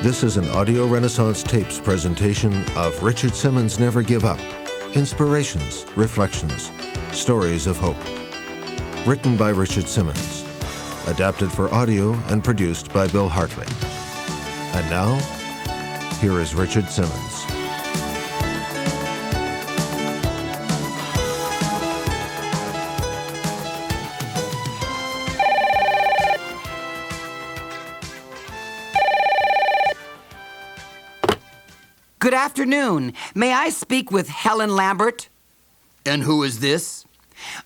This is an Audio Renaissance Tapes presentation of Richard Simmons' Never Give Up. Inspirations, Reflections, Stories of Hope. Written by Richard Simmons. Adapted for audio and produced by Bill Hartley. And now, here is Richard Simmons. Good afternoon. May I speak with Helen Lambert? And who is this?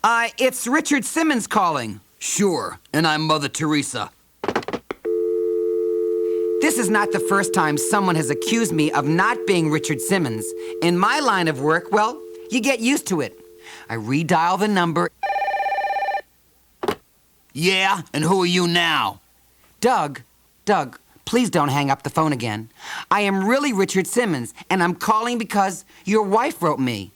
It's Richard Simmons calling. Sure, and I'm Mother Teresa. This is not the first time someone has accused me of not being Richard Simmons. In my line of work, well, you get used to it. I redial the number. Yeah, and who are you now? Doug, please don't hang up the phone again. I am really Richard Simmons, and I'm calling because your wife wrote me.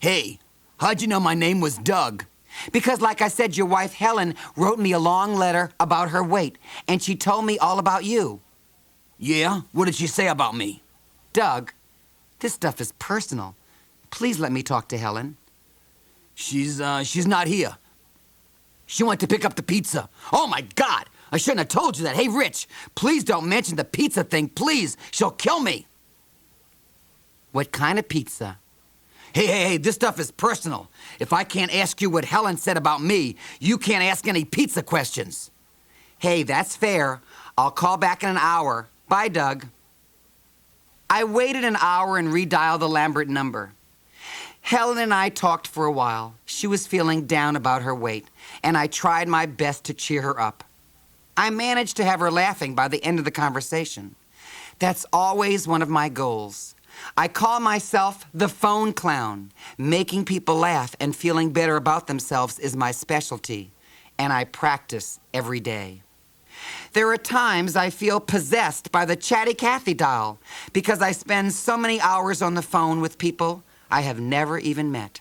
Hey, how'd you know my name was Doug? Because, like I said, your wife Helen wrote me a long letter about her weight, and she told me all about you. Yeah? What did she say about me? Doug, this stuff is personal. Please let me talk to Helen. She's not here. She went to pick up the pizza. Oh, my God! I shouldn't have told you that. Hey, Rich, please don't mention the pizza thing, please. She'll kill me. What kind of pizza? Hey, this stuff is personal. If I can't ask you what Helen said about me, you can't ask any pizza questions. Hey, that's fair. I'll call back in an hour. Bye, Doug. I waited an hour and redialed the Lambert number. Helen and I talked for a while. She was feeling down about her weight, and I tried my best to cheer her up. I managed to have her laughing by the end of the conversation. That's always one of my goals. I call myself the phone clown. Making people laugh and feeling better about themselves is my specialty, and I practice every day. There are times I feel possessed by the Chatty Cathy doll because I spend so many hours on the phone with people I have never even met.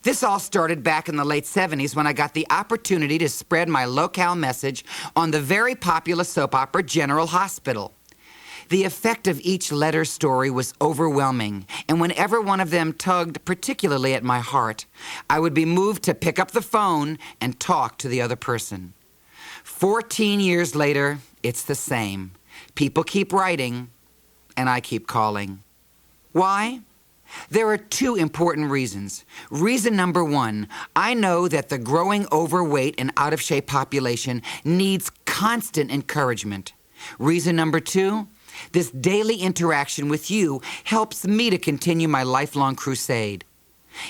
This all started back in the late 70s when I got the opportunity to spread my locale message on the very popular soap opera General Hospital. The effect of each letter story was overwhelming, and whenever one of them tugged particularly at my heart, I would be moved to pick up the phone and talk to the other person. 14 years later, it's the same. People keep writing, and I keep calling. Why? There are two important reasons. Reason number one, I know that the growing overweight and out-of-shape population needs constant encouragement. Reason number two, this daily interaction with you helps me to continue my lifelong crusade.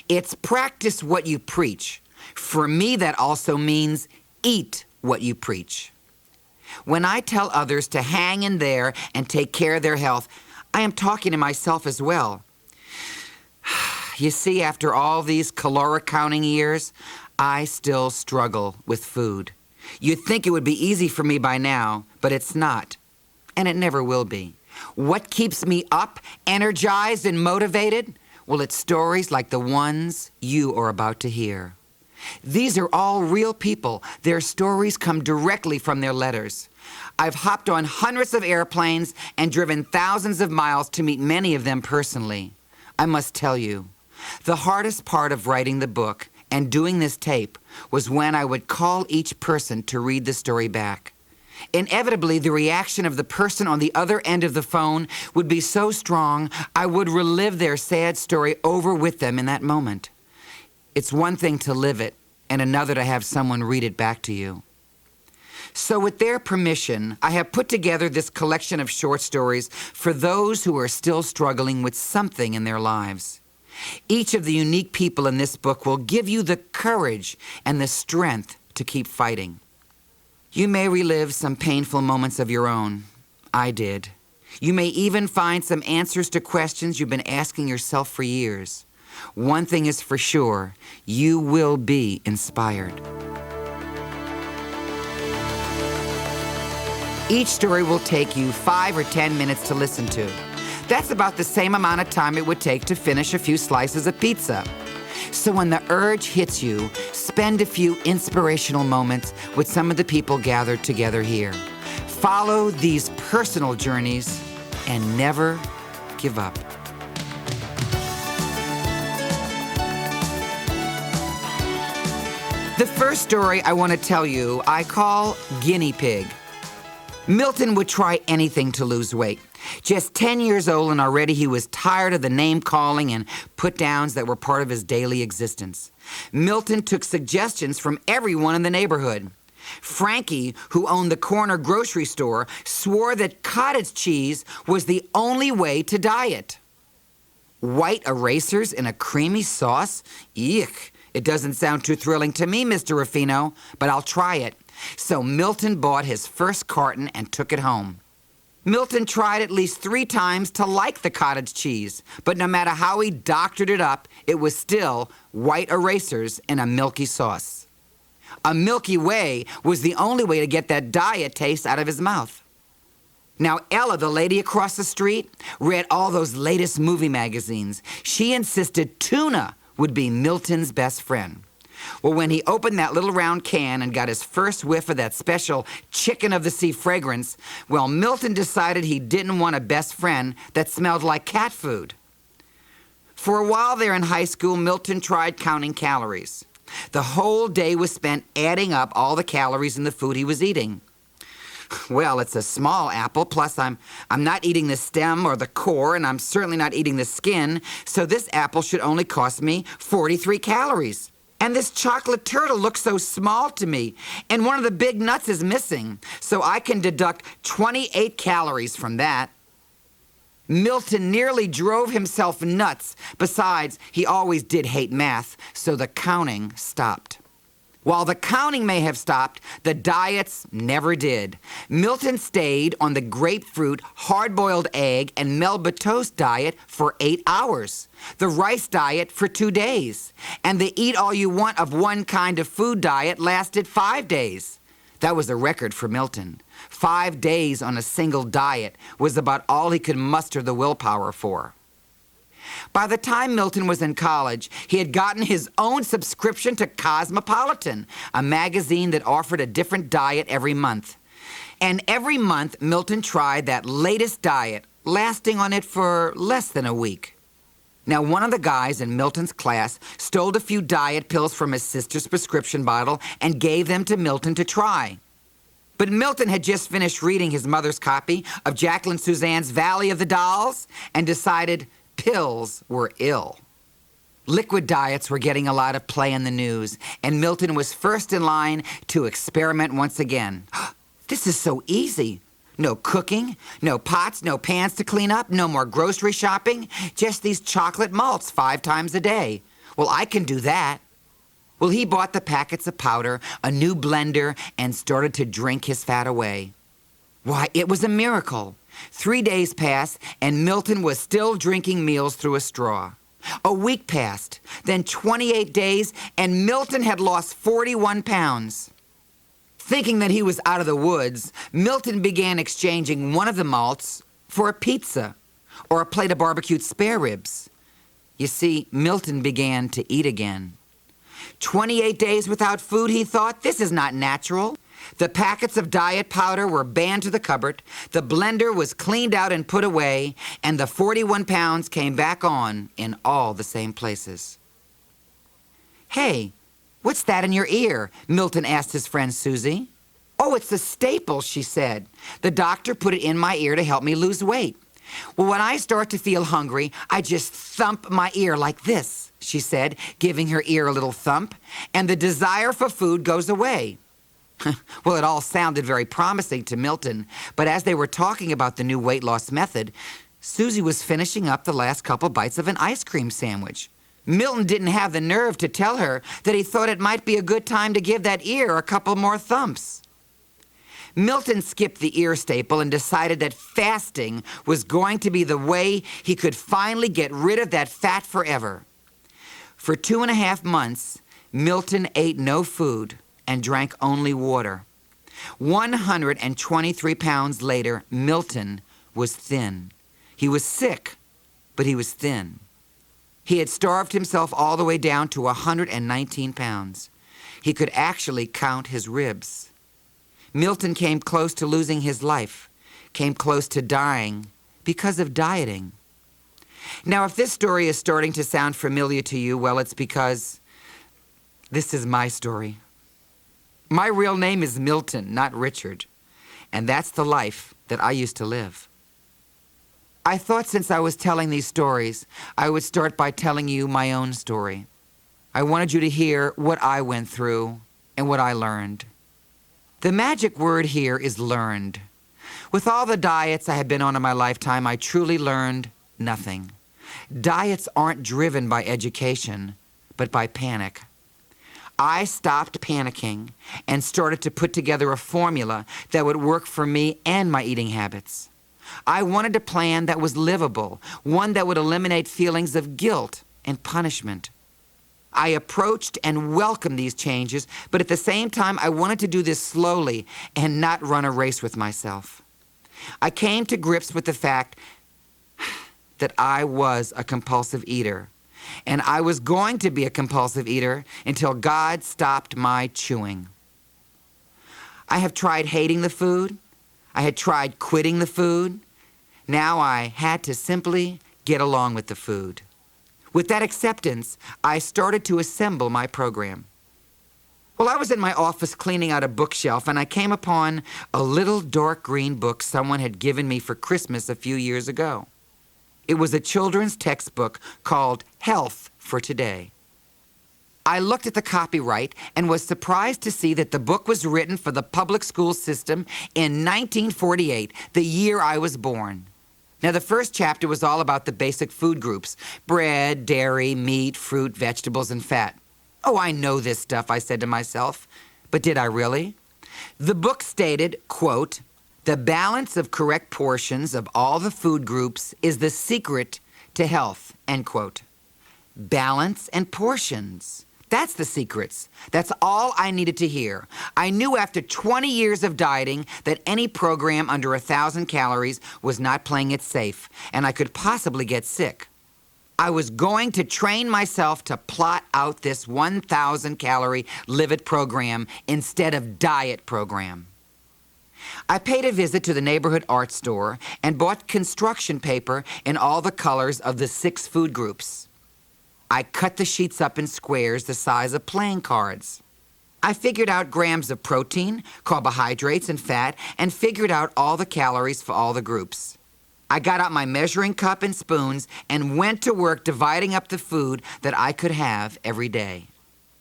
It's practice what you preach. For me, that also means eat what you preach. When I tell others to hang in there and take care of their health, I am talking to myself as well. You see, after all these caloric counting years, I still struggle with food. You'd think it would be easy for me by now, but it's not, and it never will be. What keeps me up, energized, and motivated? Well, it's stories like the ones you are about to hear. These are all real people. Their stories come directly from their letters. I've hopped on hundreds of airplanes and driven thousands of miles to meet many of them personally. I must tell you, the hardest part of writing the book and doing this tape was when I would call each person to read the story back. Inevitably, the reaction of the person on the other end of the phone would be so strong, I would relive their sad story over with them in that moment. It's one thing to live it, and another to have someone read it back to you. So with their permission, I have put together this collection of short stories for those who are still struggling with something in their lives. Each of the unique people in this book will give you the courage and the strength to keep fighting. You may relive some painful moments of your own. I did. You may even find some answers to questions you've been asking yourself for years. One thing is for sure, you will be inspired. Each story will take you 5 or 10 minutes to listen to. That's about the same amount of time it would take to finish a few slices of pizza. So when the urge hits you, spend a few inspirational moments with some of the people gathered together here. follow these personal journeys and never give up. The first story I want to tell you I call Guinea Pig. Milton would try anything to lose weight. Just 10 years old and already he was tired of the name-calling and put-downs that were part of his daily existence. Milton took suggestions from everyone in the neighborhood. Frankie, who owned the corner grocery store, swore that cottage cheese was the only way to diet. White erasers in a creamy sauce? Eek! It doesn't sound too thrilling to me, Mr. Ruffino, but I'll try it. So Milton bought his first carton and took it home. Milton tried at least 3 times to like the cottage cheese, but no matter how he doctored it up, it was still white erasers in a milky sauce. A Milky Way was the only way to get that diet taste out of his mouth. Now, Ella, the lady across the street, read all those latest movie magazines. She insisted tuna would be Milton's best friend. Well, when he opened that little round can and got his first whiff of that special chicken of the sea fragrance, well, Milton decided he didn't want a best friend that smelled like cat food. For a while there in high school, Milton tried counting calories. The whole day was spent adding up all the calories in the food he was eating. Well, it's a small apple, plus I'm not eating the stem or the core, and I'm certainly not eating the skin, so this apple should only cost me 43 calories. And this chocolate turtle looks so small to me, and one of the big nuts is missing, so I can deduct 28 calories from that. Milton nearly drove himself nuts. Besides, he always did hate math, so the counting stopped. While the counting may have stopped, the diets never did. Milton stayed on the grapefruit, hard-boiled egg, and Melba toast diet for 8 hours, the rice diet for 2 days, and the eat-all-you-want of one kind of food diet lasted 5 days. That was a record for Milton. 5 days on a single diet was about all he could muster the willpower for. By the time Milton was in college, he had gotten his own subscription to Cosmopolitan, a magazine that offered a different diet every month. And every month, Milton tried that latest diet, lasting on it for less than a week. Now, one of the guys in Milton's class stole a few diet pills from his sister's prescription bottle and gave them to Milton to try. But Milton had just finished reading his mother's copy of Jacqueline Suzanne's Valley of the Dolls and decided pills were ill. Liquid diets were getting a lot of play in the news, and Milton was first in line to experiment once again. This is so easy. No cooking, no pots, no pans to clean up, no more grocery shopping, just these chocolate malts 5 times a day. Well, I can do that. Well, he bought the packets of powder, a new blender, and started to drink his fat away. Why, it was a miracle. 3 days passed, and Milton was still drinking meals through a straw. A week passed, then 28 days, and Milton had lost 41 pounds. Thinking that he was out of the woods, Milton began exchanging one of the malts for a pizza or a plate of barbecued spare ribs. You see, Milton began to eat again. 28 days without food, he thought, this is not natural. The packets of diet powder were banned to the cupboard, the blender was cleaned out and put away, and the 41 pounds came back on in all the same places. Hey, what's that in your ear? Milton asked his friend Susie. Oh, it's a staple, she said. The doctor put it in my ear to help me lose weight. Well, when I start to feel hungry, I just thump my ear like this, she said, giving her ear a little thump, and the desire for food goes away. Well, it all sounded very promising to Milton, but as they were talking about the new weight loss method, Susie was finishing up the last couple bites of an ice cream sandwich. Milton didn't have the nerve to tell her that he thought it might be a good time to give that ear a couple more thumps. Milton skipped the ear staple and decided that fasting was going to be the way he could finally get rid of that fat forever. For 2.5 months, Milton ate no food and drank only water. 123 pounds later, Milton was thin. He was sick, but he was thin. He had starved himself all the way down to 119 pounds. He could actually count his ribs. Milton came close to losing his life, came close to dying because of dieting. Now, if this story is starting to sound familiar to you, well, it's because this is my story. My real name is Milton, not Richard, and that's the life that I used to live. I thought since I was telling these stories, I would start by telling you my own story. I wanted you to hear what I went through and what I learned. The magic word here is learned. With all the diets I have been on in my lifetime, I truly learned nothing. Diets aren't driven by education, but by panic. I stopped panicking and started to put together a formula that would work for me and my eating habits. I wanted a plan that was livable, one that would eliminate feelings of guilt and punishment. I approached and welcomed these changes, but at the same time, I wanted to do this slowly and not run a race with myself. I came to grips with the fact that I was a compulsive eater, and I was going to be a compulsive eater until God stopped my chewing. I have tried hating the food. I had tried quitting the food. Now I had to simply get along with the food. With that acceptance, I started to assemble my program. Well, I was in my office cleaning out a bookshelf, and I came upon a little dark green book someone had given me for Christmas a few years ago. It was a children's textbook called Health for Today. I looked at the copyright and was surprised to see that the book was written for the public school system in 1948, the year I was born. Now, the first chapter was all about the basic food groups: bread, dairy, meat, fruit, vegetables, and fat. Oh, I know this stuff, I said to myself. But did I really? The book stated, quote, "The balance of correct portions of all the food groups is the secret to health," end quote. Balance and portions. That's the secrets. That's all I needed to hear. I knew after 20 years of dieting that any program under 1,000 calories was not playing it safe, and I could possibly get sick. I was going to train myself to plot out this 1,000-calorie live-it program instead of diet program. I paid a visit to the neighborhood art store and bought construction paper in all the colors of the 6 food groups. I cut the sheets up in squares the size of playing cards. I figured out grams of protein, carbohydrates, and fat, and figured out all the calories for all the groups. I got out my measuring cup and spoons and went to work dividing up the food that I could have every day.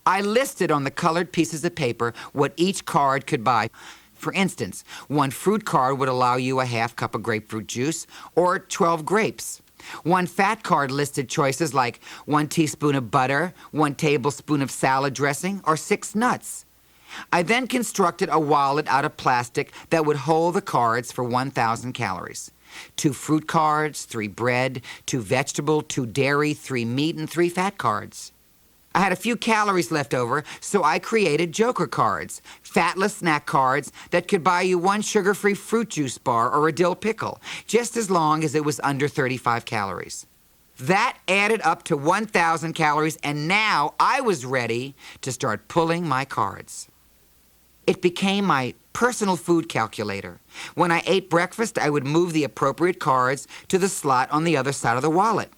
I listed on the colored pieces of paper what each card could buy. For instance, 1 fruit card would allow you a half cup of grapefruit juice or 12 grapes. 1 fat card listed choices like 1 teaspoon of butter, 1 tablespoon of salad dressing, or 6 nuts. I then constructed a wallet out of plastic that would hold the cards for 1,000 calories. 2 fruit cards, 3 bread, 2 vegetable, 2 dairy, 3 meat, and 3 fat cards. I had a few calories left over, so I created joker cards, fatless snack cards that could buy you 1 sugar-free fruit juice bar or a dill pickle, just as long as it was under 35 calories. That added up to 1,000 calories, and now I was ready to start pulling my cards. It became my personal food calculator. When I ate breakfast, I would move the appropriate cards to the slot on the other side of the wallet.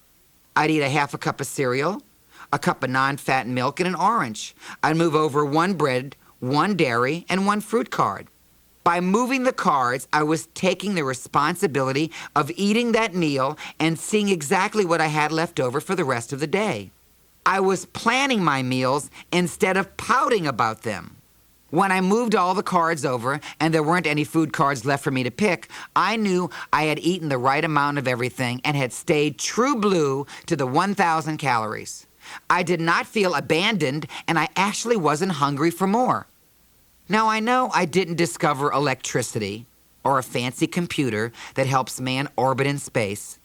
I'd eat a half a cup of cereal, a cup of non-fat milk, and an orange. I'd move over 1 bread, 1 dairy, and 1 fruit card. By moving the cards, I was taking the responsibility of eating that meal and seeing exactly what I had left over for the rest of the day. I was planning my meals instead of pouting about them. When I moved all the cards over and there weren't any food cards left for me to pick, I knew I had eaten the right amount of everything and had stayed true blue to the 1,000 calories. I did not feel abandoned, and I actually wasn't hungry for more. Now, I know I didn't discover electricity or a fancy computer that helps man orbit in space,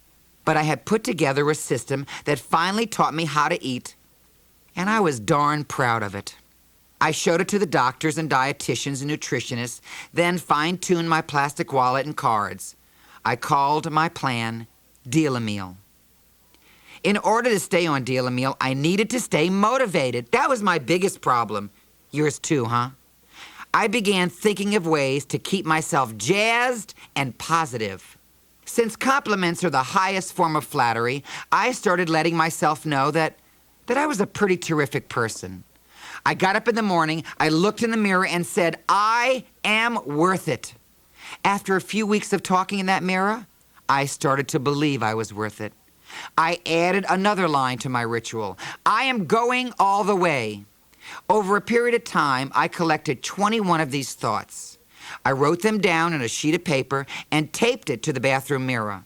but I had put together a system that finally taught me how to eat, and I was darn proud of it. I showed it to the doctors and dietitians and nutritionists, then fine-tuned my plastic wallet and cards. I called my plan Deal-A-Meal. In order to stay on Deal-A-Meal, I needed to stay motivated. That was my biggest problem. Yours too, huh? I began thinking of ways to keep myself jazzed and positive. Since compliments are the highest form of flattery, I started letting myself know that I was a pretty terrific person. I got up in the morning, I looked in the mirror and said, I am worth it. After a few weeks of talking in that mirror, I started to believe I was worth it. I added another line to my ritual. I am going all the way. Over a period of time, I collected 21 of these thoughts. I wrote them down on a sheet of paper and taped it to the bathroom mirror.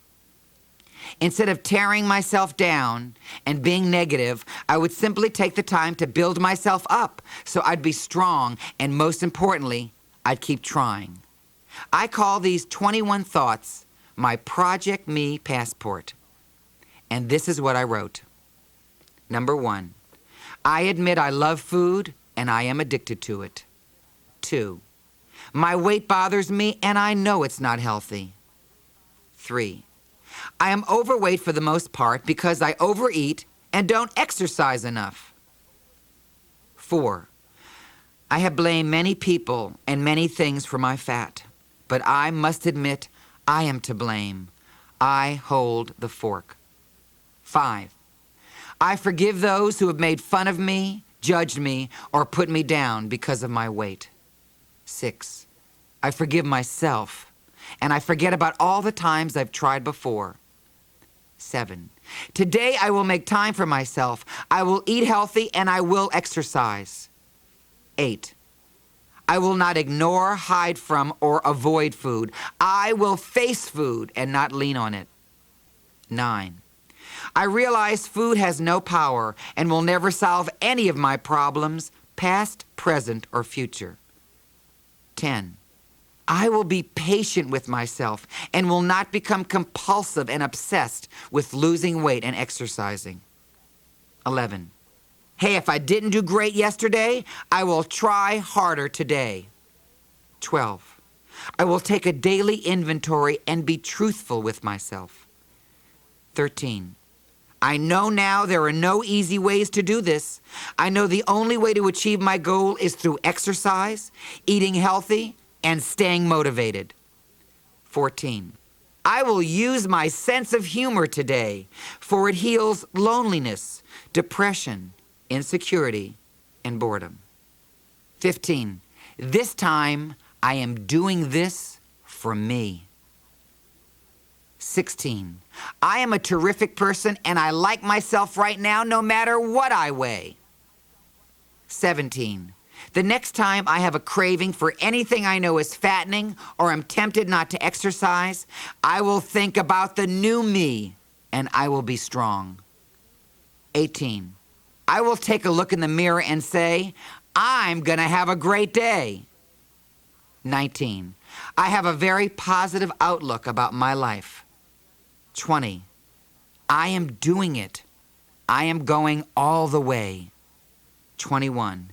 Instead of tearing myself down and being negative, I would simply take the time to build myself up so I'd be strong, and most importantly, I'd keep trying. I call these 21 thoughts my Project Me passport. And this is what I wrote. Number 1, I admit I love food and I am addicted to it. 2, my weight bothers me and I know it's not healthy. 3, I am overweight for the most part because I overeat and don't exercise enough. 4, I have blamed many people and many things for my fat, but I must admit I am to blame. I hold the fork. 5, I forgive those who have made fun of me, judged me, or put me down because of my weight. 6, I forgive myself, and I forget about all the times I've tried before. 7, today I will make time for myself. I will eat healthy and I will exercise. 8, I will not ignore, hide from, or avoid food. I will face food and not lean on it. 9, I realize food has no power and will never solve any of my problems, past, present, or future. 10, I will be patient with myself and will not become compulsive and obsessed with losing weight and exercising. 11, hey, if I didn't do great yesterday, I will try harder today. 12, I will take a daily inventory and be truthful with myself. 13, I know now there are no easy ways to do this. I know the only way to achieve my goal is through exercise, eating healthy, and staying motivated. 14, I will use my sense of humor today, for it heals loneliness, depression, insecurity, and boredom. 15, this time I am doing this for me. 16, I am a terrific person and I like myself right now no matter what I weigh. 17, the next time I have a craving for anything I know is fattening or am tempted not to exercise, I will think about the new me and I will be strong. 18, I will take a look in the mirror and say, I'm going to have a great day. 19, I have a very positive outlook about my life. 20, I am doing it. I am going all the way. 21,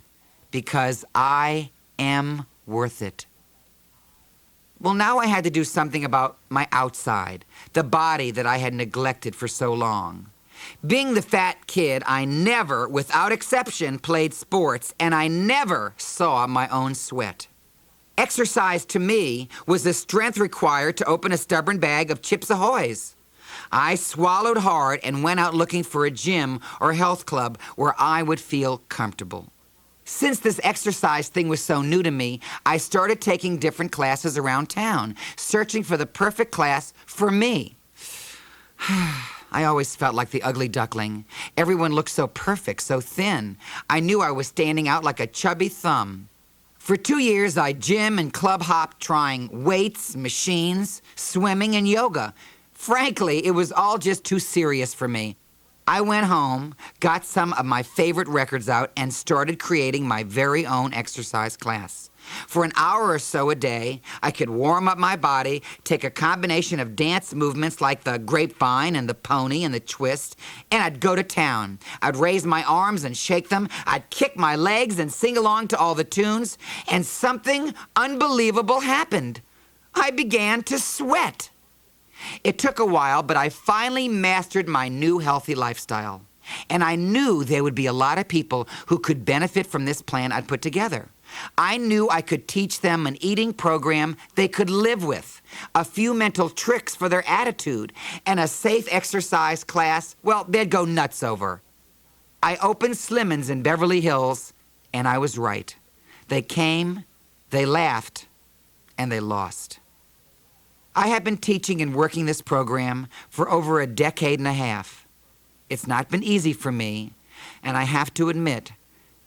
because I am worth it. Well, now I had to do something about my outside, the body that I had neglected for so long. Being the fat kid, I never, without exception, played sports, and I never saw my own sweat. Exercise to me was the strength required to open a stubborn bag of Chips Ahoy's. I swallowed hard and went out looking for a gym or health club where I would feel comfortable. Since this exercise thing was so new to me, I started taking different classes around town, searching for the perfect class for me. I always felt like the ugly duckling. Everyone looked so perfect, so thin. I knew I was standing out like a chubby thumb. For 2 years, I gym and club hopped, trying weights, machines, swimming, and yoga. Frankly, it was all just too serious for me. I went home, got some of my favorite records out, and started creating my very own exercise class. For an hour or so a day, I could warm up my body, take a combination of dance movements like the grapevine and the pony and the twist, and I'd go to town. I'd raise my arms and shake them. I'd kick my legs and sing along to all the tunes, and something unbelievable happened. I began to sweat. It took a while, but I finally mastered my new healthy lifestyle. And I knew there would be a lot of people who could benefit from this plan I'd put together. I knew I could teach them an eating program they could live with, a few mental tricks for their attitude, and a safe exercise class, well, they'd go nuts over. I opened Simmons in Beverly Hills, and I was right. They came, they laughed, and they lost. I have been teaching and working this program for over a decade and a half. It's not been easy for me, and I have to admit,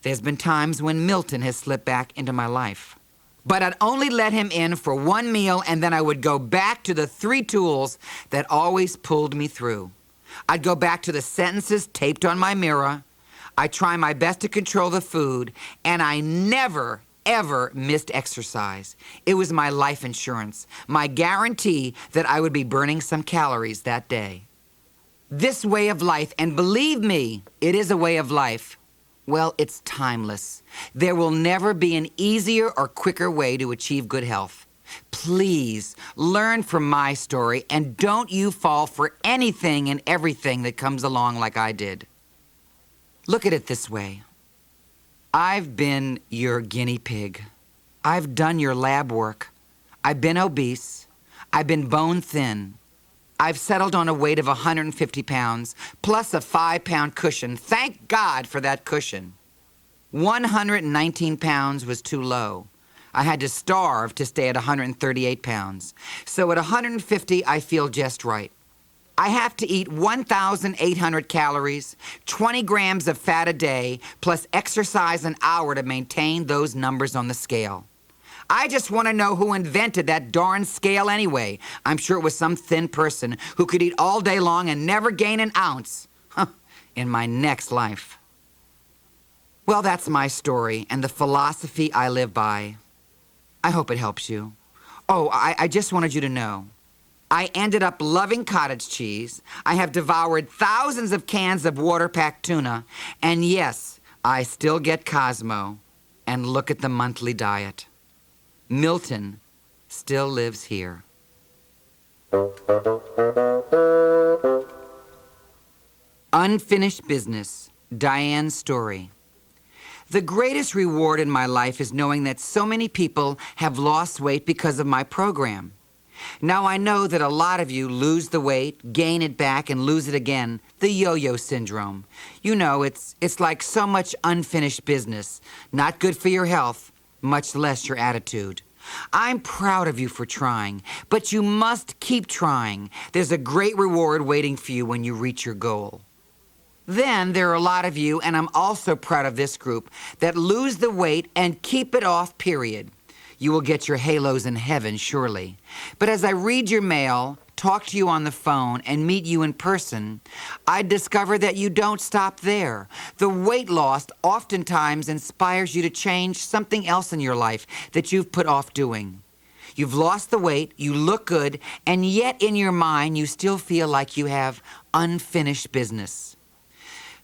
there's been times when Milton has slipped back into my life. But I'd only let him in for one meal, and then I would go back to the three tools that always pulled me through. I'd go back to the sentences taped on my mirror. I try my best to control the food, and I never, ever missed exercise. It was my life insurance, my guarantee that I would be burning some calories that day. This way of life, and believe me, it is a way of life, well, it's timeless. There will never be an easier or quicker way to achieve good health. Please learn from my story, and don't you fall for anything and everything that comes along like I did. Look at it this way. I've been your guinea pig. I've done your lab work. I've been obese. I've been bone thin. I've settled on a weight of 150 pounds, plus a 5-pound cushion. Thank God for that cushion. 119 pounds was too low. I had to starve to stay at 138 pounds. So at 150, I feel just right. I have to eat 1,800 calories, 20 grams of fat a day, plus exercise an hour to maintain those numbers on the scale. I just want to know who invented that darn scale anyway. I'm sure it was some thin person who could eat all day long and never gain an ounce. In my next life. Well, that's my story and the philosophy I live by. I hope it helps you. Oh, I just wanted you to know. I ended up loving cottage cheese. I have devoured thousands of cans of water-packed tuna. And yes, I still get Cosmo. And look at the monthly diet. Milton still lives here. Unfinished business. Diane's story. The greatest reward in my life is knowing that so many people have lost weight because of my program. Now I know that a lot of you lose the weight, gain it back, and lose it again, the yo-yo syndrome. You know, it's like so much unfinished business. Not good for your health, much less your attitude. I'm proud of you for trying, but you must keep trying. There's a great reward waiting for you when you reach your goal. Then there are a lot of you, and I'm also proud of this group, that lose the weight and keep it off, period. You will get your halos in heaven, surely. But as I read your mail, talk to you on the phone, and meet you in person, I discover that you don't stop there. The weight loss oftentimes inspires you to change something else in your life that you've put off doing. You've lost the weight, you look good, and yet in your mind you still feel like you have unfinished business.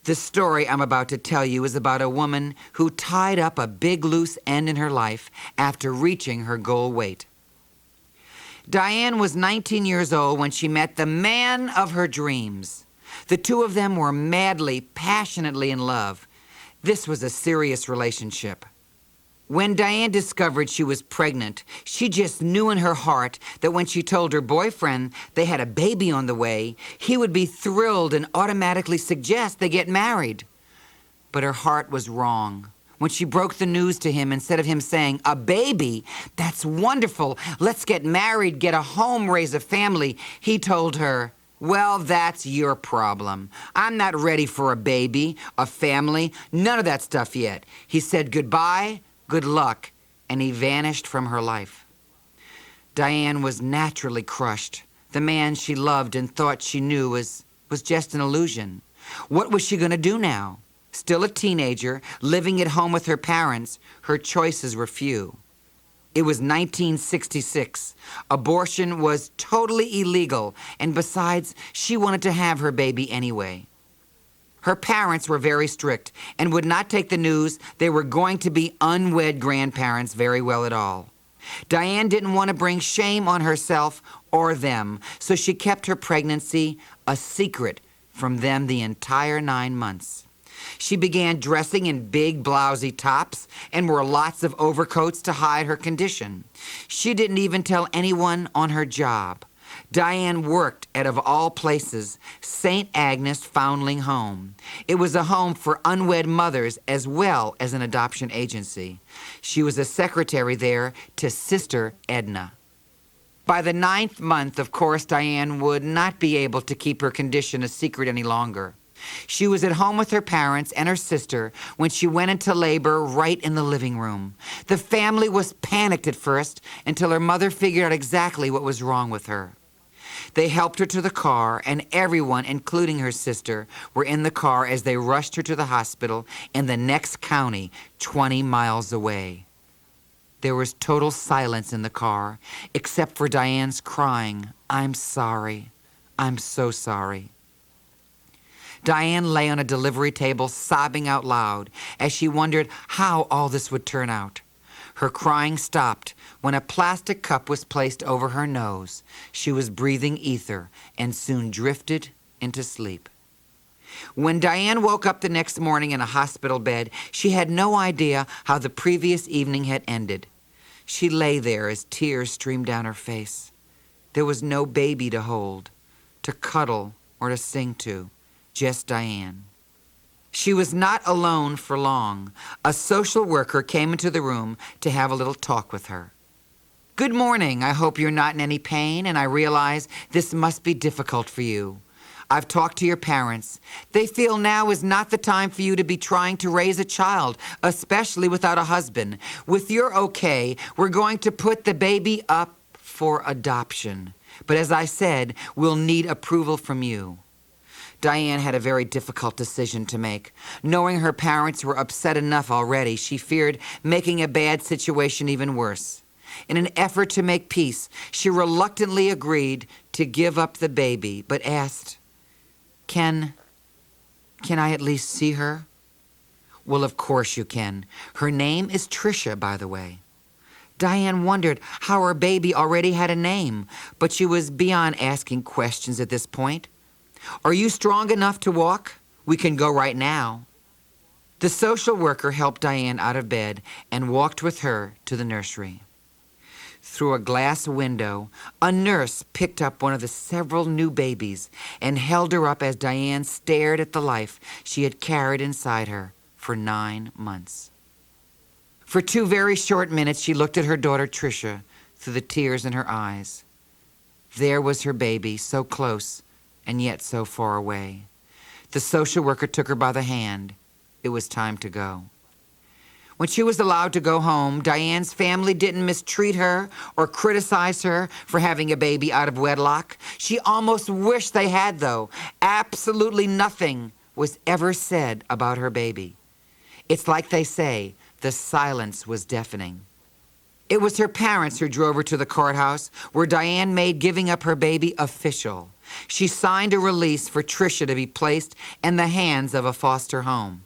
The story I'm about to tell you is about a woman who tied up a big loose end in her life after reaching her goal weight. Diane was 19 years old when she met the man of her dreams. The two of them were madly, passionately in love. This was a serious relationship. When Diane discovered she was pregnant, she just knew in her heart that when she told her boyfriend they had a baby on the way, he would be thrilled and automatically suggest they get married. But her heart was wrong. When she broke the news to him, instead of him saying, "A baby? That's wonderful. Let's get married, get a home, raise a family," he told her, "Well, that's your problem. I'm not ready for a baby, a family, none of that stuff yet." He said goodbye, good luck, and he vanished from her life. Diane was naturally crushed. The man she loved and thought she knew was just an illusion. What was she going to do now? Still a teenager, living at home with her parents, her choices were few. It was 1966. Abortion was totally illegal, and besides, she wanted to have her baby anyway. Her parents were very strict and would not take the news they were going to be unwed grandparents very well at all. Diane didn't want to bring shame on herself or them, so she kept her pregnancy a secret from them the entire 9 months. She began dressing in big blousy tops and wore lots of overcoats to hide her condition. She didn't even tell anyone on her job. Diane worked at, of all places, St. Agnes Foundling Home. It was a home for unwed mothers as well as an adoption agency. She was a secretary there to Sister Edna. By the 9th month, of course, Diane would not be able to keep her condition a secret any longer. She was at home with her parents and her sister when she went into labor right in the living room. The family was panicked at first until her mother figured out exactly what was wrong with her. They helped her to the car, and everyone, including her sister, were in the car as they rushed her to the hospital in the next county, 20 miles away. There was total silence in the car, except for Diane's crying, "I'm sorry. I'm so sorry." Diane lay on a delivery table sobbing out loud as she wondered how all this would turn out. Her crying stopped when a plastic cup was placed over her nose. She was breathing ether and soon drifted into sleep. When Diane woke up the next morning in a hospital bed, she had no idea how the previous evening had ended. She lay there as tears streamed down her face. There was no baby to hold, to cuddle, or to sing to. Just Diane. She was not alone for long. A social worker came into the room to have a little talk with her. "Good morning. I hope you're not in any pain, and I realize this must be difficult for you. I've talked to your parents. They feel now is not the time for you to be trying to raise a child, especially without a husband. With your okay, we're going to put the baby up for adoption. But as I said, we'll need approval from you." Diane had a very difficult decision to make. Knowing her parents were upset enough already, she feared making a bad situation even worse. In an effort to make peace, she reluctantly agreed to give up the baby, but asked, Can I at least see her?" "Well, of course you can. Her name is Tricia, by the way." Diane wondered how her baby already had a name, but she was beyond asking questions at this point. "Are you strong enough to walk? We can go right now." The social worker helped Diane out of bed and walked with her to the nursery. Through a glass window, a nurse picked up one of the several new babies and held her up as Diane stared at the life she had carried inside her for 9 months. For 2 very short minutes, she looked at her daughter Tricia through the tears in her eyes. There was her baby, so close and yet so far away. The social worker took her by the hand. It was time to go. When she was allowed to go home, Diane's family didn't mistreat her or criticize her for having a baby out of wedlock. She almost wished they had, though. Absolutely nothing was ever said about her baby. It's like they say, the silence was deafening. It was her parents who drove her to the courthouse, where Diane made giving up her baby official. She signed a release for Tricia to be placed in the hands of a foster home.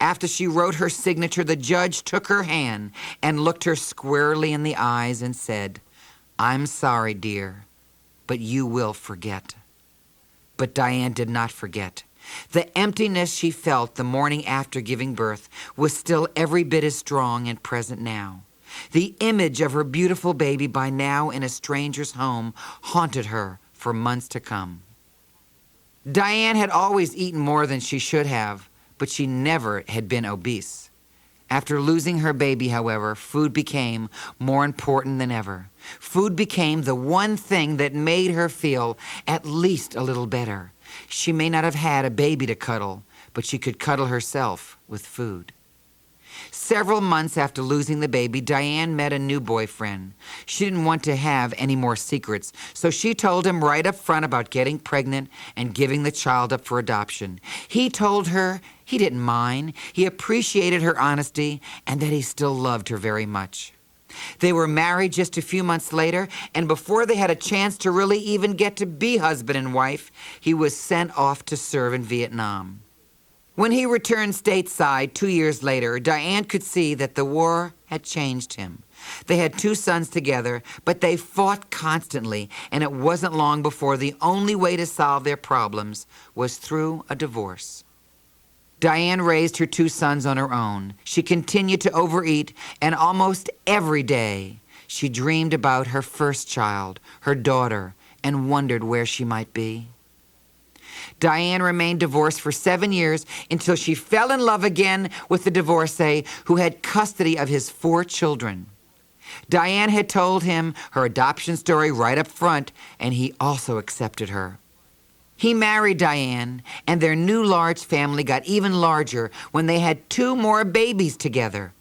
After she wrote her signature, the judge took her hand and looked her squarely in the eyes and said, "I'm sorry, dear, but you will forget." But Diane did not forget. The emptiness she felt the morning after giving birth was still every bit as strong and present now. The image of her beautiful baby by now in a stranger's home haunted her for months to come. Diane had always eaten more than she should have, but she never had been obese. After losing her baby, however, food became more important than ever. Food became the one thing that made her feel at least a little better. She may not have had a baby to cuddle, but she could cuddle herself with food. Several months after losing the baby, Diane met a new boyfriend. She didn't want to have any more secrets, so she told him right up front about getting pregnant and giving the child up for adoption. He told her he didn't mind, he appreciated her honesty, and that he still loved her very much. They were married just a few months later, and before they had a chance to really even get to be husband and wife, he was sent off to serve in Vietnam. When he returned stateside 2 years later, Diane could see that the war had changed him. They had 2 sons together, but they fought constantly, and it wasn't long before the only way to solve their problems was through a divorce. Diane raised her 2 sons on her own. She continued to overeat, and almost every day she dreamed about her first child, her daughter, and wondered where she might be. Diane remained divorced for 7 years until she fell in love again with the divorcee who had custody of his 4 children. Diane had told him her adoption story right up front, and he also accepted her. He married Diane, and their new large family got even larger when they had 2 more babies together.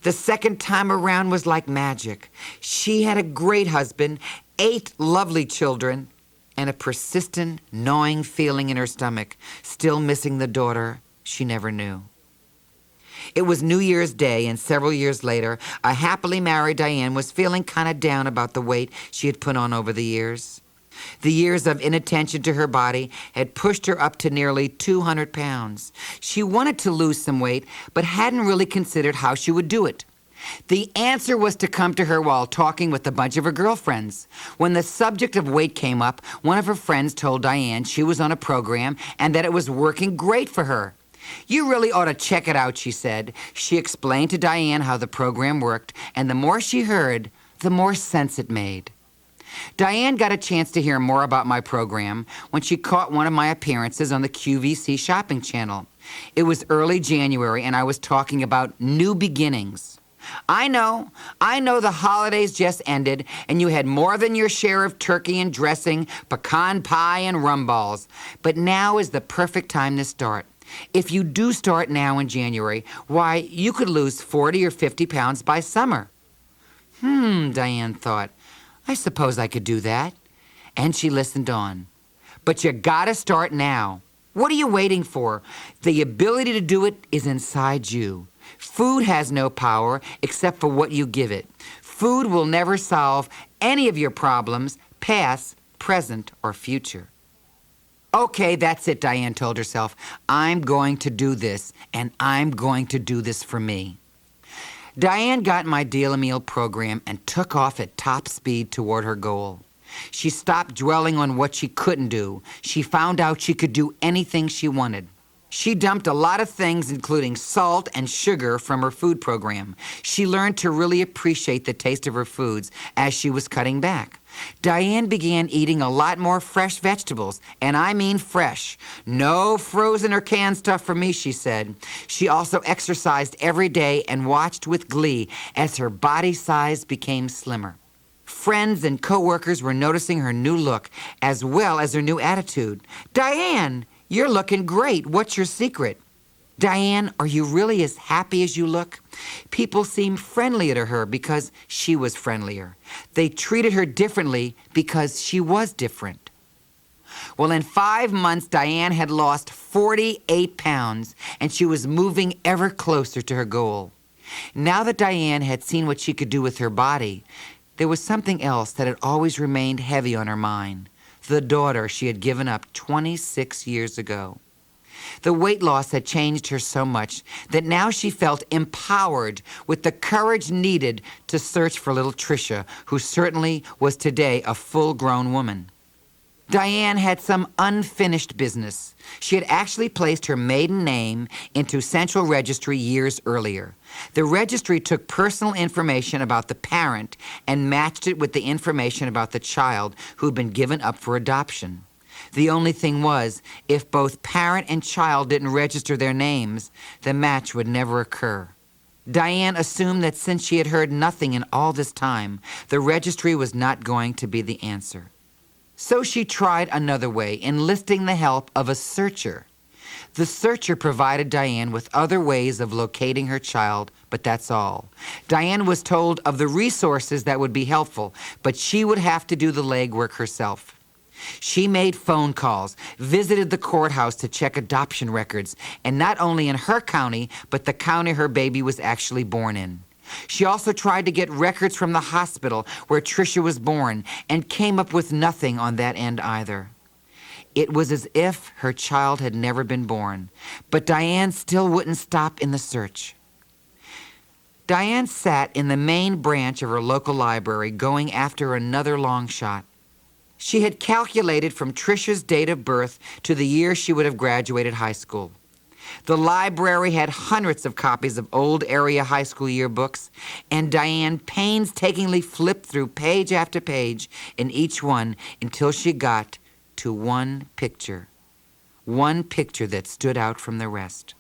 The second time around was like magic. She had a great husband, 8 lovely children, and a persistent, gnawing feeling in her stomach, still missing the daughter she never knew. It was New Year's Day, and several years later, a happily married Diane was feeling kind of down about the weight she had put on over the years. The years of inattention to her body had pushed her up to nearly 200 pounds. She wanted to lose some weight, but hadn't really considered how she would do it. The answer was to come to her while talking with a bunch of her girlfriends. When the subject of weight came up, one of her friends told Diane she was on a program and that it was working great for her. "You really ought to check it out," she said. She explained to Diane how the program worked, and the more she heard, the more sense it made. Diane got a chance to hear more about my program when she caught one of my appearances on the QVC shopping channel. It was early January, and I was talking about new beginnings. I know the holidays just ended, and you had more than your share of turkey and dressing, pecan pie and rum balls. But now is the perfect time to start. If you do start now in January, why, you could lose 40 or 50 pounds by summer. Diane thought, I suppose I could do that. And she listened on. But you gotta start now. What are you waiting for? The ability to do it is inside you. Food has no power except for what you give it. Food will never solve any of your problems, past, present, or future. Okay, that's it, Diane told herself. I'm going to do this, and I'm going to do this for me. Diane got my Deal a Meal program and took off at top speed toward her goal. She stopped dwelling on what she couldn't do. She found out she could do anything she wanted. She dumped a lot of things, including salt and sugar, from her food program. She learned to really appreciate the taste of her foods as she was cutting back. Diane began eating a lot more fresh vegetables, and I mean fresh. No frozen or canned stuff for me, she said. She also exercised every day and watched with glee as her body size became slimmer. Friends and coworkers were noticing her new look as well as her new attitude. "Diane, you're looking great. What's your secret?" "Diane, are you really as happy as you look?" People seemed friendlier to her because she was friendlier. They treated her differently because she was different. Well, in 5 months, Diane had lost 48 pounds, and she was moving ever closer to her goal. Now that Diane had seen what she could do with her body, there was something else that had always remained heavy on her mind. The daughter she had given up 26 years ago. The weight loss had changed her so much that now she felt empowered with the courage needed to search for little Tricia, who certainly was today a full-grown woman. Diane had some unfinished business. She had actually placed her maiden name into Central Registry years earlier. The registry took personal information about the parent and matched it with the information about the child who had been given up for adoption. The only thing was, if both parent and child didn't register their names, the match would never occur. Diane assumed that since she had heard nothing in all this time, the registry was not going to be the answer. So she tried another way, enlisting the help of a searcher. The searcher provided Diane with other ways of locating her child, but that's all. Diane was told of the resources that would be helpful, but she would have to do the legwork herself. She made phone calls, visited the courthouse to check adoption records, and not only in her county, but the county her baby was actually born in. She also tried to get records from the hospital where Tricia was born and came up with nothing on that end either. It was as if her child had never been born, but Diane still wouldn't stop in the search. Diane sat in the main branch of her local library going after another long shot. She had calculated from Tricia's date of birth to the year she would have graduated high school. The library had hundreds of copies of old area high school yearbooks, and Diane painstakingly flipped through page after page in each one until she got to one picture that stood out from the rest.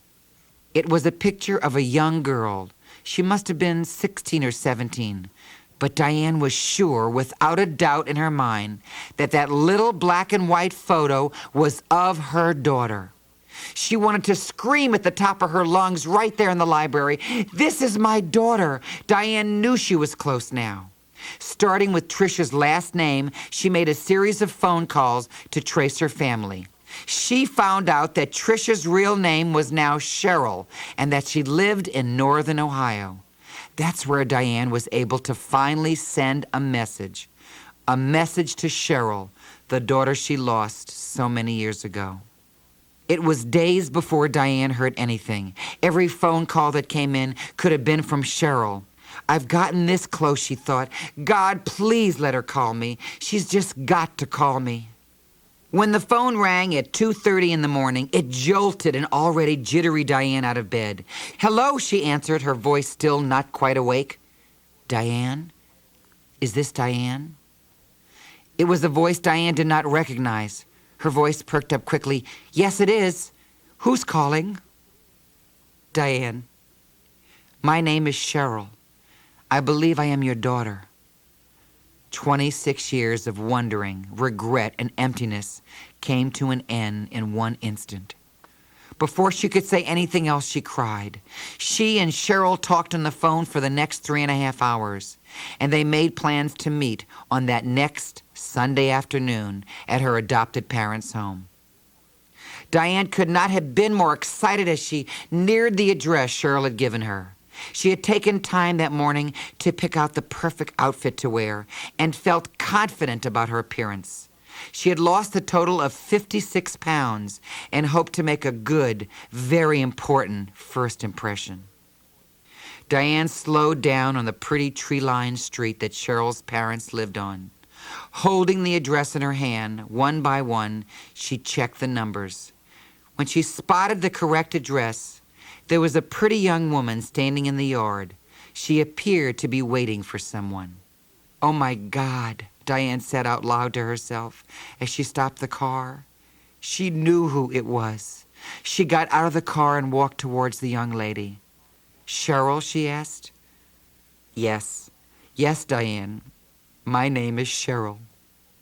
It was a picture of a young girl. She must have been 16 or 17, but Diane was sure, without a doubt in her mind, that that little black and white photo was of her daughter. She wanted to scream at the top of her lungs right there in the library, "This is my daughter!" Diane knew she was close now. Starting with Tricia's last name, she made a series of phone calls to trace her family. She found out that Tricia's real name was now Cheryl and that she lived in northern Ohio. That's where Diane was able to finally send a message to Cheryl, the daughter she lost so many years ago. It was days before Diane heard anything. Every phone call that came in could have been from Cheryl. I've gotten this close, she thought. God, please let her call me. She's just got to call me. When the phone rang at 2:30 in the morning, it jolted an already jittery Diane out of bed. "Hello," she answered, her voice still not quite awake. "Diane? Is this Diane?" It was a voice Diane did not recognize. Her voice perked up quickly. "Yes, it is. Who's calling?" "Diane, my name is Cheryl. I believe I am your daughter." 26 years of wondering, regret, and emptiness came to an end in one instant. Before she could say anything else, she cried. She and Cheryl talked on the phone for the next 3.5 hours, and they made plans to meet on that next Sunday afternoon at her adopted parents' home. Diane could not have been more excited as she neared the address Cheryl had given her. She had taken time that morning to pick out the perfect outfit to wear and felt confident about her appearance. She had lost a total of 56 pounds and hoped to make a good, very important first impression. Diane slowed down on the pretty tree-lined street that Cheryl's parents lived on. Holding the address in her hand, one by one, she checked the numbers. When she spotted the correct address, there was a pretty young woman standing in the yard. She appeared to be waiting for someone. "Oh, my God," Diane said out loud to herself as she stopped the car. She knew who it was. She got out of the car and walked towards the young lady. "Cheryl?" she asked. Yes, Diane. My name is Cheryl,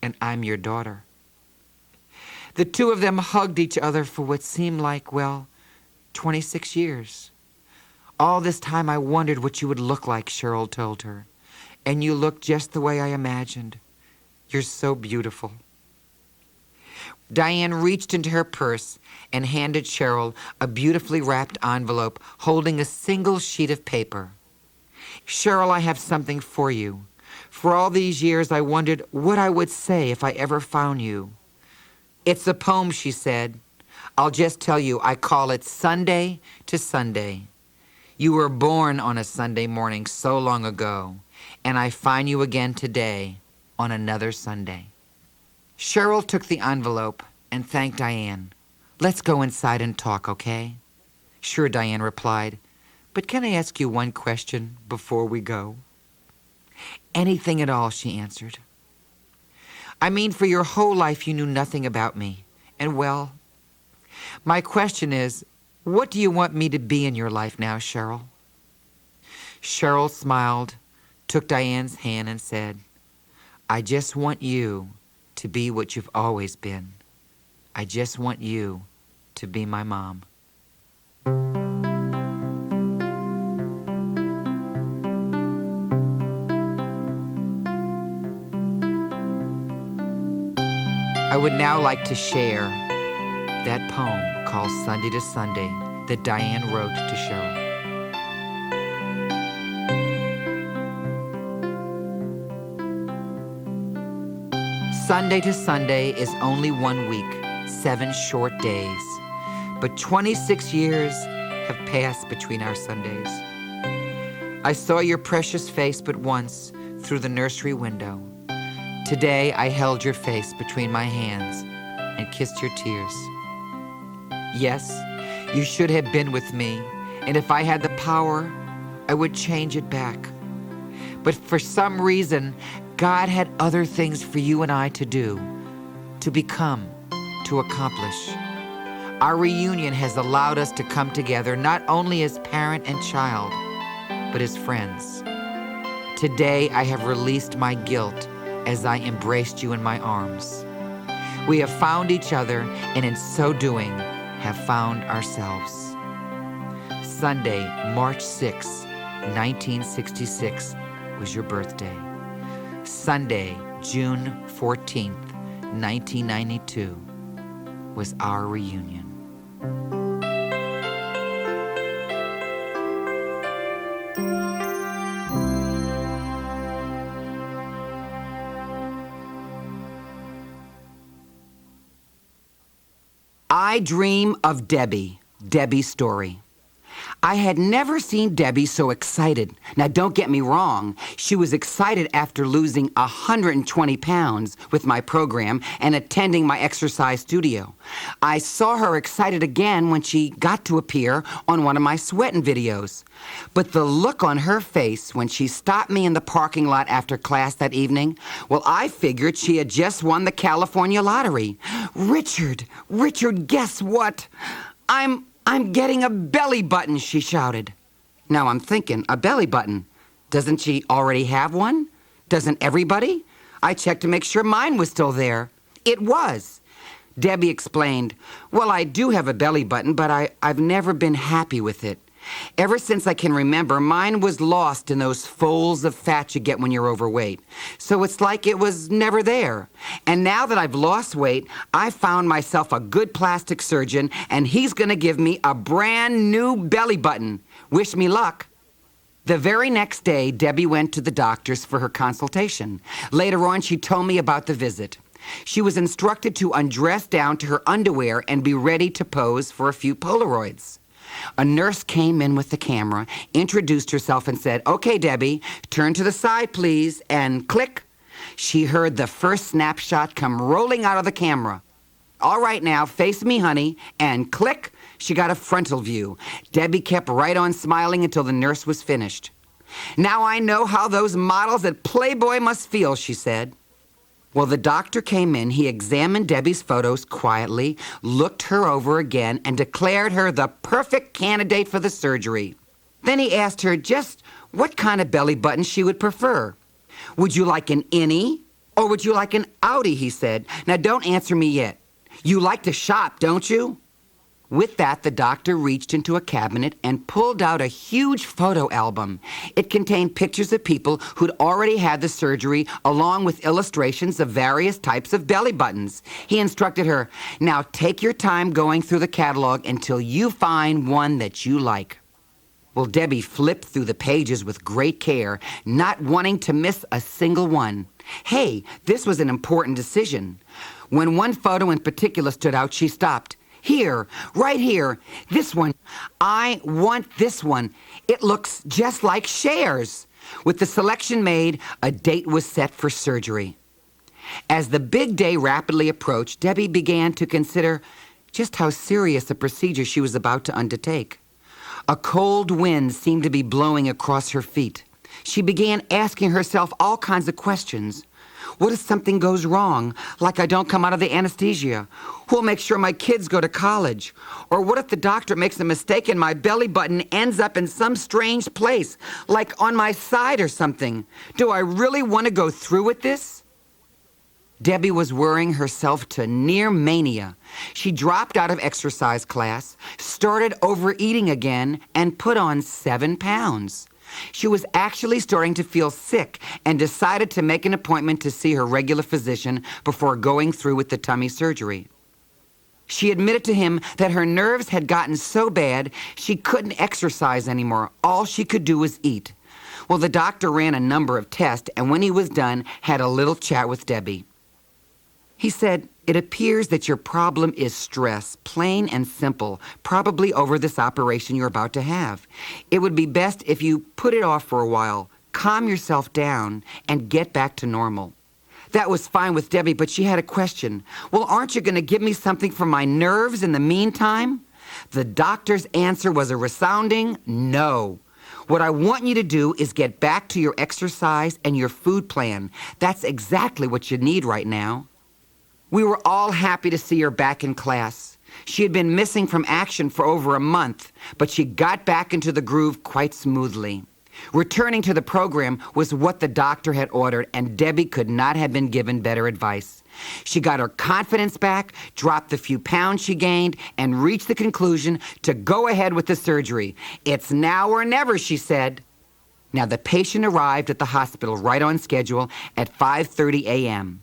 and I'm your daughter." The two of them hugged each other for what seemed like, 26 years. "All this time I wondered what you would look like," Cheryl told her. "And you look just the way I imagined. You're so beautiful." Diane reached into her purse and handed Cheryl a beautifully wrapped envelope holding a single sheet of paper. "Cheryl, I have something for you. For all these years I wondered what I would say if I ever found you." "It's a poem," she said. "I'll just tell you, I call it Sunday to Sunday. You were born on a Sunday morning so long ago, and I find you again today on another Sunday." Cheryl took the envelope and thanked Diane. "Let's go inside and talk, okay?" "Sure," Diane replied. "But can I ask you one question before we go?" "Anything at all," she answered. "I mean, for your whole life you knew nothing about me, and my question is, what do you want me to be in your life now, Cheryl?" Cheryl smiled, took Diane's hand, and said, "I just want you to be what you've always been. I just want you to be my mom." I would now like to share that poem called Sunday to Sunday that Diane wrote to Cheryl. Sunday to Sunday is only 1 week, 7 short days. But 26 years have passed between our Sundays. I saw your precious face but once through the nursery window. Today I held your face between my hands and kissed your tears. Yes, You should have been with me, and if I had the power, I would change it back. But for some reason, God had other things for you and I to do, to become, to accomplish. Our reunion has allowed us to come together not only as parent and child, but as friends. Today, I have released my guilt as I embraced you in my arms. We have found each other, and in so doing, have found ourselves. Sunday, March 6, 1966, was your birthday. Sunday, June 14th, 1992, was our reunion. I dream of Debbie, Debbie's story. I had never seen Debbie so excited. Now, don't get me wrong. She was excited after losing 120 pounds with my program and attending my exercise studio. I saw her excited again when she got to appear on one of my sweating videos. But the look on her face when she stopped me in the parking lot after class that evening, well, I figured she had just won the California lottery. Richard, guess what? I'm getting a belly button, she shouted. Now I'm thinking, a belly button? Doesn't she already have one? Doesn't everybody? I checked to make sure mine was still there. It was. Debbie explained, well, I do have a belly button, but I've never been happy with it. Ever since I can remember, mine was lost in those folds of fat you get when you're overweight. So it's like it was never there. And now that I've lost weight, I found myself a good plastic surgeon, and he's going to give me a brand new belly button. Wish me luck. The very next day, Debbie went to the doctor's for her consultation. Later on, she told me about the visit. She was instructed to undress down to her underwear and be ready to pose for a few Polaroids. A nurse came in with the camera, introduced herself, and said, "Okay, Debbie, turn to the side, please," and click. She heard the first snapshot come rolling out of the camera. "All right, now, face me, honey," and click. She got a frontal view. Debbie kept right on smiling until the nurse was finished. "Now I know how those models at Playboy must feel," she said. Well, the doctor came in. He examined Debbie's photos quietly, looked her over again, and declared her the perfect candidate for the surgery. Then he asked her just what kind of belly button she would prefer. "Would you like an innie or would you like an outie?" he said. "Now, don't answer me yet. You like to shop, don't you?" With that, the doctor reached into a cabinet and pulled out a huge photo album. It contained pictures of people who'd already had the surgery, along with illustrations of various types of belly buttons. He instructed her, "Now take your time going through the catalog until you find one that you like." Well, Debbie flipped through the pages with great care, not wanting to miss a single one. Hey, this was an important decision. When one photo in particular stood out, she stopped. "Here, right here, this one. I want this one. It looks just like Cher's." With the selection made, a date was set for surgery. As the big day rapidly approached, Debbie began to consider just how serious a procedure she was about to undertake. A cold wind seemed to be blowing across her feet. She began asking herself all kinds of questions. What if something goes wrong, like I don't come out of the anesthesia? Who'll make sure my kids go to college? Or what if the doctor makes a mistake and my belly button ends up in some strange place, like on my side or something? Do I really want to go through with this? Debbie was worrying herself to near mania. She dropped out of exercise class, started overeating again, and put on 7 pounds. She was actually starting to feel sick and decided to make an appointment to see her regular physician before going through with the tummy surgery. She admitted to him that her nerves had gotten so bad she couldn't exercise anymore. All she could do was eat. Well, the doctor ran a number of tests, and when he was done, had a little chat with Debbie. He said, "It appears that your problem is stress, plain and simple, probably over this operation you're about to have. It would be best if you put it off for a while, calm yourself down, and get back to normal." That was fine with Debbie, but she had a question. "Well, aren't you going to give me something for my nerves in the meantime?" The doctor's answer was a resounding no. What I want you to do is get back to your exercise and your food plan. That's exactly what you need right now. We were all happy to see her back in class. She had been missing from action for over a month, but she got back into the groove quite smoothly. Returning to the program was what the doctor had ordered, and Debbie could not have been given better advice. She got her confidence back, dropped the few pounds she gained, and reached the conclusion to go ahead with the surgery. It's now or never, she said. Now, the patient arrived at the hospital right on schedule at 5:30 a.m.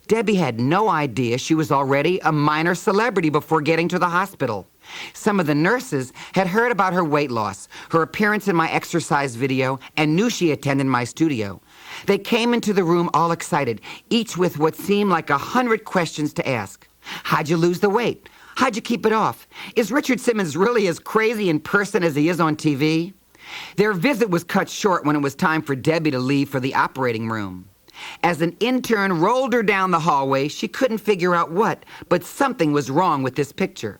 Debbie had no idea she was already a minor celebrity before getting to the hospital. Some of the nurses had heard about her weight loss, her appearance in my exercise video, and knew she attended my studio. They came into the room all excited, each with what seemed like 100 questions to ask. How'd you lose the weight? How'd you keep it off? Is Richard Simmons really as crazy in person as he is on TV? Their visit was cut short when it was time for Debbie to leave for the operating room. As an intern rolled her down the hallway, she couldn't figure out what, but something was wrong with this picture.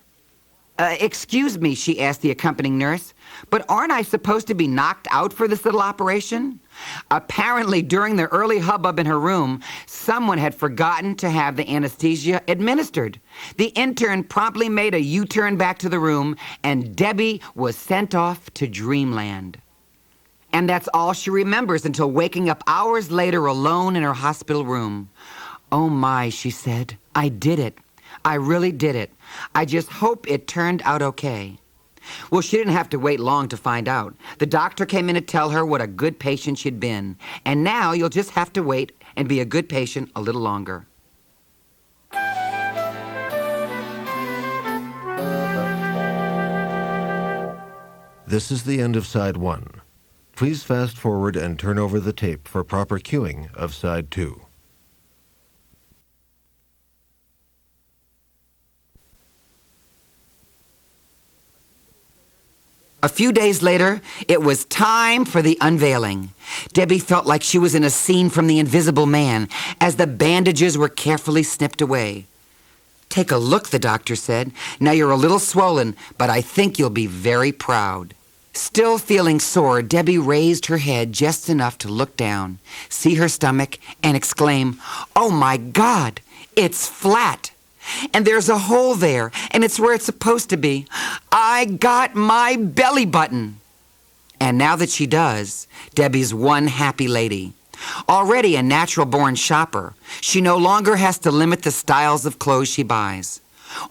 Excuse me, she asked the accompanying nurse, but aren't I supposed to be knocked out for this little operation? Apparently, during the early hubbub in her room, someone had forgotten to have the anesthesia administered. The intern promptly made a U-turn back to the room, and Debbie was sent off to dreamland. And that's all she remembers until waking up hours later alone in her hospital room. Oh my, she said, I did it. I really did it. I just hope it turned out okay. Well, she didn't have to wait long to find out. The doctor came in to tell her what a good patient she'd been. And now you'll just have to wait and be a good patient a little longer. This is the end of side 1. Please fast forward and turn over the tape for proper cueing of side 2. A few days later, it was time for the unveiling. Debbie felt like she was in a scene from The Invisible Man as the bandages were carefully snipped away. Take a look, the doctor said. Now you're a little swollen, but I think you'll be very proud. Still feeling sore, Debbie raised her head just enough to look down, see her stomach, and exclaim, "Oh my God, it's flat! And there's a hole there, and it's where it's supposed to be. I got my belly button." And now that she does, Debbie's one happy lady. Already a natural-born shopper, she no longer has to limit the styles of clothes she buys.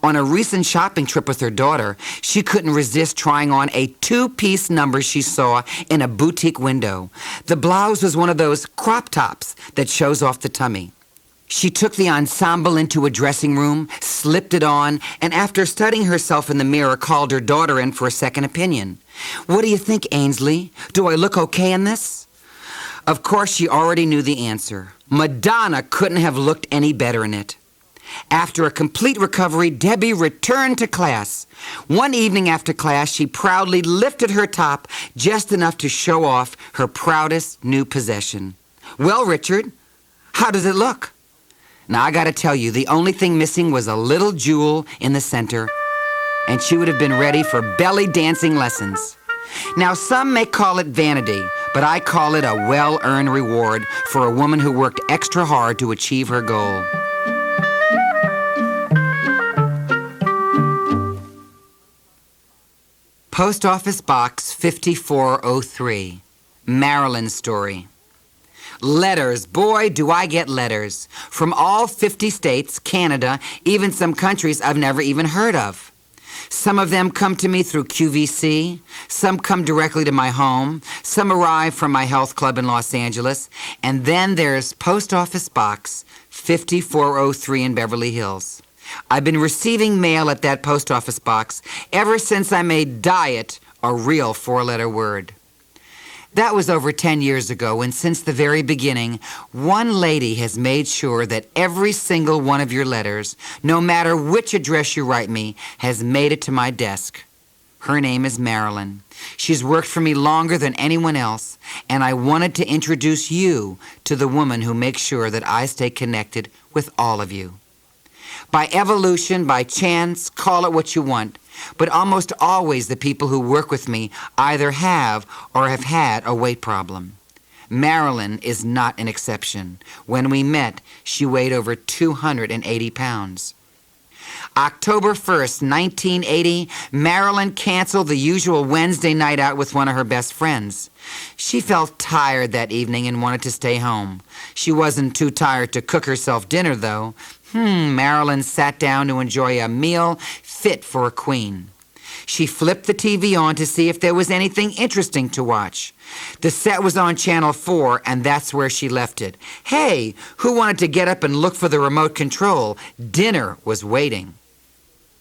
On a recent shopping trip with her daughter, she couldn't resist trying on a 2-piece number she saw in a boutique window. The blouse was one of those crop tops that shows off the tummy. She took the ensemble into a dressing room, slipped it on, and after studying herself in the mirror, called her daughter in for a second opinion. "What do you think, Ainsley? Do I look okay in this?" Of course, she already knew the answer. Madonna couldn't have looked any better in it. After a complete recovery, Debbie returned to class. One evening after class, she proudly lifted her top just enough to show off her proudest new possession. "Well, Richard, how does it look?" Now, I gotta tell you, the only thing missing was a little jewel in the center, and she would have been ready for belly dancing lessons. Now, some may call it vanity, but I call it a well-earned reward for a woman who worked extra hard to achieve her goal. Post Office Box 5403, Marilyn story. Letters, boy, do I get letters. From all 50 states, Canada, even some countries I've never even heard of. Some of them come to me through QVC, some come directly to my home, some arrive from my health club in Los Angeles, and then there's Post Office Box 5403 in Beverly Hills. I've been receiving mail at that post office box ever since I made diet a real 4-letter word. That was over 10 years ago, and since the very beginning, one lady has made sure that every single one of your letters, no matter which address you write me, has made it to my desk. Her name is Marilyn. She's worked for me longer than anyone else, and I wanted to introduce you to the woman who makes sure that I stay connected with all of you. By evolution, by chance, call it what you want, But almost always the people who work with me either have or have had a weight problem. Marilyn is not an exception. When we met, she weighed over 280 pounds. October 1st, 1980, Marilyn canceled the usual Wednesday night out with one of her best friends. She felt tired that evening and wanted to stay home. She wasn't too tired to cook herself dinner, though. Marilyn sat down to enjoy a meal fit for a queen. She flipped the TV on to see if there was anything interesting to watch. The set was on Channel 4, and that's where she left it. Hey, who wanted to get up and look for the remote control? Dinner was waiting.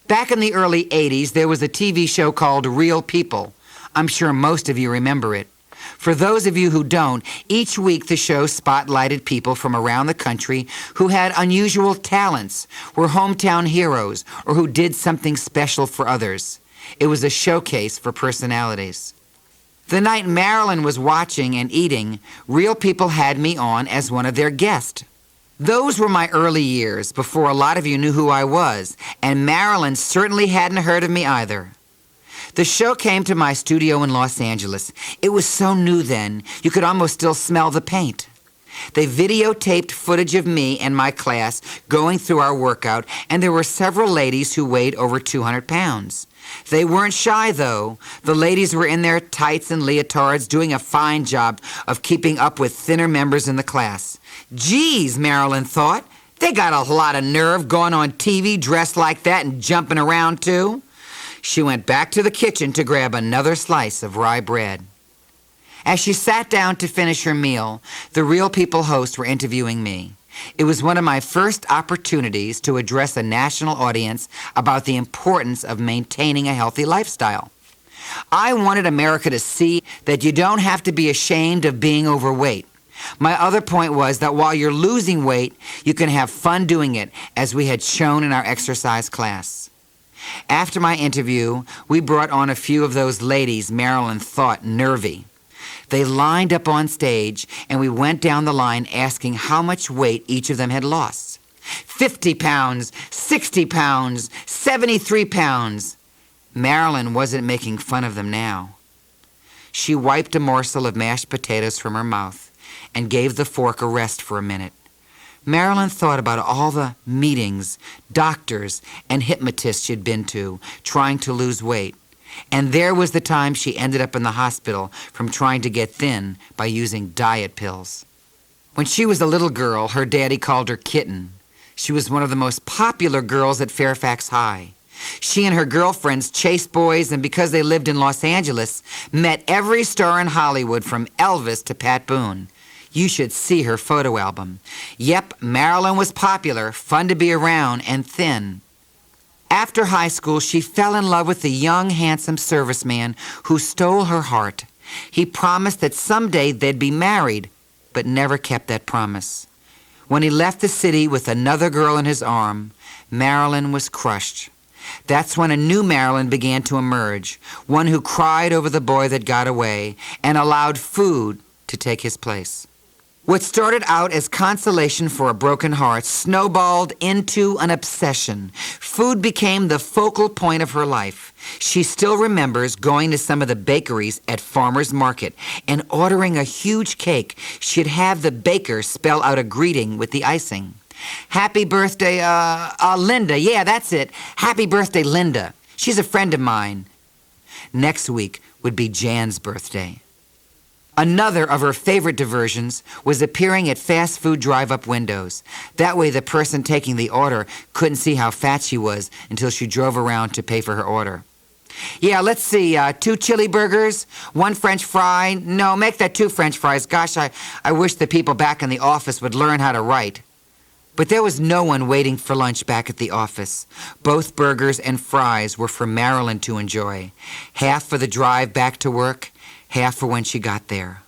Back in the early 80s, there was a TV show called Real People. I'm sure most of you remember it. For those of you who don't, each week the show spotlighted people from around the country who had unusual talents, were hometown heroes, or who did something special for others. It was a showcase for personalities. The night Marilyn was watching and eating, Real People had me on as one of their guests. Those were my early years, before a lot of you knew who I was, and Marilyn certainly hadn't heard of me either. The show came to my studio in Los Angeles. It was so new then, you could almost still smell the paint. They videotaped footage of me and my class going through our workout, and there were several ladies who weighed over 200 pounds. They weren't shy, though. The ladies were in their tights and leotards, doing a fine job of keeping up with thinner members in the class. Geez, Marilyn thought, they got a lot of nerve going on TV dressed like that and jumping around, too. She went back to the kitchen to grab another slice of rye bread. As she sat down to finish her meal, the Real People hosts were interviewing me. It was one of my first opportunities to address a national audience about the importance of maintaining a healthy lifestyle. I wanted America to see that you don't have to be ashamed of being overweight. My other point was that while you're losing weight, you can have fun doing it, as we had shown in our exercise class. After my interview, we brought on a few of those ladies Marilyn thought nervy. They lined up on stage, and we went down the line asking how much weight each of them had lost. 50 pounds, 60 pounds, 73 pounds. Marilyn wasn't making fun of them now. She wiped a morsel of mashed potatoes from her mouth and gave the fork a rest for a minute. Marilyn thought about all the meetings, doctors, and hypnotists she'd been to trying to lose weight. And there was the time she ended up in the hospital from trying to get thin by using diet pills. When she was a little girl, her daddy called her Kitten. She was one of the most popular girls at Fairfax High. She and her girlfriends chased boys, and because they lived in Los Angeles, met every star in Hollywood from Elvis to Pat Boone. You should see her photo album. Yep, Marilyn was popular, fun to be around, and thin. After high school, she fell in love with a young, handsome serviceman who stole her heart. He promised that someday they'd be married, but never kept that promise. When he left the city with another girl in his arm, Marilyn was crushed. That's when a new Marilyn began to emerge, one who cried over the boy that got away and allowed food to take his place. What started out as consolation for a broken heart snowballed into an obsession. Food became the focal point of her life. She still remembers going to some of the bakeries at Farmer's Market and ordering a huge cake. She'd have the baker spell out a greeting with the icing. Happy birthday, Linda. Yeah, that's it. Happy birthday, Linda. She's a friend of mine. Next week would be Jan's birthday. Another of her favorite diversions was appearing at fast food drive-up windows. That way the person taking the order couldn't see how fat she was until she drove around to pay for her order. Yeah, let's see, 2 chili burgers, 1 French fry. No, make that 2 French fries. Gosh, I wish the people back in the office would learn how to write. But there was no one waiting for lunch back at the office. Both burgers and fries were for Marilyn to enjoy. Half for the drive back to work, half for when she got there.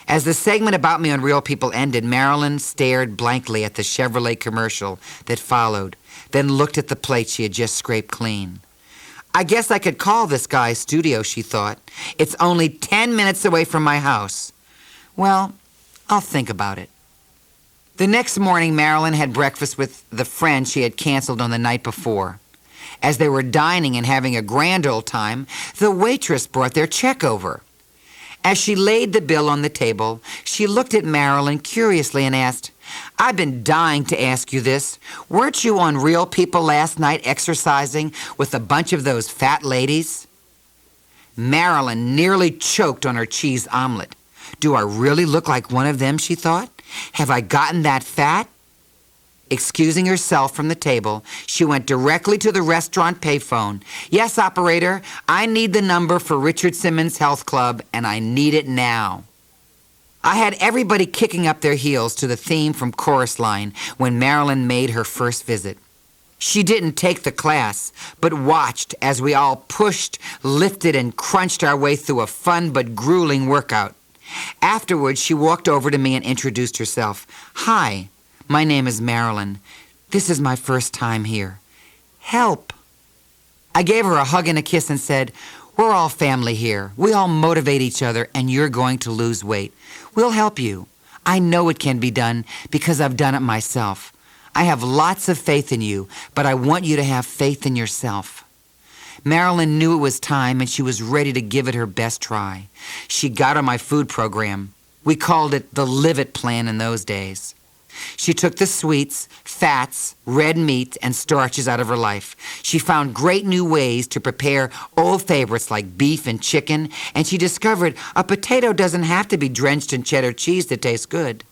As the segment about me on Real People ended, Marilyn stared blankly at the Chevrolet commercial that followed, then looked at the plate she had just scraped clean. I guess I could call this guy's studio, she thought. It's only 10 minutes away from my house. Well, I'll think about it. The next morning, Marilyn had breakfast with the friend she had canceled on the night before. As they were dining and having a grand old time, the waitress brought their check over. As she laid the bill on the table, she looked at Marilyn curiously and asked, "I've been dying to ask you this. Weren't you on Real People last night exercising with a bunch of those fat ladies?" Marilyn nearly choked on her cheese omelet. Do I really look like one of them, she thought? Have I gotten that fat? Excusing herself from the table, she went directly to the restaurant payphone. "Yes, operator, I need the number for Richard Simmons Health Club, and I need it now." I had everybody kicking up their heels to the theme from Chorus Line when Marilyn made her first visit. She didn't take the class, but watched as we all pushed, lifted, and crunched our way through a fun but grueling workout. Afterwards, she walked over to me and introduced herself. "Hi, my name is Marilyn. This is my first time here. Help." I gave her a hug and a kiss and said, "We're all family here. We all motivate each other, and you're going to lose weight. We'll help you. I know it can be done because I've done it myself. I have lots of faith in you, but I want you to have faith in yourself." Marilyn knew it was time, and she was ready to give it her best try. She got on my food program. We called it the Live It plan in those days. She took the sweets, fats, red meat, and starches out of her life. She found great new ways to prepare old favorites like beef and chicken, and she discovered a potato doesn't have to be drenched in cheddar cheese to taste good.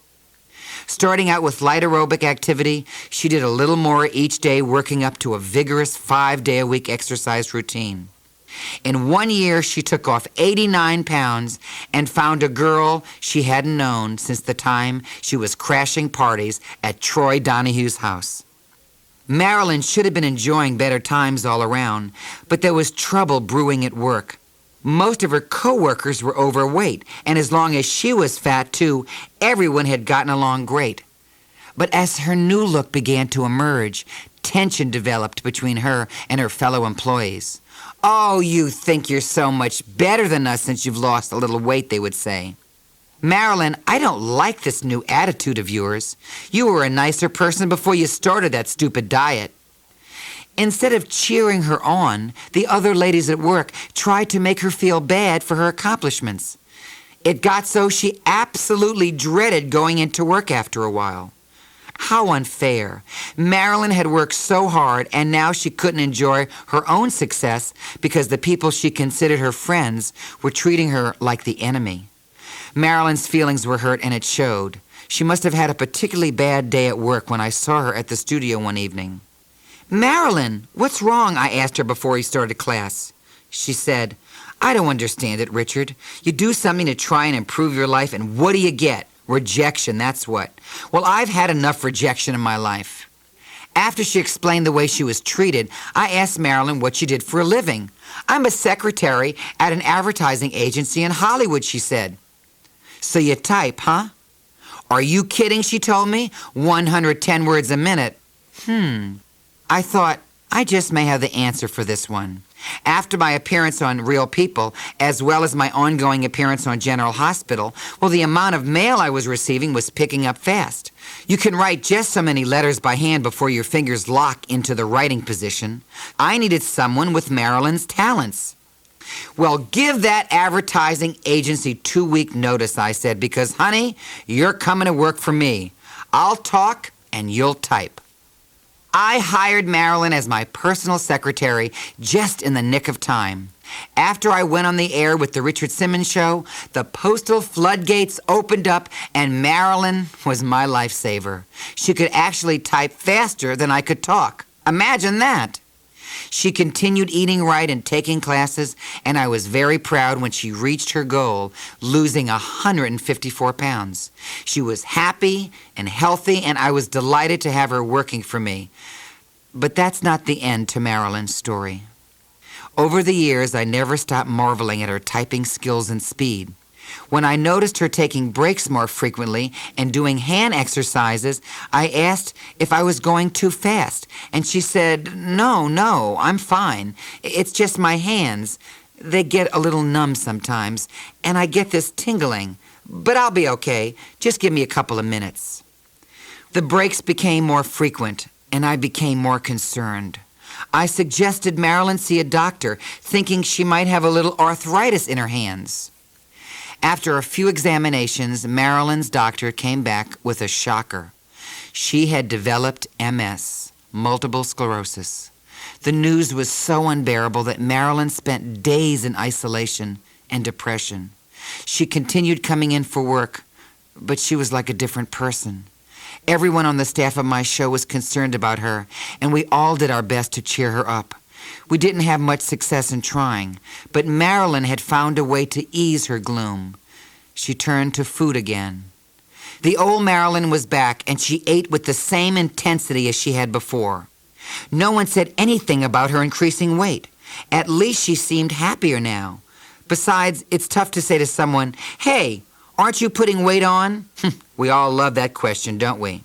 Starting out with light aerobic activity, she did a little more each day, working up to a vigorous 5-day-a-week exercise routine. In 1 year, she took off 89 pounds and found a girl she hadn't known since the time she was crashing parties at Troy Donahue's house. Marilyn should have been enjoying better times all around, but there was trouble brewing at work. Most of her co-workers were overweight, and as long as she was fat too, everyone had gotten along great. But as her new look began to emerge, tension developed between her and her fellow employees. "Oh, you think you're so much better than us since you've lost a little weight," they would say. "Marilyn, I don't like this new attitude of yours. You were a nicer person before you started that stupid diet." Instead of cheering her on, the other ladies at work tried to make her feel bad for her accomplishments. It got so she absolutely dreaded going into work after a while. How unfair. Marilyn had worked so hard, and now she couldn't enjoy her own success because the people she considered her friends were treating her like the enemy. Marilyn's feelings were hurt, and it showed. She must have had a particularly bad day at work when I saw her at the studio one evening. "Marilyn, what's wrong?" I asked her before he started class. She said, "I don't understand it, Richard. You do something to try and improve your life, and what do you get? Rejection, that's what. Well, I've had enough rejection in my life." After she explained the way she was treated, I asked Marilyn what she did for a living. "I'm a secretary at an advertising agency in Hollywood," she said. "So you type, huh?" "Are you kidding?" she told me. 110 words a minute. I thought, I just may have the answer for this one. After my appearance on Real People, as well as my ongoing appearance on General Hospital, well, the amount of mail I was receiving was picking up fast. You can write just so many letters by hand before your fingers lock into the writing position. I needed someone with Marilyn's talents. "Well, give that advertising agency 2-week notice," I said, "because, honey, you're coming to work for me. I'll talk and you'll type." I hired Marilyn as my personal secretary just in the nick of time. After I went on the air with the Richard Simmons Show, the postal floodgates opened up, and Marilyn was my lifesaver. She could actually type faster than I could talk. Imagine that. She continued eating right and taking classes, and I was very proud when she reached her goal, losing 154 pounds. She was happy and healthy, and I was delighted to have her working for me. But that's not the end to Marilyn's story. Over the years, I never stopped marveling at her typing skills and speed. When I noticed her taking breaks more frequently and doing hand exercises, I asked if I was going too fast, and she said, No, I'm fine. It's just my hands. They get a little numb sometimes, and I get this tingling. But I'll be okay. Just give me a couple of minutes." The breaks became more frequent, and I became more concerned. I suggested Marilyn see a doctor, thinking she might have a little arthritis in her hands. After a few examinations, Marilyn's doctor came back with a shocker. She had developed MS, multiple sclerosis. The news was so unbearable that Marilyn spent days in isolation and depression. She continued coming in for work, but she was like a different person. Everyone on the staff of my show was concerned about her, and we all did our best to cheer her up. We didn't have much success in trying, but Marilyn had found a way to ease her gloom. She turned to food again. The old Marilyn was back, and she ate with the same intensity as she had before. No one said anything about her increasing weight. At least she seemed happier now. Besides, it's tough to say to someone, "Hey, aren't you putting weight on?" We all love that question, don't we?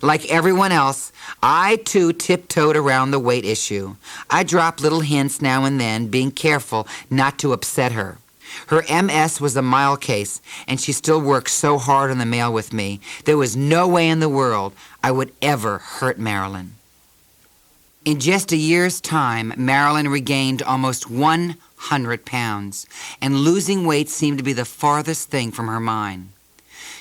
Like everyone else, I too tiptoed around the weight issue. I dropped little hints now and then, being careful not to upset her. Her MS was a mild case, and she still worked so hard on the mail with me. There was no way in the world I would ever hurt Marilyn. In just a year's time, Marilyn regained almost 100 pounds, and losing weight seemed to be the farthest thing from her mind.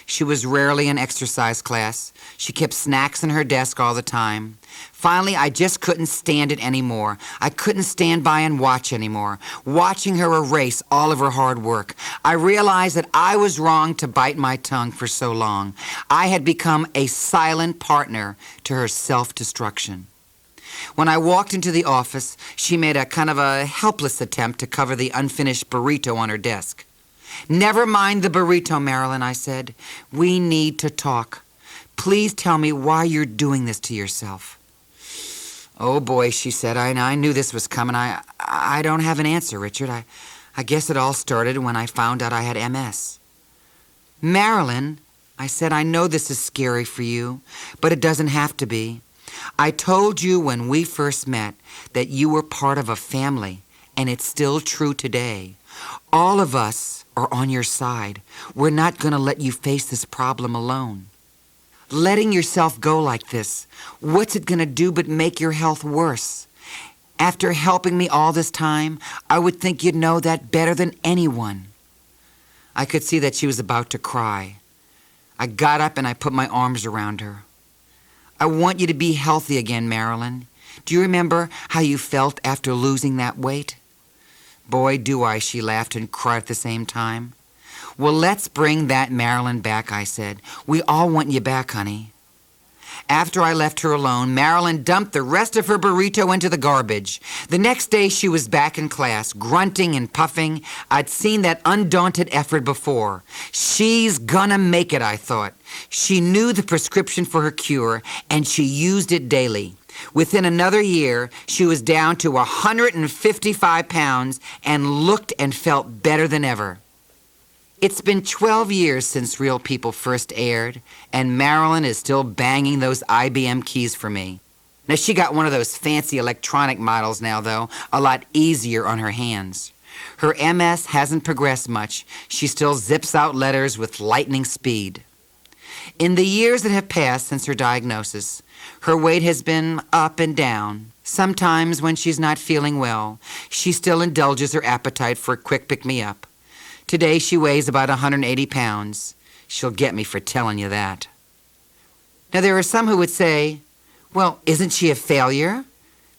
She was rarely in exercise class. She kept snacks in her desk all the time. Finally, I just couldn't stand it anymore. I couldn't stand by and watch anymore, watching her erase all of her hard work. I realized that I was wrong to bite my tongue for so long. I had become a silent partner to her self-destruction. When I walked into the office, she made a kind of a helpless attempt to cover the unfinished burrito on her desk. "Never mind the burrito, Marilyn," I said. "We need to talk. Please tell me why you're doing this to yourself." "Oh boy," she said, I knew this was coming. I don't have an answer, Richard. I guess it all started when I found out I had MS. "Marilyn," I said, "I know this is scary for you, but it doesn't have to be. I told you when we first met that you were part of a family, and it's still true today. All of us are on your side. We're not going to let you face this problem alone. Letting yourself go like this, what's it going to do but make your health worse? After helping me all this time, I would think you'd know that better than anyone." I could see that she was about to cry. I got up and I put my arms around her. "I want you to be healthy again, Marilyn. Do you remember how you felt after losing that weight?" "Boy, do I," she laughed and cried at the same time. "Well, let's bring that Marilyn back," I said. "We all want you back, honey." After I left her alone, Marilyn dumped the rest of her burrito into the garbage. The next day she was back in class, grunting and puffing. I'd seen that undaunted effort before. She's gonna make it, I thought. She knew the prescription for her cure, and she used it daily. Within another year, she was down to 155 pounds and looked and felt better than ever. It's been 12 years since Real People first aired, and Marilyn is still banging those IBM keys for me. Now, she got one of those fancy electronic models now, though, a lot easier on her hands. Her MS hasn't progressed much. She still zips out letters with lightning speed. In the years that have passed since her diagnosis, her weight has been up and down. Sometimes when she's not feeling well, she still indulges her appetite for a quick pick-me-up. Today she weighs about 180 pounds. She'll get me for telling you that. Now, there are some who would say, "Well, isn't she a failure?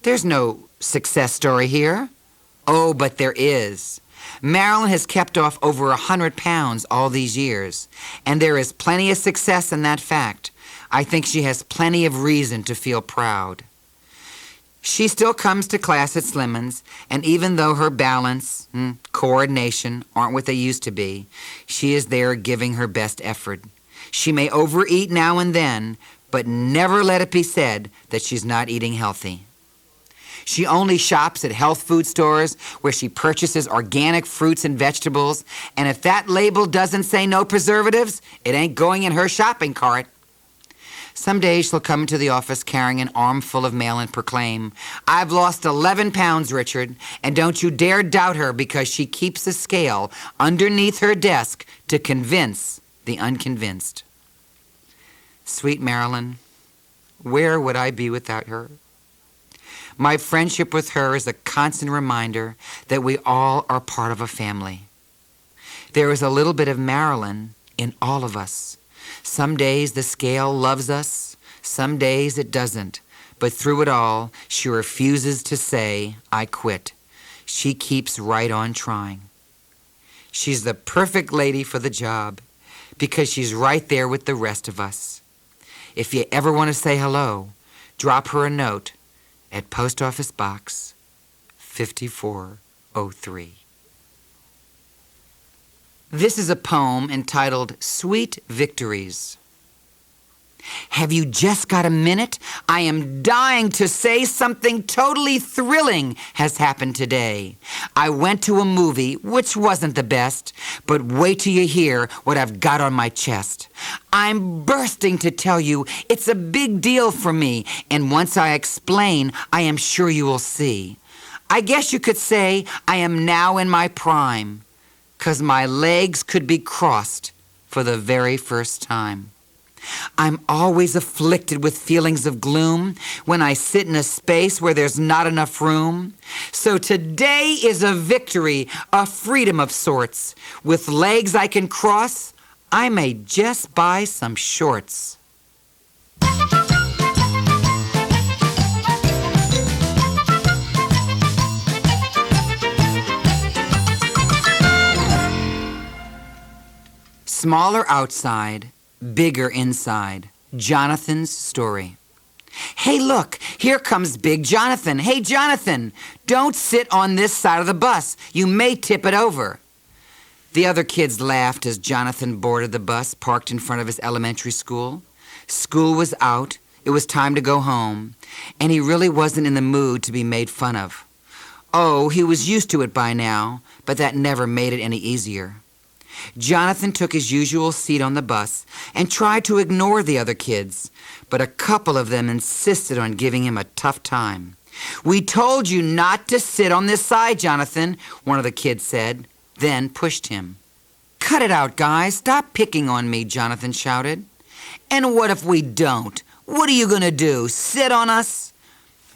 There's no success story here." Oh, but there is. Marilyn has kept off over 100 pounds all these years, and there is plenty of success in that fact. I think she has plenty of reason to feel proud. She still comes to class at Simmons, and even though her balance, coordination aren't what they used to be, she is there giving her best effort. She may overeat now and then, but never let it be said that she's not eating healthy. She only shops at health food stores where she purchases organic fruits and vegetables, and if that label doesn't say no preservatives, it ain't going in her shopping cart. Some days she'll come into the office carrying an armful of mail and proclaim, "I've lost 11 pounds, Richard, and don't you dare doubt her because she keeps a scale underneath her desk to convince the unconvinced." Sweet Marilyn, where would I be without her? My friendship with her is a constant reminder that we all are part of a family. There is a little bit of Marilyn in all of us. Some days the scale loves us, some days it doesn't. But through it all, she refuses to say, I quit. She keeps right on trying. She's the perfect lady for the job because she's right there with the rest of us. If you ever want to say hello, drop her a note at Post Office Box 5403. This is a poem entitled Sweet Victories. Have you just got a minute? I am dying to say something totally thrilling has happened today. I went to a movie, which wasn't the best, but wait till you hear what I've got on my chest. I'm bursting to tell you it's a big deal for me, and once I explain, I am sure you will see. I guess you could say I am now in my prime, 'cause my legs could be crossed for the very first time. I'm always afflicted with feelings of gloom when I sit in a space where there's not enough room. So today is a victory, a freedom of sorts. With legs I can cross, I may just buy some shorts. Smaller outside, bigger inside. Jonathan's story. Hey, look, here comes Big Jonathan. Hey, Jonathan, don't sit on this side of the bus. You may tip it over. The other kids laughed as Jonathan boarded the bus parked in front of his elementary school. School was out. It was time to go home, and he really wasn't in the mood to be made fun of. Oh, he was used to it by now, but that never made it any easier. Jonathan took his usual seat on the bus and tried to ignore the other kids, but a couple of them insisted on giving him a tough time. We told you not to sit on this side, Jonathan, one of the kids said, then pushed him. Cut it out, guys. Stop picking on me, Jonathan shouted. And what if we don't? What are you going to do, sit on us?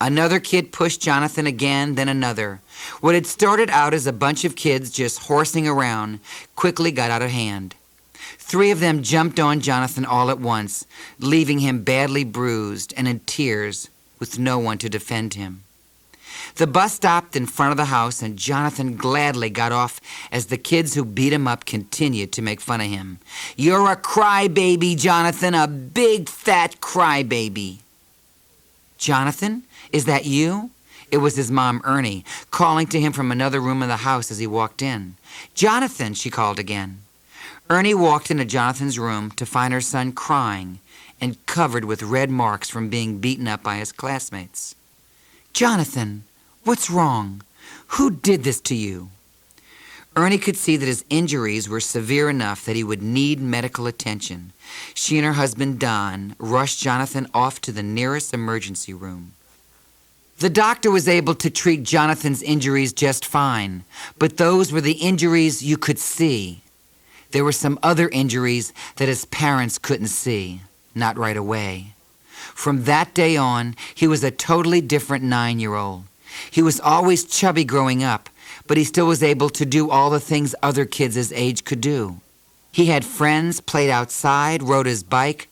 Another kid pushed Jonathan again, then another. What had started out as a bunch of kids just horsing around quickly got out of hand. 3 of them jumped on Jonathan all at once, leaving him badly bruised and in tears with no one to defend him. The bus stopped in front of the house, and Jonathan gladly got off as the kids who beat him up continued to make fun of him. You're a crybaby, Jonathan, a big fat crybaby. Jonathan, is that you? It was his mom, Ernie, calling to him from another room of the house as he walked in. Jonathan, she called again. Ernie walked into Jonathan's room to find her son crying and covered with red marks from being beaten up by his classmates. Jonathan, what's wrong? Who did this to you? Ernie could see that his injuries were severe enough that he would need medical attention. She and her husband, Don, rushed Jonathan off to the nearest emergency room. The doctor was able to treat Jonathan's injuries just fine, but those were the injuries you could see. There were some other injuries that his parents couldn't see, not right away. From that day on, he was a totally different 9-year-old. He was always chubby growing up, but he still was able to do all the things other kids his age could do. He had friends, played outside, rode his bike,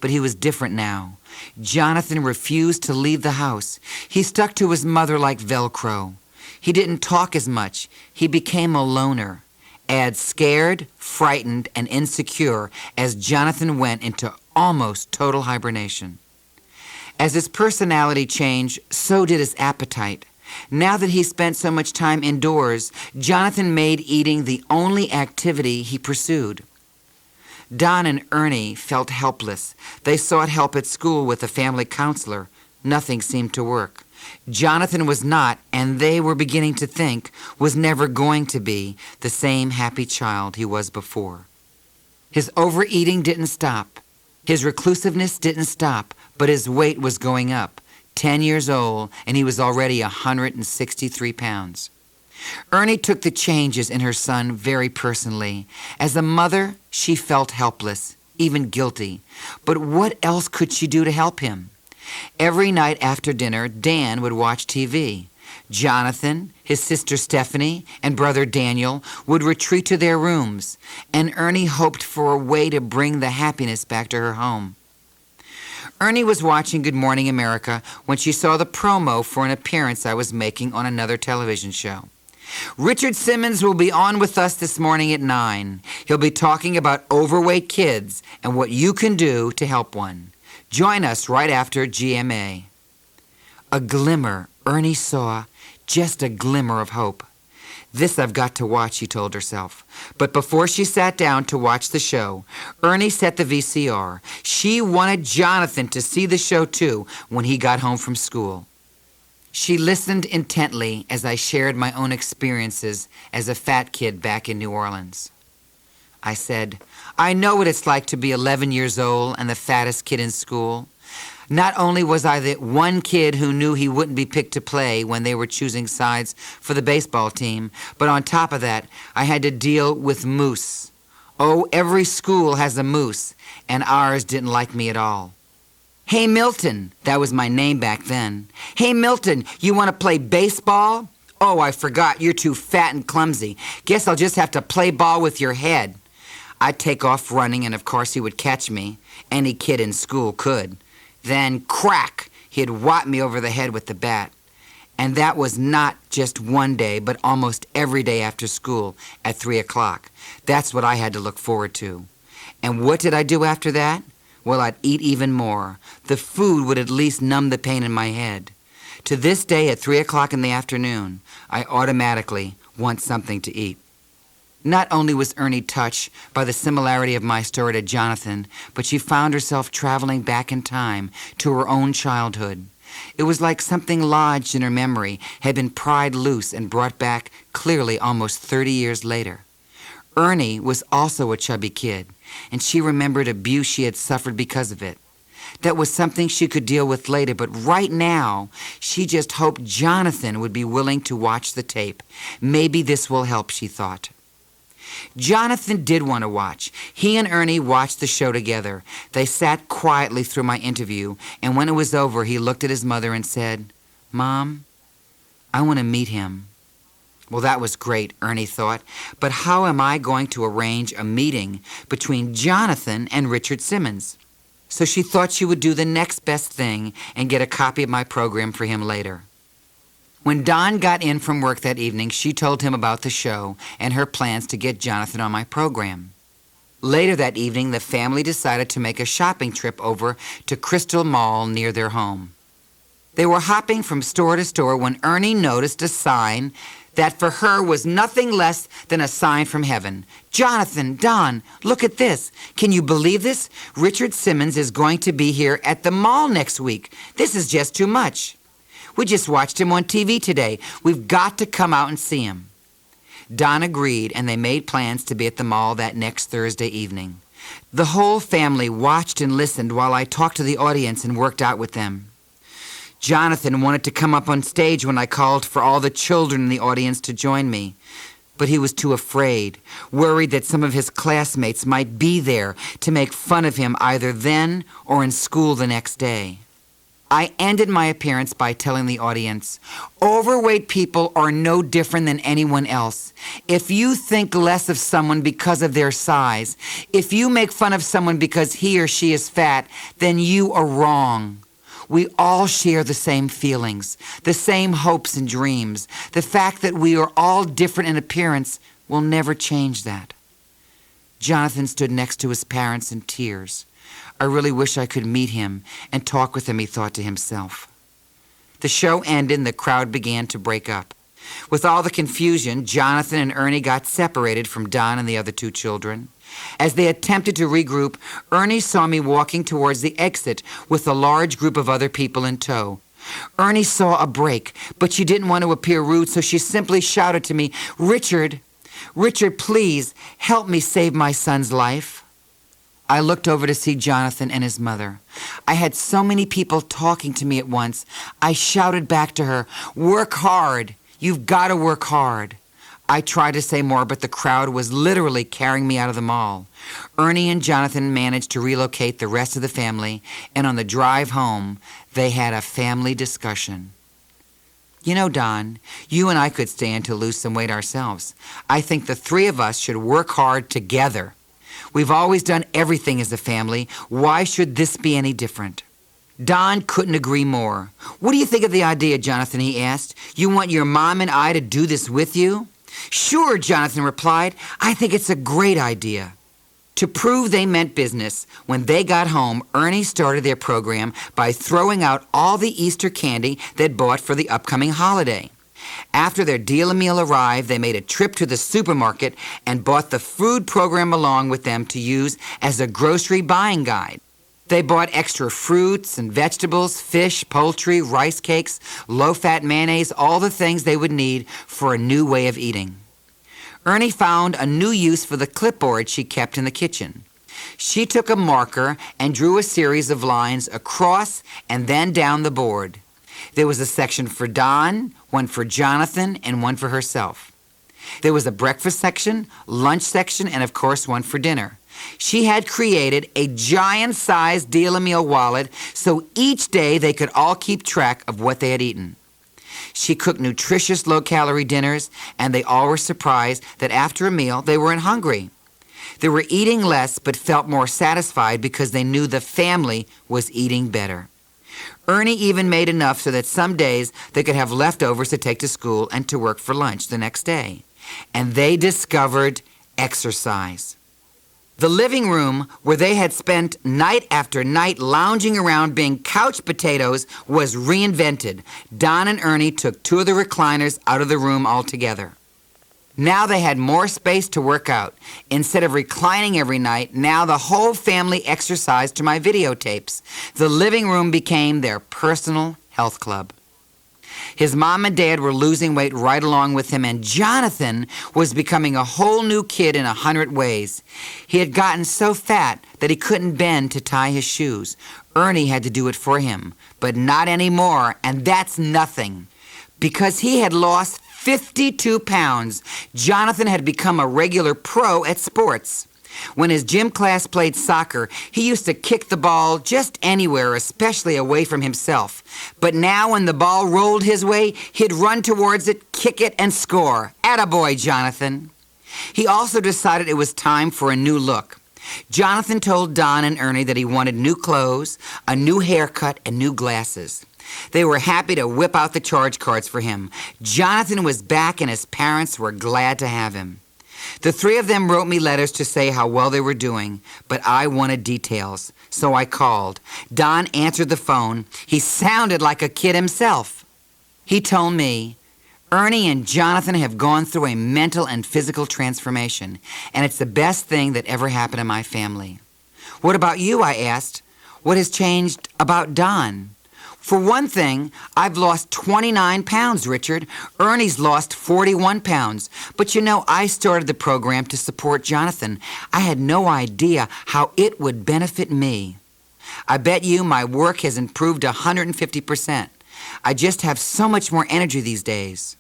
but he was different now. Jonathan refused to leave the house. He stuck to his mother like Velcro. He didn't talk as much. He became a loner. Add scared, frightened, and insecure as Jonathan went into almost total hibernation. As his personality changed, so did his appetite. Now that he spent so much time indoors, Jonathan made eating the only activity he pursued. Don and Ernie felt helpless. They sought help at school with a family counselor. Nothing seemed to work. Jonathan was not, and they were beginning to think, was never going to be the same happy child he was before. His overeating didn't stop. His reclusiveness didn't stop, but his weight was going up. 10 years old, and he was already 163 pounds. Ernie took the changes in her son very personally. As a mother, she felt helpless, even guilty. But what else could she do to help him? Every night after dinner, Dan would watch TV. Jonathan, his sister Stephanie, and brother Daniel would retreat to their rooms, and Ernie hoped for a way to bring the happiness back to her home. Ernie was watching Good Morning America when she saw the promo for an appearance I was making on another television show. Richard Simmons will be on with us this morning at 9. He'll be talking about overweight kids and what you can do to help one. Join us right after GMA. A glimmer, Ernie saw, just a glimmer of hope. This I've got to watch, she told herself. But before she sat down to watch the show, Ernie set the VCR. She wanted Jonathan to see the show too when he got home from school. She listened intently as I shared my own experiences as a fat kid back in New Orleans. I said, I know what it's like to be 11 years old and the fattest kid in school. Not only was I the one kid who knew he wouldn't be picked to play when they were choosing sides for the baseball team, but on top of that, I had to deal with moose. Oh, every school has a moose, and ours didn't like me at all. Hey, Milton, that was my name back then. Hey, Milton, you want to play baseball? Oh, I forgot, you're too fat and clumsy. Guess I'll just have to play ball with your head. I'd take off running, and of course he would catch me. Any kid in school could. Then, crack, he'd whop me over the head with the bat. And that was not just one day, but almost every day after school at 3 o'clock. That's what I had to look forward to. And what did I do after that? Well, I'd eat even more. The food would at least numb the pain in my head. To this day, at 3 o'clock in the afternoon, I automatically want something to eat. Not only was Ernie touched by the similarity of my story to Jonathan, but she found herself traveling back in time to her own childhood. It was like something lodged in her memory had been pried loose and brought back clearly almost 30 years later. Ernie was also a chubby kid, and she remembered abuse she had suffered because of it. That was something she could deal with later, but right now, she just hoped Jonathan would be willing to watch the tape. Maybe this will help, she thought. Jonathan did want to watch. He and Ernie watched the show together. They sat quietly through my interview, and when it was over, he looked at his mother and said, Mom, I want to meet him. Well, that was great, Ernie thought, but how am I going to arrange a meeting between Jonathan and Richard Simmons? So she thought she would do the next best thing and get a copy of my program for him later. When Don got in from work that evening, she told him about the show and her plans to get Jonathan on my program. Later that evening, the family decided to make a shopping trip over to Crystal Mall near their home. They were hopping from store to store when Ernie noticed a sign that for her was nothing less than a sign from heaven. Jonathan, Don, look at this. Can you believe this? Richard Simmons is going to be here at the mall next week. This is just too much. We just watched him on TV today. We've got to come out and see him. Don agreed, and they made plans to be at the mall that next Thursday evening. The whole family watched and listened while I talked to the audience and worked out with them. Jonathan wanted to come up on stage when I called for all the children in the audience to join me, but he was too afraid, worried that some of his classmates might be there to make fun of him either then or in school the next day. I ended my appearance by telling the audience, overweight people are no different than anyone else. If you think less of someone because of their size, if you make fun of someone because he or she is fat, then you are wrong. We all share the same feelings, the same hopes and dreams. The fact that we are all different in appearance will never change that. Jonathan stood next to his parents in tears. I really wish I could meet him and talk with him, he thought to himself. The show ended and the crowd began to break up. With all the confusion, Jonathan and Ernie got separated from Don and the other two children. As they attempted to regroup, Ernie saw me walking towards the exit with a large group of other people in tow. Ernie saw a break, but she didn't want to appear rude, so she simply shouted to me, Richard, please help me save my son's life. I looked over to see Jonathan and his mother. I had so many people talking to me at once. I shouted back to her, work hard. You've got to work hard. I tried to say more, but the crowd was literally carrying me out of the mall. Ernie and Jonathan managed to relocate the rest of the family, and on the drive home, they had a family discussion. You know, Don, you and I could stand to lose some weight ourselves. I think the three of us should work hard together. We've always done everything as a family. Why should this be any different? Don couldn't agree more. What do you think of the idea, Jonathan, he asked. You want your mom and I to do this with you? Sure, Jonathan replied. I think it's a great idea. To prove they meant business, when they got home, Ernie started their program by throwing out all the Easter candy they'd bought for the upcoming holiday. After their deal meal arrived, they made a trip to the supermarket and bought the food program along with them to use as a grocery buying guide. They bought extra fruits and vegetables, fish, poultry, rice cakes, low-fat mayonnaise, all the things they would need for a new way of eating. Ernie found a new use for the clipboard she kept in the kitchen. She took a marker and drew a series of lines across and then down the board. There was a section for Don, one for Jonathan, and one for herself. There was a breakfast section, lunch section, and of course one for dinner. She had created a giant-sized deal-a-meal wallet so each day they could all keep track of what they had eaten. She cooked nutritious, low-calorie dinners, and they all were surprised that after a meal they weren't hungry. They were eating less but felt more satisfied because they knew the family was eating better. Ernie even made enough so that some days they could have leftovers to take to school and to work for lunch the next day. And they discovered exercise. The living room, where they had spent night after night lounging around being couch potatoes, was reinvented. Don and Ernie took two of the recliners out of the room altogether. Now they had more space to work out. Instead of reclining every night, now the whole family exercised to my videotapes. The living room became their personal health club. His mom and dad were losing weight right along with him, and Jonathan was becoming a whole new kid in 100 ways. He had gotten so fat that he couldn't bend to tie his shoes. Ernie had to do it for him, but not anymore, and that's nothing. Because he had lost 52 pounds, Jonathan had become a regular pro at sports. When his gym class played soccer, he used to kick the ball just anywhere, especially away from himself. But now when the ball rolled his way, he'd run towards it, kick it, and score. Attaboy, Jonathan. He also decided it was time for a new look. Jonathan told Don and Ernie that he wanted new clothes, a new haircut, and new glasses. They were happy to whip out the charge cards for him. Jonathan was back and his parents were glad to have him. The three of them wrote me letters to say how well they were doing, but I wanted details, so I called. Don answered the phone. He sounded like a kid himself. He told me, Ernie and Jonathan have gone through a mental and physical transformation, and it's the best thing that ever happened to my family. What about you? I asked. What has changed about Don? For one thing, I've lost 29 pounds, Richard. Ernie's lost 41 pounds. But you know, I started the program to support Jonathan. I had no idea how it would benefit me. I bet you my work has improved 150%. I just have so much more energy these days.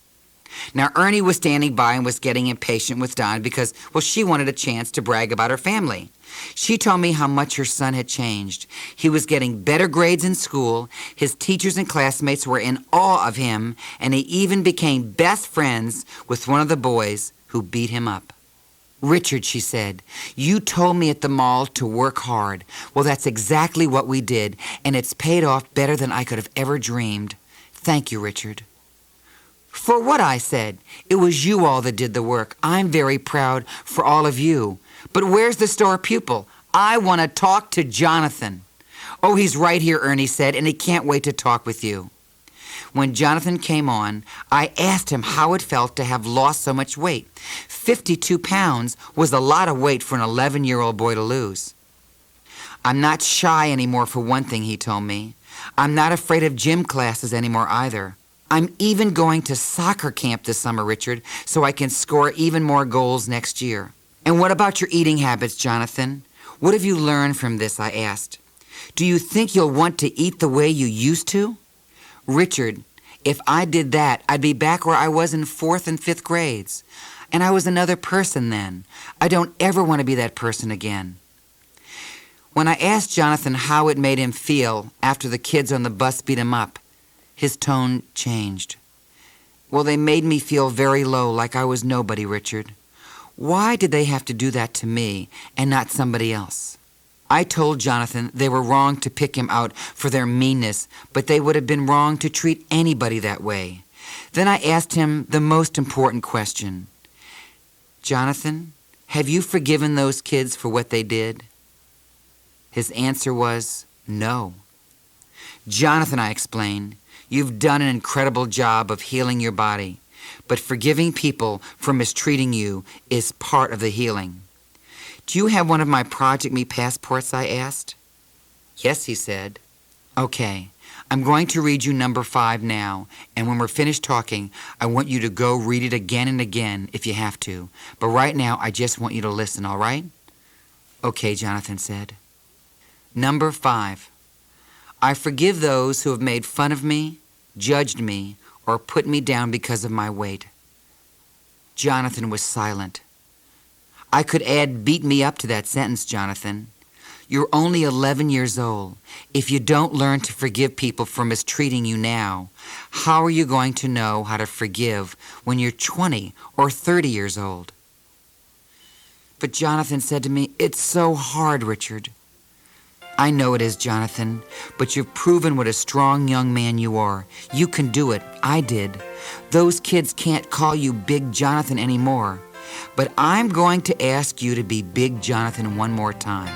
Now, Ernie was standing by and was getting impatient with Don because, well, she wanted a chance to brag about her family. She told me how much her son had changed. He was getting better grades in school, his teachers and classmates were in awe of him, and he even became best friends with one of the boys who beat him up. Richard, she said, you told me at the mall to work hard. Well, that's exactly what we did, and it's paid off better than I could have ever dreamed. Thank you, Richard. For what? I said. It was you all that did the work. I'm very proud for all of you. But where's the star pupil? I want to talk to Jonathan. Oh, he's right here, Ernie said, and he can't wait to talk with you. When Jonathan came on, I asked him how it felt to have lost so much weight. 52 pounds was a lot of weight for an 11-year-old boy to lose. I'm not shy anymore, for one thing, he told me. I'm not afraid of gym classes anymore either. I'm even going to soccer camp this summer, Richard, so I can score even more goals next year. And what about your eating habits, Jonathan? What have you learned from this? I asked. Do you think you'll want to eat the way you used to? Richard, If I did that, I'd be back where I was in 4th and 5th grades. And I was another person then. I don't ever want to be that person again. When I asked Jonathan how it made him feel after the kids on the bus beat him up, his tone changed. Well, they made me feel very low, like I was nobody, Richard. Why did they have to do that to me and not somebody else? I told Jonathan they were wrong to pick him out for their meanness, but they would have been wrong to treat anybody that way. Then I asked him the most important question. Jonathan, have you forgiven those kids for what they did? His answer was no. Jonathan, I explained, you've done an incredible job of healing your body, but forgiving people for mistreating you is part of the healing. Do you have one of my Project Me passports, I asked? Yes, he said. Okay, I'm going to read you number 5 now, and when we're finished talking, I want you to go read it again and again if you have to. But right now, I just want you to listen, all right? Okay, Jonathan said. Number 5. I forgive those who have made fun of me, judged me, or put me down because of my weight. Jonathan was silent. I could add beat me up to that sentence, Jonathan. You're only 11 years old. If you don't learn to forgive people for mistreating you now, how are you going to know how to forgive when you're 20 or 30 years old? But Jonathan said to me, it's so hard, Richard. I know it is, Jonathan, but you've proven what a strong young man you are. You can do it. I did. Those kids can't call you Big Jonathan anymore. But I'm going to ask you to be Big Jonathan one more time.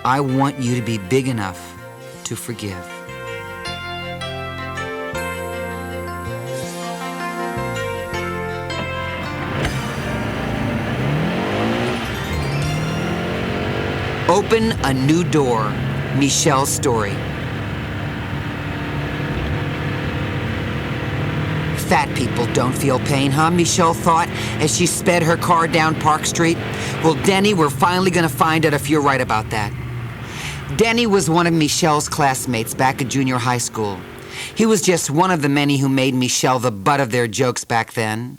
I want you to be big enough to forgive. Open a New Door, Michelle's story. Fat people don't feel pain, huh? Michelle thought as she sped her car down Park Street. Well, Denny, we're finally going to find out if you're right about that. Denny was one of Michelle's classmates back at junior high school. He was just one of the many who made Michelle the butt of their jokes back then.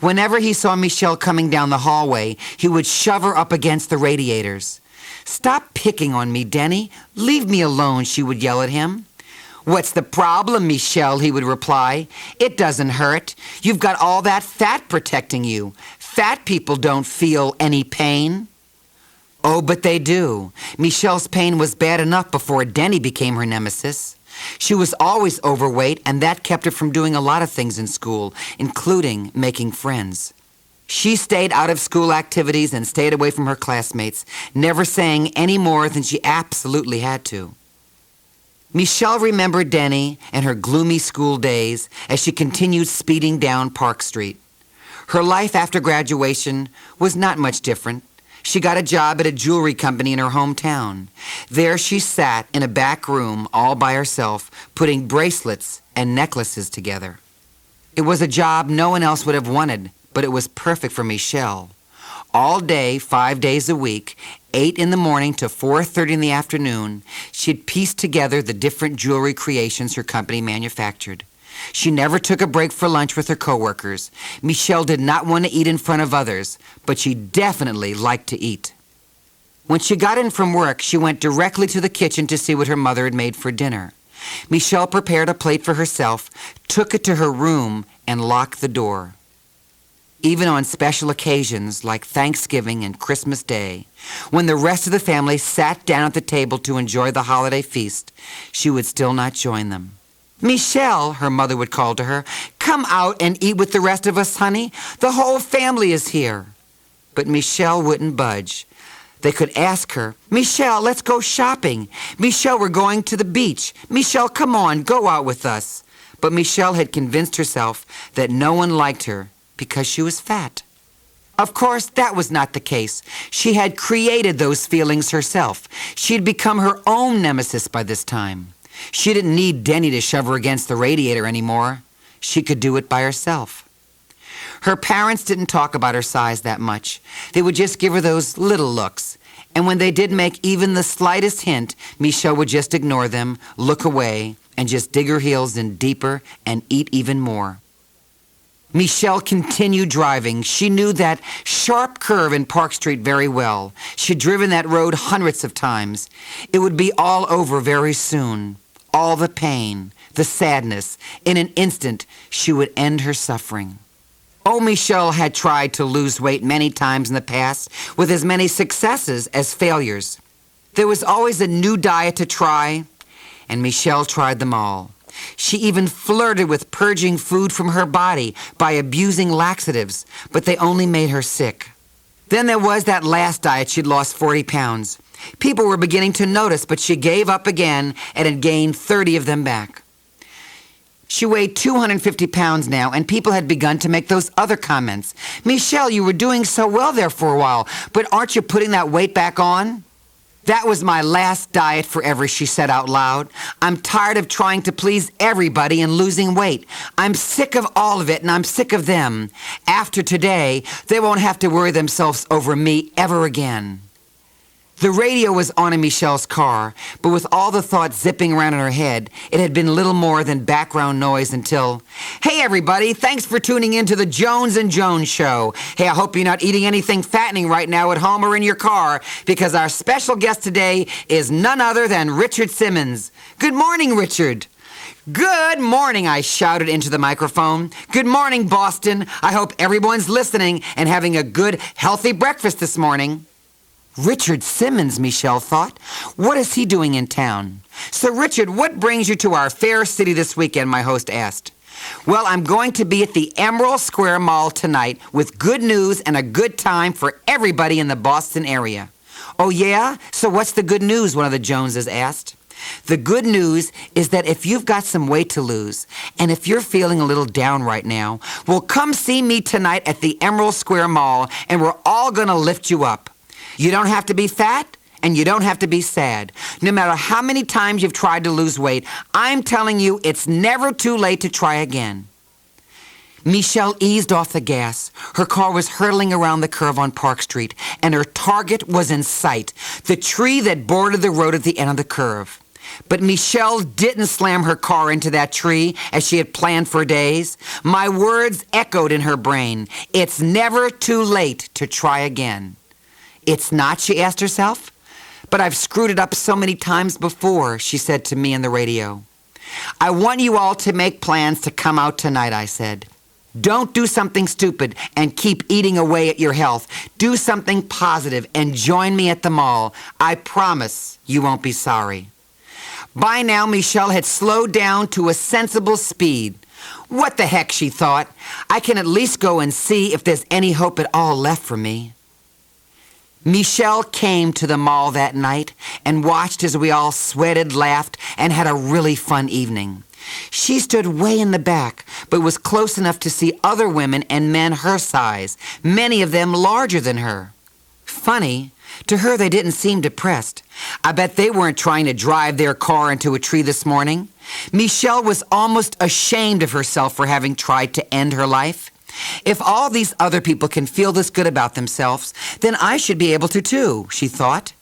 Whenever he saw Michelle coming down the hallway, he would shove her up against the radiators. Stop picking on me, Denny. Leave me alone, she would yell at him. What's the problem, Michelle? He would reply. It doesn't hurt. You've got all that fat protecting you. Fat people don't feel any pain. Oh, but they do. Michelle's pain was bad enough before Denny became her nemesis. She was always overweight, and that kept her from doing a lot of things in school, including making friends. She stayed out of school activities and stayed away from her classmates, never saying any more than she absolutely had to. Michelle remembered Denny and her gloomy school days as she continued speeding down Park Street. Her life after graduation was not much different. She got a job at a jewelry company in her hometown. There she sat in a back room all by herself, putting bracelets and necklaces together. It was a job no one else would have wanted, but it was perfect for Michelle. All day, 5 days a week, 8 in the morning to 4:30 in the afternoon, she'd pieced together the different jewelry creations her company manufactured. She never took a break for lunch with her coworkers. Michelle did not want to eat in front of others, but she definitely liked to eat. When she got in from work, she went directly to the kitchen to see what her mother had made for dinner. Michelle prepared a plate for herself, took it to her room, and locked the door. Even on special occasions like Thanksgiving and Christmas Day, when the rest of the family sat down at the table to enjoy the holiday feast, she would still not join them. Michelle, her mother would call to her, come out and eat with the rest of us, honey. The whole family is here. But Michelle wouldn't budge. They could ask her, Michelle, let's go shopping. Michelle, we're going to the beach. Michelle, come on, go out with us. But Michelle had convinced herself that no one liked her because she was fat. Of course, that was not the case. She had created those feelings herself. She'd become her own nemesis by this time. She didn't need Denny to shove her against the radiator anymore. She could do it by herself. Her parents didn't talk about her size that much. They would just give her those little looks. And when they did make even the slightest hint, Michelle would just ignore them, look away, and just dig her heels in deeper and eat even more. Michelle continued driving. She knew that sharp curve in Park Street very well. She'd driven that road hundreds of times. It would be all over very soon. All the pain, the sadness. In an instant, she would end her suffering. Oh, Michelle had tried to lose weight many times in the past, with as many successes as failures. There was always a new diet to try, and Michelle tried them all. She even flirted with purging food from her body by abusing laxatives, but they only made her sick. Then there was that last diet. She'd lost 40 pounds. People were beginning to notice, but she gave up again and had gained 30 of them back. She weighed 250 pounds now, and people had begun to make those other comments. "Michelle, you were doing so well there for a while, but aren't you putting that weight back on?" "That was my last diet forever," she said out loud. "I'm tired of trying to please everybody and losing weight. I'm sick of all of it, and I'm sick of them. After today, they won't have to worry themselves over me ever again." The radio was on in Michelle's car, but with all the thoughts zipping around in her head, it had been little more than background noise until, "Hey everybody, thanks for tuning in to the Jones and Jones Show. Hey, I hope you're not eating anything fattening right now at home or in your car, because our special guest today is none other than Richard Simmons. Good morning, Richard." "Good morning," I shouted into the microphone. "Good morning, Boston. I hope everyone's listening and having a good, healthy breakfast this morning." Richard Simmons, Michelle thought. What is he doing in town? "So, Richard, what brings you to our fair city this weekend?" my host asked. "Well, I'm going to be at the Emerald Square Mall tonight with good news and a good time for everybody in the Boston area." "Oh, yeah? So what's the good news?" one of the Joneses asked. "The good news is that if you've got some weight to lose, and if you're feeling a little down right now, well, come see me tonight at the Emerald Square Mall, and we're all going to lift you up. You don't have to be fat, and you don't have to be sad. No matter how many times you've tried to lose weight, I'm telling you it's never too late to try again." Michelle eased off the gas. Her car was hurtling around the curve on Park Street, and her target was in sight, the tree that bordered the road at the end of the curve. But Michelle didn't slam her car into that tree as she had planned for days. My words echoed in her brain. It's never too late to try again. "It's not?" she asked herself. "But I've screwed it up so many times before," she said to me on the radio. "I want you all to make plans to come out tonight," I said. "Don't do something stupid and keep eating away at your health. Do something positive and join me at the mall. I promise you won't be sorry." By now, Michelle had slowed down to a sensible speed. "What the heck," she thought. "I can at least go and see if there's any hope at all left for me." Michelle came to the mall that night and watched as we all sweated, laughed, and had a really fun evening. She stood way in the back, but was close enough to see other women and men her size, many of them larger than her. Funny, to her they didn't seem depressed. I bet they weren't trying to drive their car into a tree this morning. Michelle was almost ashamed of herself for having tried to end her life. If all these other people can feel this good about themselves, then I should be able to too, she thought.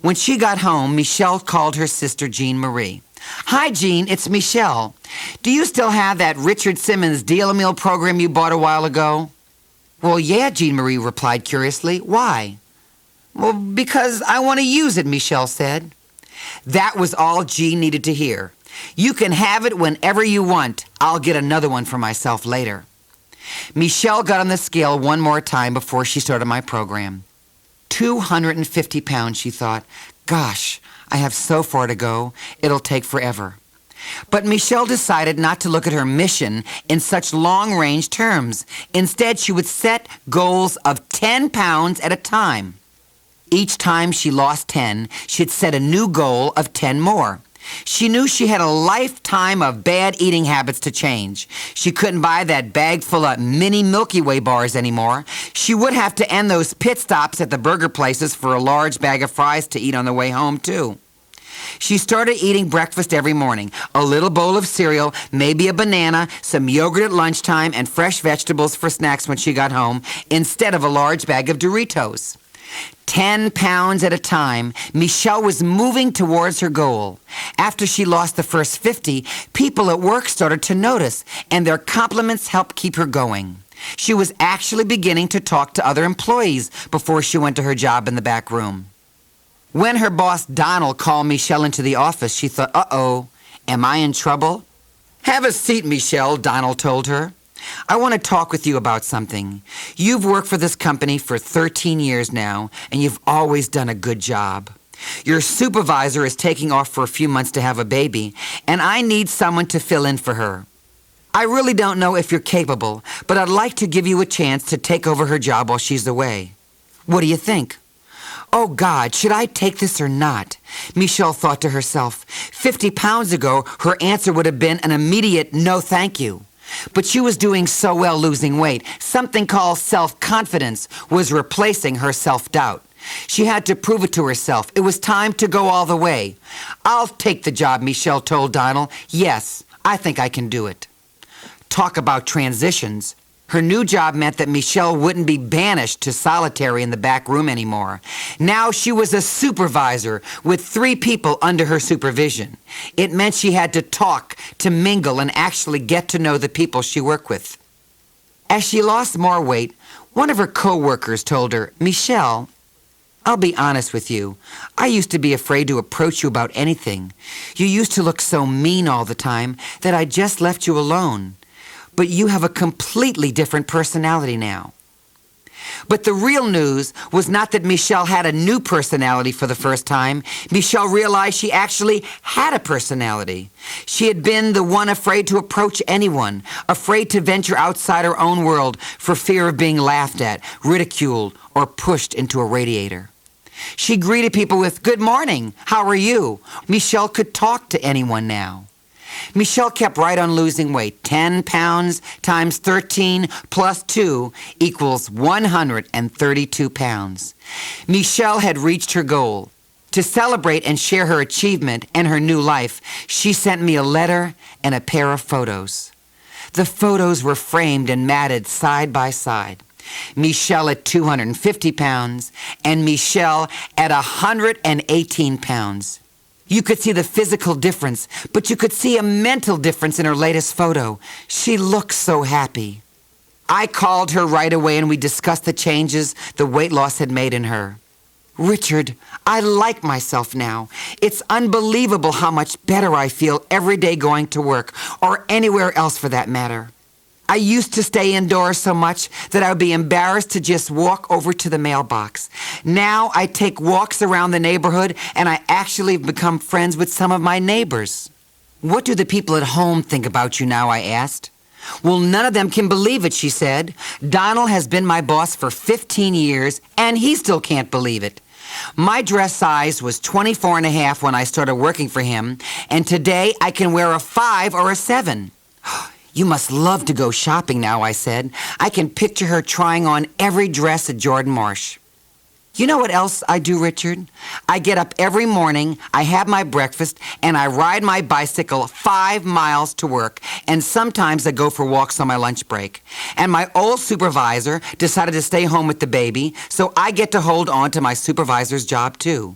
When she got home, Michelle called her sister Jean Marie. "Hi, Jean, it's Michelle. Do you still have that Richard Simmons deal-a-meal program you bought a while ago?" "Well, yeah," Jean Marie replied curiously. "Why?" "Well, because I want to use it," Michelle said. That was all Jean needed to hear. "You can have it whenever you want. I'll get another one for myself later." Michelle got on the scale one more time before she started my program. 250 pounds, she thought. Gosh, I have so far to go. It'll take forever. But Michelle decided not to look at her mission in such long-range terms. Instead, she would set goals of 10 pounds at a time. Each time she lost 10, she'd set a new goal of 10 more. She knew she had a lifetime of bad eating habits to change. She couldn't buy that bag full of mini Milky Way bars anymore. She would have to end those pit stops at the burger places for a large bag of fries to eat on the way home, too. She started eating breakfast every morning, a little bowl of cereal, maybe a banana, some yogurt at lunchtime, and fresh vegetables for snacks when she got home, instead of a large bag of Doritos. 10 pounds at a time, Michelle was moving towards her goal. After she lost the first 50, people at work started to notice, and their compliments helped keep her going. She was actually beginning to talk to other employees before she went to her job in the back room. When her boss, Donald, called Michelle into the office, she thought, uh-oh, am I in trouble? Have a seat, Michelle, Donald told her. I want to talk with you about something. You've worked for this company for 13 years now, and you've always done a good job. Your supervisor is taking off for a few months to have a baby, and I need someone to fill in for her. I really don't know if you're capable, but I'd like to give you a chance to take over her job while she's away. What do you think? Oh, God, should I take this or not? Michelle thought to herself. 50 pounds ago, her answer would have been an immediate no thank you. But she was doing so well losing weight, something called self-confidence was replacing her self-doubt. She had to prove it to herself. It was time to go all the way. I'll take the job, Michelle told Donald. Yes, I think I can do it. Talk about transitions. Her new job meant that Michelle wouldn't be banished to solitary in the back room anymore. Now she was a supervisor with 3 people under her supervision. It meant she had to talk, to mingle, and actually get to know the people she worked with. As she lost more weight, one of her co-workers told her, Michelle, I'll be honest with you. I used to be afraid to approach you about anything. You used to look so mean all the time that I just left you alone. But you have a completely different personality now. But the real news was not that Michelle had a new personality for the first time. Michelle realized she actually had a personality. She had been the one afraid to approach anyone, afraid to venture outside her own world for fear of being laughed at, ridiculed, or pushed into a radiator. She greeted people with, "Good morning, how are you?" Michelle could talk to anyone now. Michelle kept right on losing weight. 10 pounds times 13 plus 2 equals 132 pounds. Michelle had reached her goal. To celebrate and share her achievement and her new life, she sent me a letter and a pair of photos. The photos were framed and matted side by side. Michelle at 250 pounds and Michelle at 118 pounds. You could see the physical difference, but you could see a mental difference in her latest photo. She looked so happy. I called her right away and we discussed the changes the weight loss had made in her. Richard, I like myself now. It's unbelievable how much better I feel every day going to work, or anywhere else for that matter. I used to stay indoors so much that I would be embarrassed to just walk over to the mailbox. Now I take walks around the neighborhood and I actually have become friends with some of my neighbors. What do the people at home think about you now? I asked. Well, none of them can believe it, she said. Donald has been my boss for 15 years and he still can't believe it. My dress size was 24 and a half when I started working for him, and today I can wear a 5 or a 7. You must love to go shopping now, I said. I can picture her trying on every dress at Jordan Marsh. You know what else I do, Richard? I get up every morning, I have my breakfast, and I ride my bicycle 5 miles to work, and sometimes I go for walks on my lunch break. And my old supervisor decided to stay home with the baby, so I get to hold on to my supervisor's job too.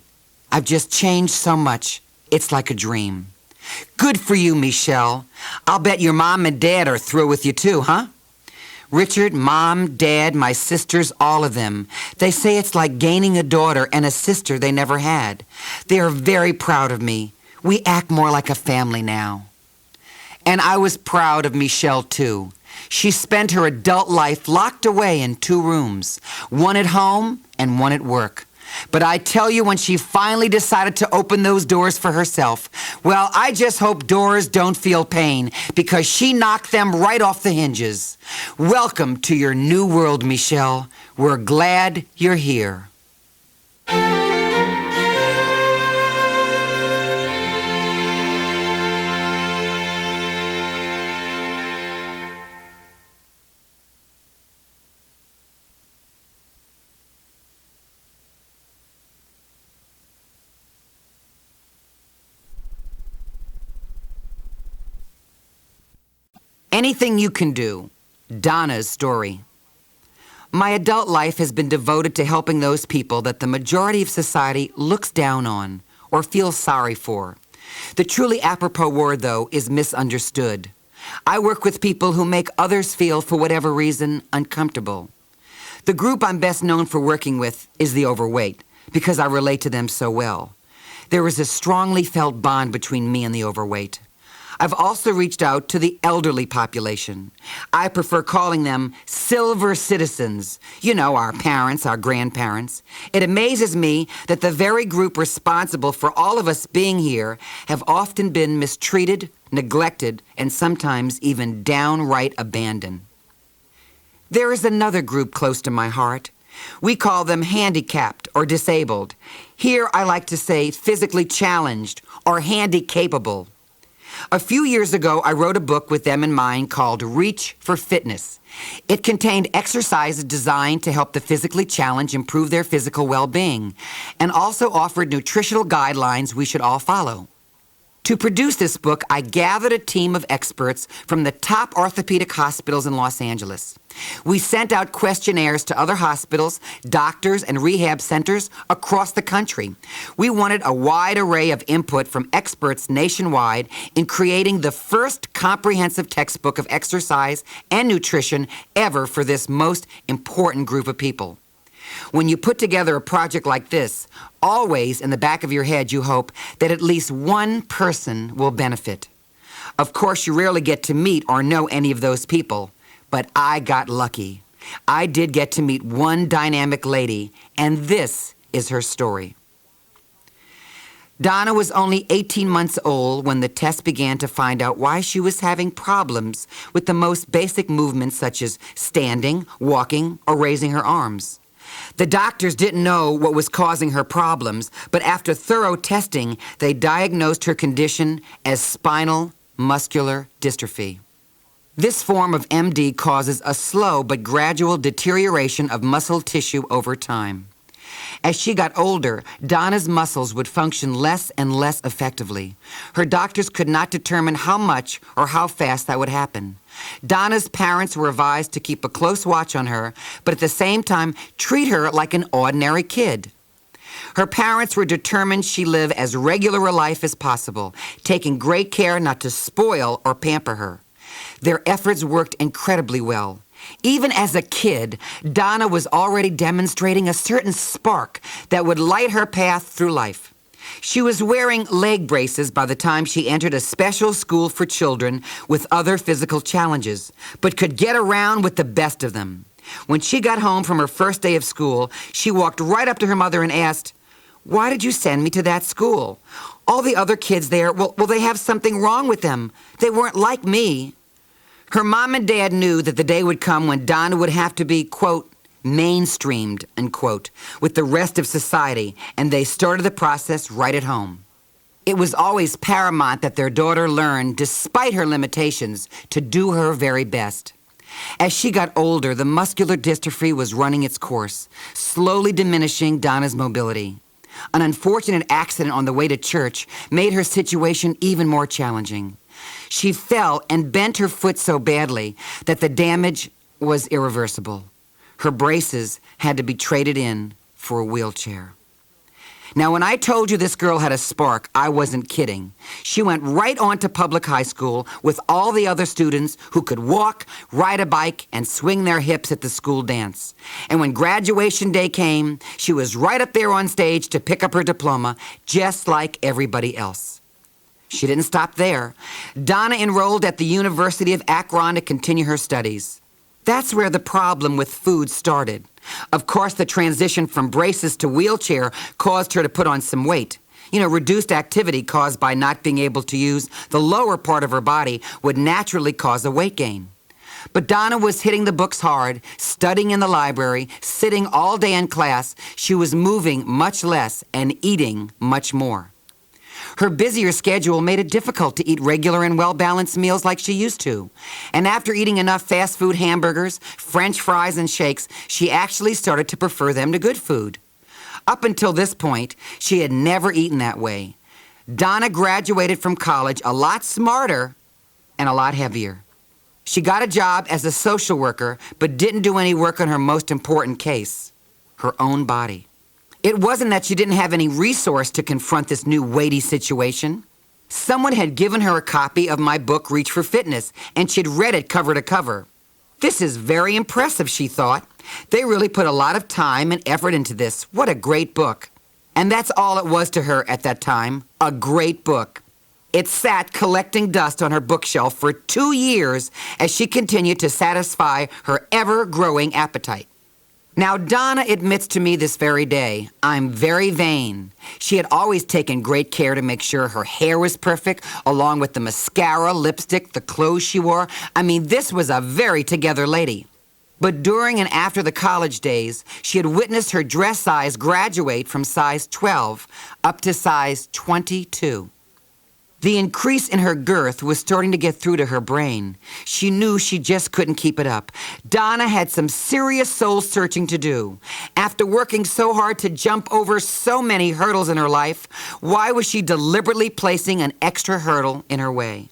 I've just changed so much. It's like a dream. Good for you, Michelle. I'll bet your mom and dad are through with you too, huh? Richard, Mom, Dad, my sisters, all of them. They say it's like gaining a daughter and a sister they never had. They are very proud of me. We act more like a family now. And I was proud of Michelle too. She spent her adult life locked away in 2 rooms, one at home and one at work. But I tell you, when she finally decided to open those doors for herself, well, I just hope doors don't feel pain, because she knocked them right off the hinges. Welcome to your new world, Michelle. We're glad you're here. Anything You Can Do, Donna's story. My adult life has been devoted to helping those people that the majority of society looks down on or feels sorry for. The truly apropos word, though, is misunderstood. I work with people who make others feel, for whatever reason, uncomfortable. The group I'm best known for working with is the overweight, because I relate to them so well. There is a strongly felt bond between me and the overweight. I've also reached out to the elderly population. I prefer calling them silver citizens. You know, our parents, our grandparents. It amazes me that the very group responsible for all of us being here have often been mistreated, neglected, and sometimes even downright abandoned. There is another group close to my heart. We call them handicapped or disabled. Here I like to say physically challenged or handy-capable. A few years ago, I wrote a book with them in mind called Reach for Fitness. It contained exercises designed to help the physically challenged improve their physical well-being, and also offered nutritional guidelines we should all follow. To produce this book, I gathered a team of experts from the top orthopedic hospitals in Los Angeles. We sent out questionnaires to other hospitals, doctors, and rehab centers across the country. We wanted a wide array of input from experts nationwide in creating the first comprehensive textbook of exercise and nutrition ever for this most important group of people. When you put together a project like this, always in the back of your head you hope that at least one person will benefit. Of course, you rarely get to meet or know any of those people, but I got lucky. I did get to meet one dynamic lady, and this is her story. Donna was only 18 months old when the test began to find out why she was having problems with the most basic movements such as standing, walking, or raising her arms. The doctors didn't know what was causing her problems, but after thorough testing, they diagnosed her condition as spinal muscular dystrophy. This form of MD causes a slow but gradual deterioration of muscle tissue over time. As she got older, Donna's muscles would function less and less effectively. Her doctors could not determine how much or how fast that would happen. Donna's parents were advised to keep a close watch on her, but at the same time, treat her like an ordinary kid. Her parents were determined she live as regular a life as possible, taking great care not to spoil or pamper her. Their efforts worked incredibly well. Even as a kid, Donna was already demonstrating a certain spark that would light her path through life. She was wearing leg braces by the time she entered a special school for children with other physical challenges, but could get around with the best of them. When she got home from her first day of school, she walked right up to her mother and asked, "Why did you send me to that school? All the other kids there, well, they have something wrong with them. They weren't like me." Her mom and dad knew that the day would come when Donna would have to be, quote, mainstreamed, unquote, with the rest of society, and they started the process right at home. It was always paramount that their daughter learn, despite her limitations, to do her very best. As she got older, the muscular dystrophy was running its course, slowly diminishing Donna's mobility. An unfortunate accident on the way to church made her situation even more challenging. She fell and bent her foot so badly that the damage was irreversible. Her braces had to be traded in for a wheelchair. Now, when I told you this girl had a spark, I wasn't kidding. She went right on to public high school with all the other students who could walk, ride a bike, and swing their hips at the school dance. And when graduation day came, she was right up there on stage to pick up her diploma, just like everybody else. She didn't stop there. Donna enrolled at the University of Akron to continue her studies. That's where the problem with food started. Of course, the transition from braces to wheelchair caused her to put on some weight. Reduced activity caused by not being able to use the lower part of her body would naturally cause a weight gain. But Donna was hitting the books hard, studying in the library, sitting all day in class. She was moving much less and eating much more. Her busier schedule made it difficult to eat regular and well-balanced meals like she used to. And after eating enough fast food hamburgers, French fries, and shakes, she actually started to prefer them to good food. Up until this point, she had never eaten that way. Donna graduated from college a lot smarter and a lot heavier. She got a job as a social worker, but didn't do any work on her most important case, her own body. It wasn't that she didn't have any resource to confront this new weighty situation. Someone had given her a copy of my book, Reach for Fitness, and she'd read it cover to cover. This is very impressive, she thought. They really put a lot of time and effort into this. What a great book. And that's all it was to her at that time, a great book. It sat collecting dust on her bookshelf for 2 years as she continued to satisfy her ever-growing appetite. Now, Donna admits to me this very day, I'm very vain. She had always taken great care to make sure her hair was perfect, along with the mascara, lipstick, the clothes she wore. I mean, this was a very together lady. But during and after the college days, she had witnessed her dress size graduate from size 12 up to size 22. The increase in her girth was starting to get through to her brain. She knew she just couldn't keep it up. Donna had some serious soul-searching to do. After working so hard to jump over so many hurdles in her life, why was she deliberately placing an extra hurdle in her way?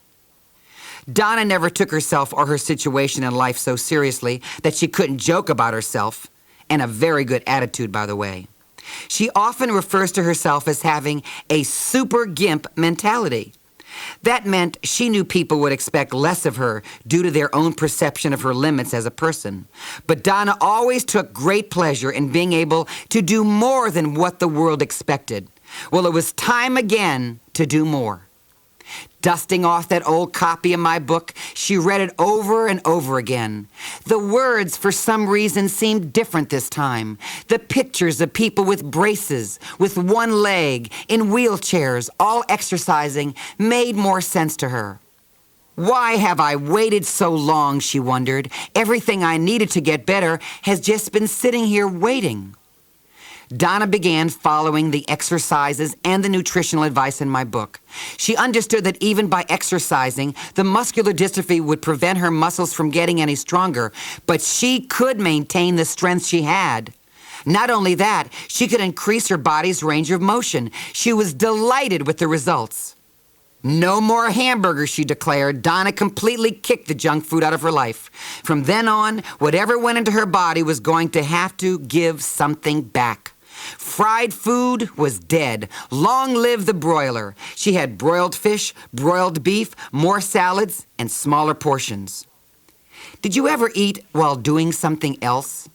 Donna never took herself or her situation in life so seriously that she couldn't joke about herself, and a very good attitude, by the way. She often refers to herself as having a super gimp mentality. That meant she knew people would expect less of her due to their own perception of her limits as a person. But Donna always took great pleasure in being able to do more than what the world expected. Well, it was time again to do more. Dusting off that old copy of my book, she read it over and over again. The words, for some reason, seemed different this time. The pictures of people with braces, with one leg, in wheelchairs, all exercising, made more sense to her. Why have I waited so long, she wondered. Everything I needed to get better has just been sitting here waiting. Donna began following the exercises and the nutritional advice in my book. She understood that even by exercising, the muscular dystrophy would prevent her muscles from getting any stronger, but she could maintain the strength she had. Not only that, she could increase her body's range of motion. She was delighted with the results. No more hamburgers, she declared. Donna completely kicked the junk food out of her life. From then on, whatever went into her body was going to have to give something back. Fried food was dead. Long live the broiler. She had broiled fish, broiled beef, more salads, and smaller portions. Did you ever eat while doing something else?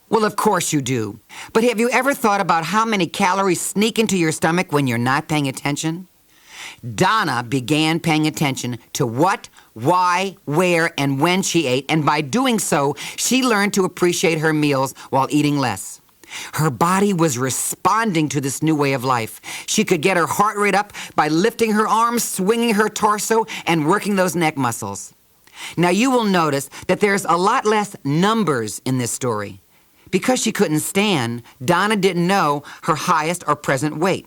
Well, of course you do. But have you ever thought about how many calories sneak into your stomach when you're not paying attention? Donna began paying attention to what, why, where, and when she ate, and by doing so, she learned to appreciate her meals while eating less. Her body was responding to this new way of life. She could get her heart rate up by lifting her arms, swinging her torso, and working those neck muscles. Now you will notice that there's a lot less numbers in this story. Because she couldn't stand, Donna didn't know her highest or present weight.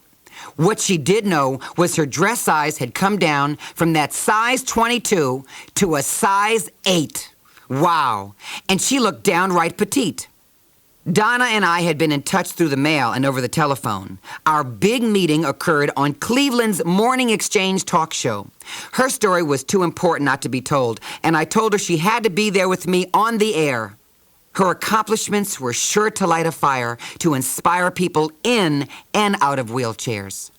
What she did know was her dress size had come down from that size 22 to a size 8. Wow. And she looked downright petite. Donna and I had been in touch through the mail and over the telephone. Our big meeting occurred on Cleveland's Morning Exchange talk show. Her story was too important not to be told, and I told her she had to be there with me on the air. Her accomplishments were sure to light a fire to inspire people in and out of wheelchairs.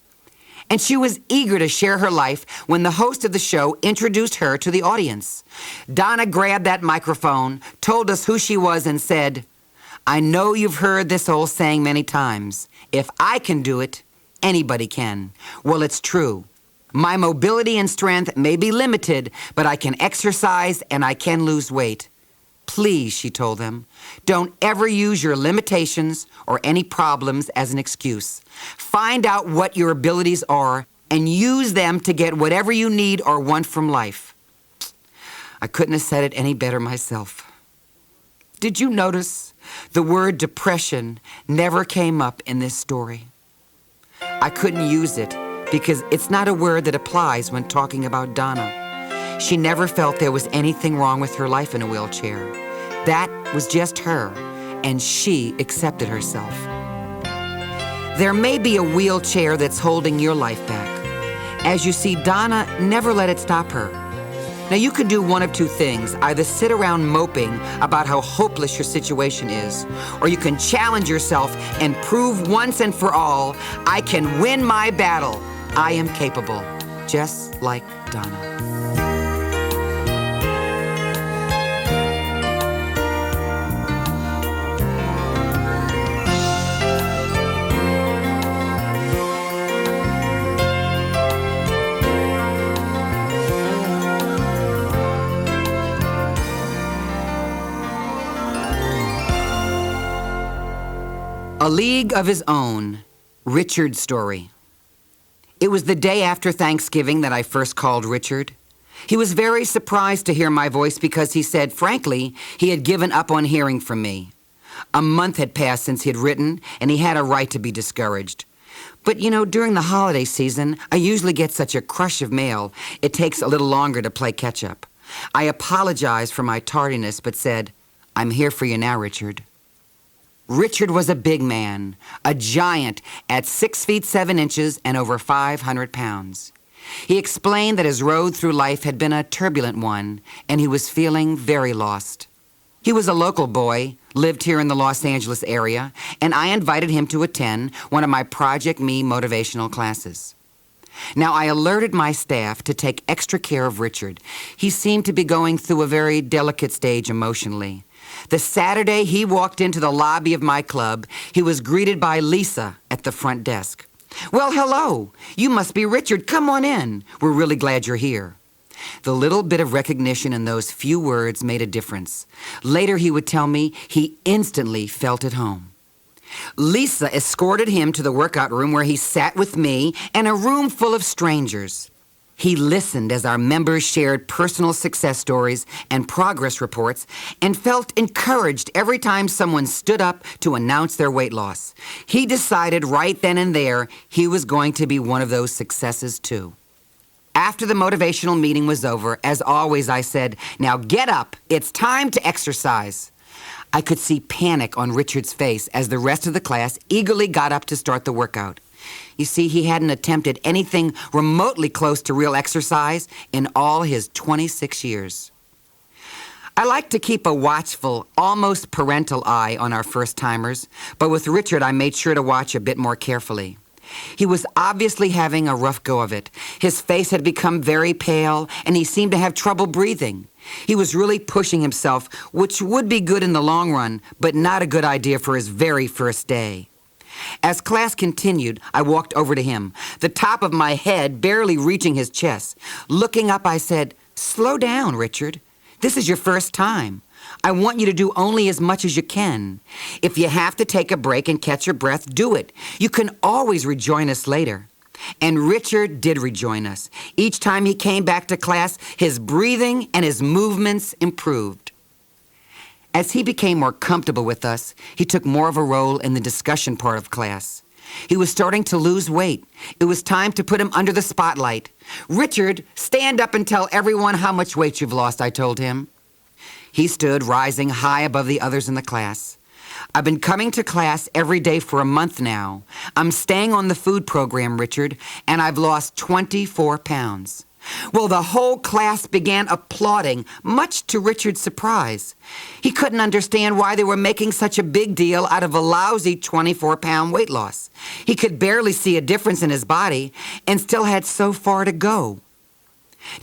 And she was eager to share her life when the host of the show introduced her to the audience. Donna grabbed that microphone, told us who she was, and said, "I know you've heard this old saying many times. If I can do it, anybody can." Well, it's true. My mobility and strength may be limited, but I can exercise and I can lose weight. Please, she told them, don't ever use your limitations or any problems as an excuse. Find out what your abilities are and use them to get whatever you need or want from life. I couldn't have said it any better myself. Did you notice the word depression never came up in this story? I couldn't use it because it's not a word that applies when talking about Donna. She never felt there was anything wrong with her life in a wheelchair. That was just her, and she accepted herself. There may be a wheelchair that's holding your life back. As you see, Donna never let it stop her. Now, you could do one of two things. Either sit around moping about how hopeless your situation is, or you can challenge yourself and prove once and for all, I can win my battle. I am capable, just like Donna. A League of His Own, Richard's story. It was the day after Thanksgiving that I first called Richard. He was very surprised to hear my voice because he said, frankly, he had given up on hearing from me. A month had passed since he had written, and he had a right to be discouraged. But, you know, during the holiday season, I usually get such a crush of mail, it takes a little longer to play catch-up. I apologized for my tardiness, but said, I'm here for you now, Richard. Richard was a big man, a giant at 6 feet 7 inches and over 500 pounds. He explained that his road through life had been a turbulent one, and he was feeling very lost. He was a local boy, lived here in the Los Angeles area, and I invited him to attend one of my Project Me motivational classes. Now, I alerted my staff to take extra care of Richard. He seemed to be going through a very delicate stage emotionally. The Saturday he walked into the lobby of my club, he was greeted by Lisa at the front desk. Well, hello. You must be Richard. Come on in. We're really glad you're here. The little bit of recognition in those few words made a difference. Later he would tell me he instantly felt at home. Lisa escorted him to the workout room where he sat with me and a room full of strangers. He listened as our members shared personal success stories and progress reports and felt encouraged every time someone stood up to announce their weight loss. He decided right then and there he was going to be one of those successes too. After the motivational meeting was over, as always, I said, now get up, it's time to exercise. I could see panic on Richard's face as the rest of the class eagerly got up to start the workout. You see, he hadn't attempted anything remotely close to real exercise in all his 26 years. I like to keep a watchful, almost parental eye on our first-timers, but with Richard I made sure to watch a bit more carefully. He was obviously having a rough go of it. His face had become very pale, and he seemed to have trouble breathing. He was really pushing himself, which would be good in the long run, but not a good idea for his very first day. As class continued, I walked over to him, the top of my head barely reaching his chest. Looking up, I said, slow down, Richard. This is your first time. I want you to do only as much as you can. If you have to take a break and catch your breath, do it. You can always rejoin us later. And Richard did rejoin us. Each time he came back to class, his breathing and his movements improved. As he became more comfortable with us, he took more of a role in the discussion part of class. He was starting to lose weight. It was time to put him under the spotlight. Richard, stand up and tell everyone how much weight you've lost, I told him. He stood, rising high above the others in the class. I've been coming to class every day for a month now. I'm staying on the food program, Richard, and I've lost 24 pounds. Well, the whole class began applauding, much to Richard's surprise. He couldn't understand why they were making such a big deal out of a lousy 24-pound weight loss. He could barely see a difference in his body and still had so far to go.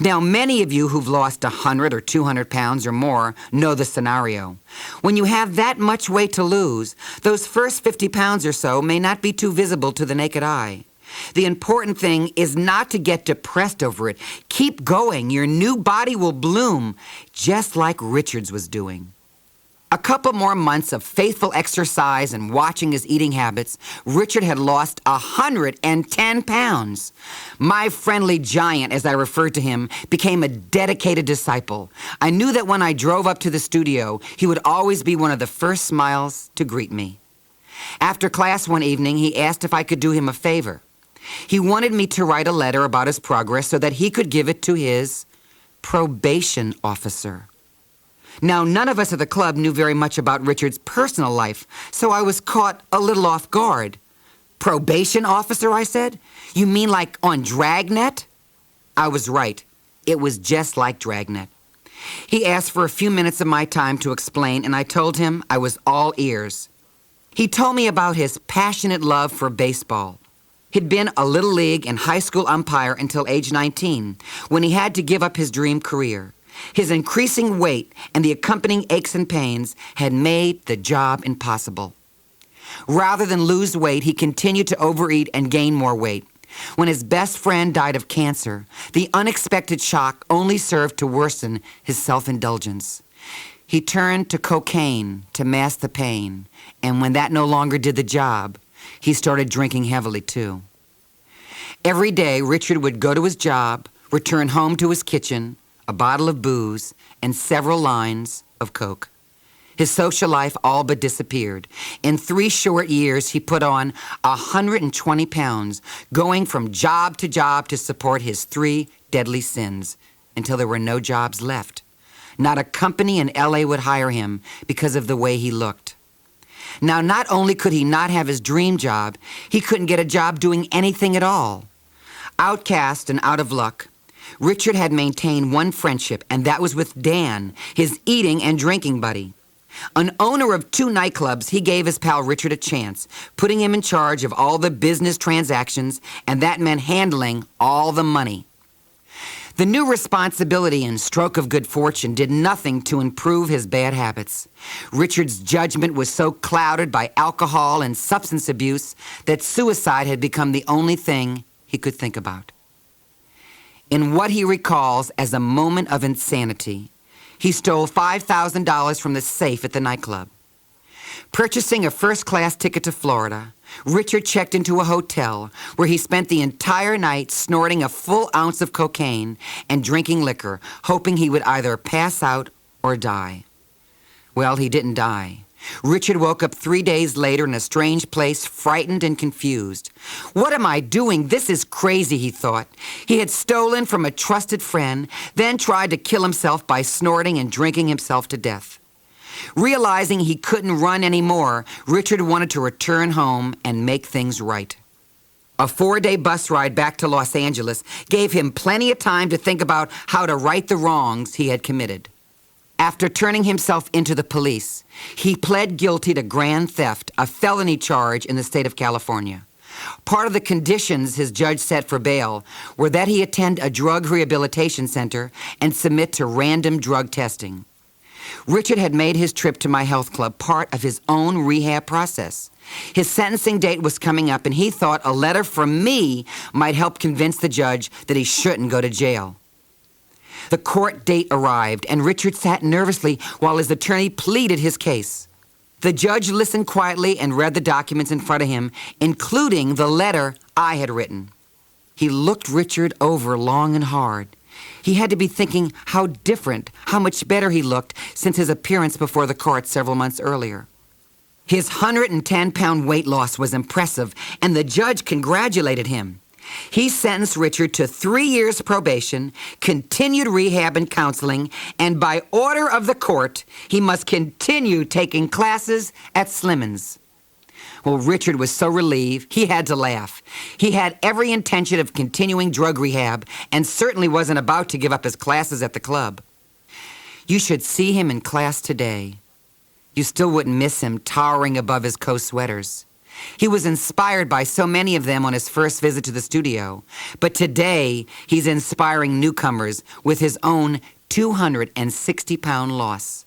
Now, many of you who've lost 100 or 200 pounds or more know the scenario. When you have that much weight to lose, those first 50 pounds or so may not be too visible to the naked eye. The important thing is not to get depressed over it. Keep going. Your new body will bloom, just like Richard's was doing. A couple more months of faithful exercise and watching his eating habits, Richard had lost 110 pounds. My friendly giant, as I referred to him, became a dedicated disciple. I knew that when I drove up to the studio, he would always be one of the first smiles to greet me. After class one evening, he asked if I could do him a favor. He wanted me to write a letter about his progress so that he could give it to his probation officer. Now, none of us at the club knew very much about Richard's personal life, so I was caught a little off guard. Probation officer, I said? You mean like on Dragnet? I was right. It was just like Dragnet. He asked for a few minutes of my time to explain, and I told him I was all ears. He told me about his passionate love for baseball. He'd been a Little League and high school umpire until age 19, when he had to give up his dream career. His increasing weight and the accompanying aches and pains had made the job impossible. Rather than lose weight, he continued to overeat and gain more weight. When his best friend died of cancer, the unexpected shock only served to worsen his self-indulgence. He turned to cocaine to mask the pain, and when that no longer did the job, he started drinking heavily too. Every day, Richard would go to his job, return home to his kitchen, a bottle of booze, and several lines of coke. His social life all but disappeared. In 3 short years, he put on 120 pounds, going from job to support his 3 deadly sins, until there were no jobs left. Not a company in L.A. would hire him because of the way he looked. Now, not only could he not have his dream job, he couldn't get a job doing anything at all. Outcast and out of luck, Richard had maintained one friendship, and that was with Dan, his eating and drinking buddy. An owner of 2 nightclubs, he gave his pal Richard a chance, putting him in charge of all the business transactions, and that meant handling all the money. The new responsibility and stroke of good fortune did nothing to improve his bad habits. Richard's judgment was so clouded by alcohol and substance abuse that suicide had become the only thing he could think about. In what he recalls as a moment of insanity, he stole $5,000 from the safe at the nightclub. Purchasing a first-class ticket to Florida, Richard checked into a hotel where he spent the entire night snorting a full ounce of cocaine and drinking liquor, hoping he would either pass out or die. Well, he didn't die. Richard woke up 3 days later in a strange place, frightened and confused. What am I doing? This is crazy, he thought. He had stolen from a trusted friend, then tried to kill himself by snorting and drinking himself to death. Realizing he couldn't run anymore, Richard wanted to return home and make things right. A 4-day bus ride back to Los Angeles gave him plenty of time to think about how to right the wrongs he had committed. After turning himself into the police, he pled guilty to grand theft, a felony charge in the state of California. Part of the conditions his judge set for bail were that he attend a drug rehabilitation center and submit to random drug testing. Richard had made his trip to my health club part of his own rehab process. His sentencing date was coming up, and he thought a letter from me might help convince the judge that he shouldn't go to jail. The court date arrived, and Richard sat nervously while his attorney pleaded his case. The judge listened quietly and read the documents in front of him, including the letter I had written. He looked Richard over long and hard. He had to be thinking how different, how much better he looked since his appearance before the court several months earlier. His 110-pound weight loss was impressive, and the judge congratulated him. He sentenced Richard to 3 years probation, continued rehab and counseling, and by order of the court, he must continue taking classes at Simmons. Well, Richard was so relieved, he had to laugh. He had every intention of continuing drug rehab and certainly wasn't about to give up his classes at the club. You should see him in class today. You still wouldn't miss him towering above his co-sweaters. He was inspired by so many of them on his first visit to the studio. But today, he's inspiring newcomers with his own 260-pound loss.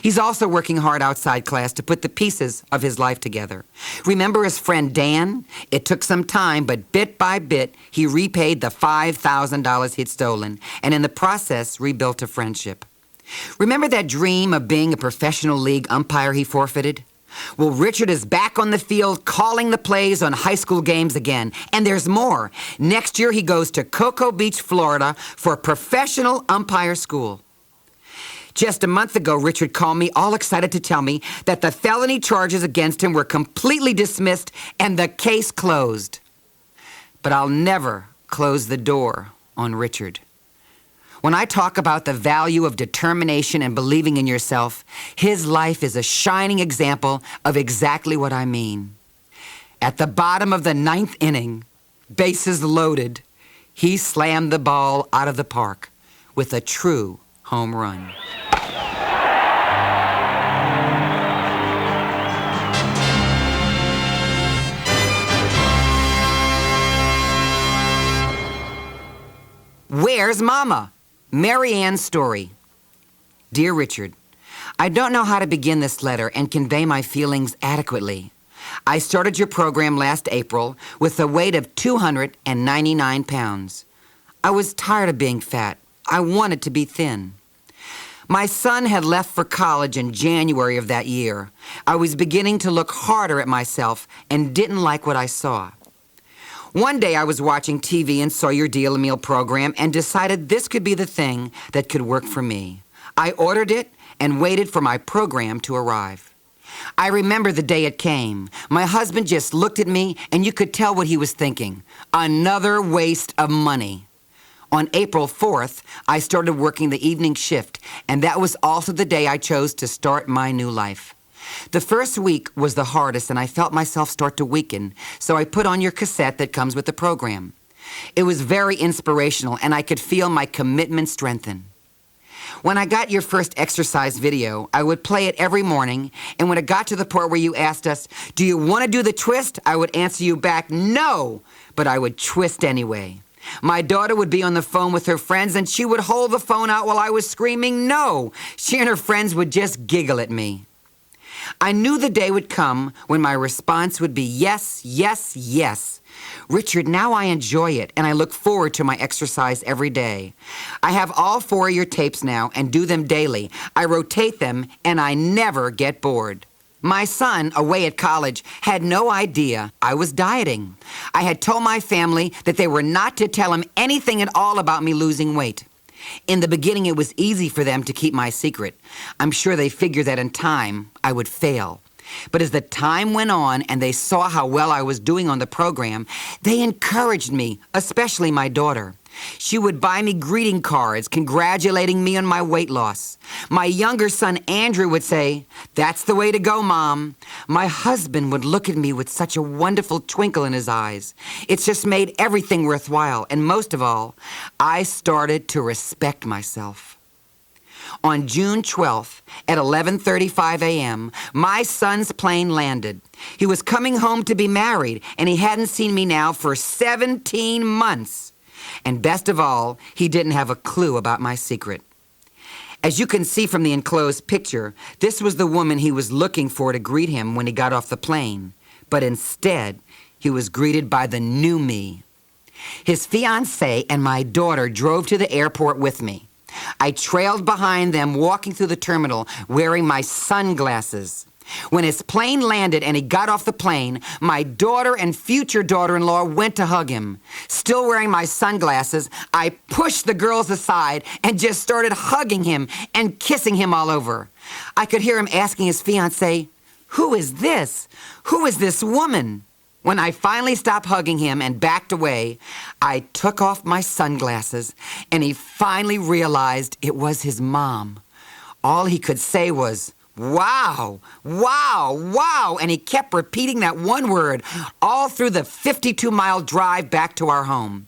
He's also working hard outside class to put the pieces of his life together. Remember his friend Dan? It took some time, but bit by bit, he repaid the $5,000 he'd stolen, and in the process, rebuilt a friendship. Remember that dream of being a professional league umpire he forfeited? Well, Richard is back on the field calling the plays on high school games again. And there's more. Next year, he goes to Cocoa Beach, Florida for professional umpire school. Just a month ago, Richard called me all excited to tell me that the felony charges against him were completely dismissed and the case closed. But I'll never close the door on Richard. When I talk about the value of determination and believing in yourself, his life is a shining example of exactly what I mean. At the bottom of the 9th inning, bases loaded, He slammed the ball out of the park with a true home run. Where's Mama? Marianne's story. Dear Richard, I don't know how to begin this letter and convey my feelings adequately. I started your program last April with a weight of 299 pounds. I was tired of being fat. I wanted to be thin. My son had left for college in January of that year. I was beginning to look harder at myself and didn't like what I saw. One day I was watching TV and saw your Deal a Meal program and decided this could be the thing that could work for me. I ordered it and waited for my program to arrive. I remember the day it came. My husband just looked at me and you could tell what he was thinking. Another waste of money. On April 4th, I started working the evening shift, and that was also the day I chose to start my new life. The first week was the hardest, and I felt myself start to weaken, so I put on your cassette that comes with the program. It was very inspirational, and I could feel my commitment strengthen. When I got your first exercise video, I would play it every morning, and when it got to the part where you asked us, "Do you want to do the twist?" I would answer you back, "No," but I would twist anyway. My daughter would be on the phone with her friends, and she would hold the phone out while I was screaming, "No!" She and her friends would just giggle at me. I knew the day would come when my response would be yes, yes, yes. Richard, now I enjoy it, and I look forward to my exercise every day. I have all 4 of your tapes now and do them daily. I rotate them, and I never get bored. My son, away at college, had no idea I was dieting. I had told my family that they were not to tell him anything at all about me losing weight. In the beginning, it was easy for them to keep my secret. I'm sure they figured that in time, I would fail. But as the time went on and they saw how well I was doing on the program, they encouraged me, especially my daughter. She would buy me greeting cards congratulating me on my weight loss. My younger son, Andrew, would say, "That's the way to go, Mom." My husband would look at me with such a wonderful twinkle in his eyes. It's just made everything worthwhile, and most of all, I started to respect myself. On June 12th, at 11:35 a.m., my son's plane landed. He was coming home to be married, and he hadn't seen me now for 17 months. And best of all, he didn't have a clue about my secret. As you can see from the enclosed picture, this was the woman he was looking for to greet him when he got off the plane. But instead, he was greeted by the new me. His fiancée and my daughter drove to the airport with me. I trailed behind them, walking through the terminal, wearing my sunglasses. When his plane landed and he got off the plane, my daughter and future daughter-in-law went to hug him. Still wearing my sunglasses, I pushed the girls aside and just started hugging him and kissing him all over. I could hear him asking his fiancée, "Who is this? Who is this woman?" When I finally stopped hugging him and backed away, I took off my sunglasses, and he finally realized it was his mom. All he could say was, "Wow, wow, wow," and he kept repeating that one word all through the 52-mile drive back to our home.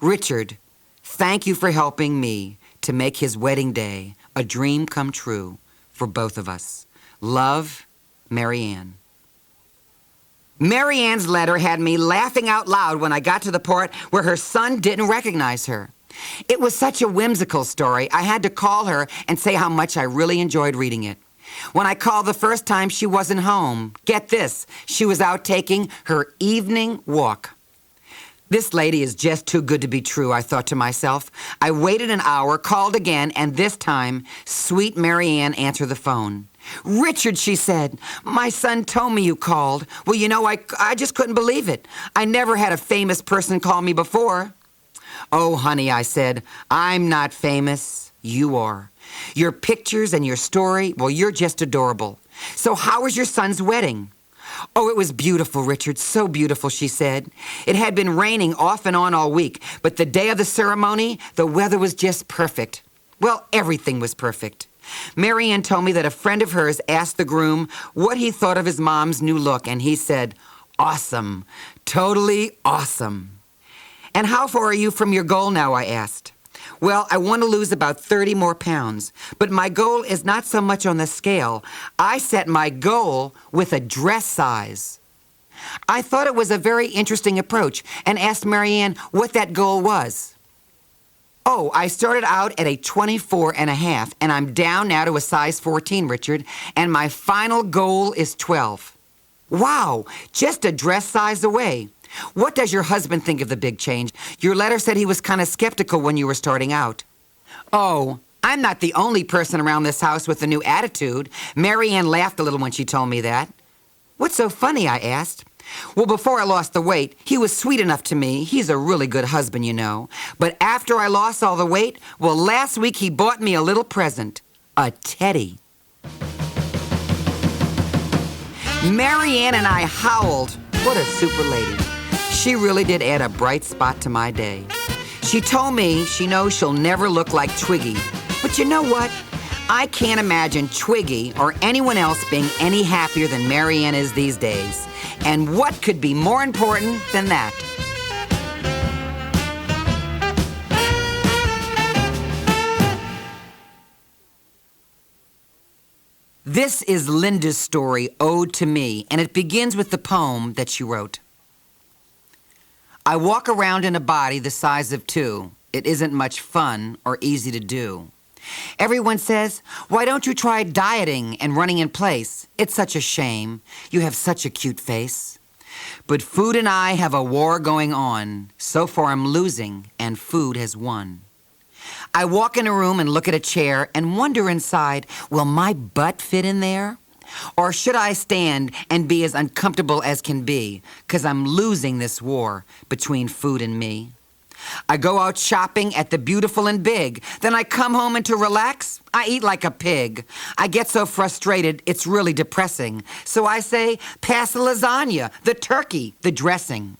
Richard, thank you for helping me to make his wedding day a dream come true for both of us. Love, Marianne. Marianne's letter had me laughing out loud when I got to the part where her son didn't recognize her. It was such a whimsical story, I had to call her and say how much I really enjoyed reading it. When I called the first time, she wasn't home. Get this, she was out taking her evening walk. This lady is just too good to be true, I thought to myself. I waited an hour, called again, and this time, sweet Marianne answered the phone. "Richard," she said, "my son told me you called. Well, you know, I just couldn't believe it. I never had a famous person call me before." "Oh, honey," I said, "I'm not famous. You are. Your pictures and your story, well, you're just adorable. So how was your son's wedding?" "Oh, it was beautiful, Richard, so beautiful," she said. "It had been raining off and on all week, but the day of the ceremony, the weather was just perfect. Well, everything was perfect." Marianne told me that a friend of hers asked the groom what he thought of his mom's new look, and he said, "Awesome, totally awesome." And how far are you from your goal now, I asked. Well, I want to lose about 30 more pounds, but my goal is not so much on the scale. I set my goal with a dress size. I thought it was a very interesting approach and asked Marianne what that goal was. Oh, I started out at a 24 and a half, and I'm down now to a size 14, Richard, and my final goal is 12. Wow, just a dress size away. What does your husband think of the big change? Your letter said he was kind of skeptical when you were starting out. Oh, I'm not the only person around this house with a new attitude. Marianne laughed a little when she told me that. What's so funny, I asked. Well, before I lost the weight, he was sweet enough to me. He's a really good husband, you know. But after I lost all the weight, well, last week he bought me a little present. A teddy. Marianne and I howled. What a super lady. She really did add a bright spot to my day. She told me she knows she'll never look like Twiggy. But you know what? I can't imagine Twiggy or anyone else being any happier than Marianne is these days. And what could be more important than that? This is Linda's story, Ode to Me, and it begins with the poem that she wrote. I walk around in a body the size of two. It isn't much fun or easy to do. Everyone says, why don't you try dieting and running in place? It's such a shame. You have such a cute face. But food and I have a war going on. So far I'm losing, and food has won. I walk in a room and look at a chair and wonder inside, will my butt fit in there? Or should I stand and be as uncomfortable as can be, 'cause I'm losing this war between food and me? I go out shopping at the Beautiful and Big. Then I come home and to relax, I eat like a pig. I get so frustrated, it's really depressing. So I say, pass the lasagna, the turkey, the dressing.